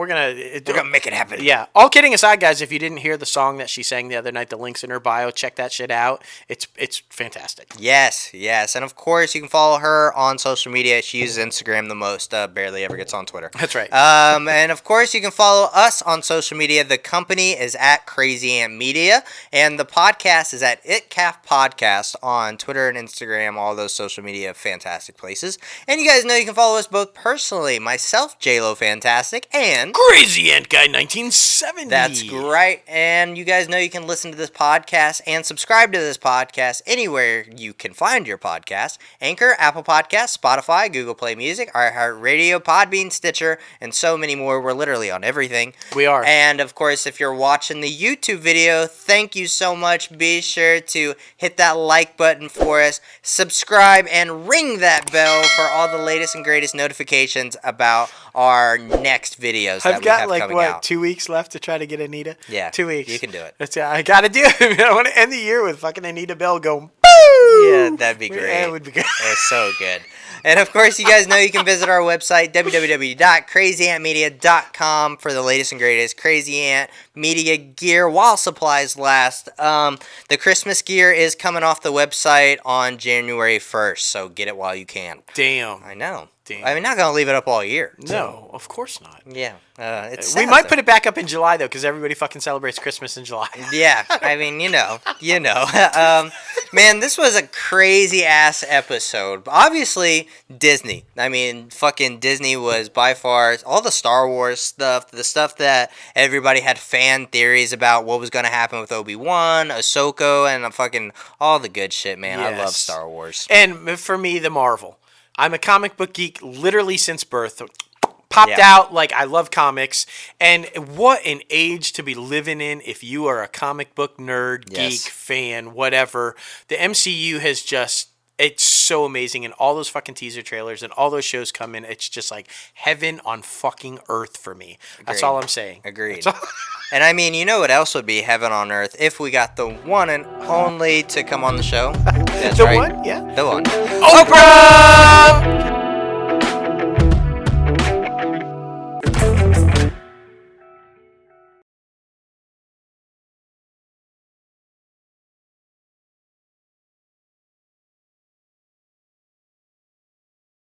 make it happen. Yeah. All kidding aside, guys, if you didn't hear the song that she sang the other night, the link's in her bio. Check that shit out. It's fantastic. Yes, and of course you can follow her on social media. She uses Instagram the most. Barely ever gets on Twitter. That's right. And of course you can follow us on social media. The company is at Crazy Ant Media, and the podcast is at ItCaf Podcast on Twitter and Instagram. All those social media fantastic places. And you guys know you can follow us both personally. Myself, JLo Fantastic, and Crazy Ant Guy 1970. That's right. And you guys know you can listen to this podcast and subscribe to this podcast anywhere you can find your podcast. Anchor, Apple Podcasts, Spotify, Google Play Music, iHeartRadio, Podbean, Stitcher, and so many more. We're literally on everything. We are. And of course, if you're watching the YouTube video, thank you so much. Be sure to hit that like button for us, subscribe, and ring that bell for all the latest and greatest notifications about our next videos that we have coming out. I've got 2 weeks left to try to get Anita. Yeah. 2 weeks. You can do it. I got to do it. I want to end the year with fucking Anita Bell going, boo! Yeah, that'd be great. Yeah, it would be good. It's so good. And of course, you guys know you can visit our website, www.crazyantmedia.com, for the latest and greatest Crazy Ant Media gear while supplies last. The Christmas gear is coming off the website on January 1st, so get it while you can. Damn. I know. Damn. I mean, not gonna leave it up all year. No, of course not. Yeah, it's. We might put it back up in July though, because everybody fucking celebrates Christmas in July. Yeah, I mean, you know. Man, this was a crazy ass episode. Obviously, Disney. I mean, fucking Disney was by far all the Star Wars stuff, the stuff that everybody had fan theories about what was gonna happen with Obi-Wan, Ahsoka, and fucking all the good shit. Man, Yes. I love Star Wars. And for me, the Marvel. I'm a comic book geek literally since birth. Popped Yeah. out, like, I love comics. And what an age to be living in if you are a comic book nerd, geek, fan, whatever. The MCU has just, it's so amazing. And all those fucking teaser trailers and all those shows come in. It's just like heaven on fucking earth for me. That's all I'm saying. Agreed. And I mean, you know what else would be heaven on earth if we got the one and only to come on the show? That's The right. one? Yeah. The one. Oprah!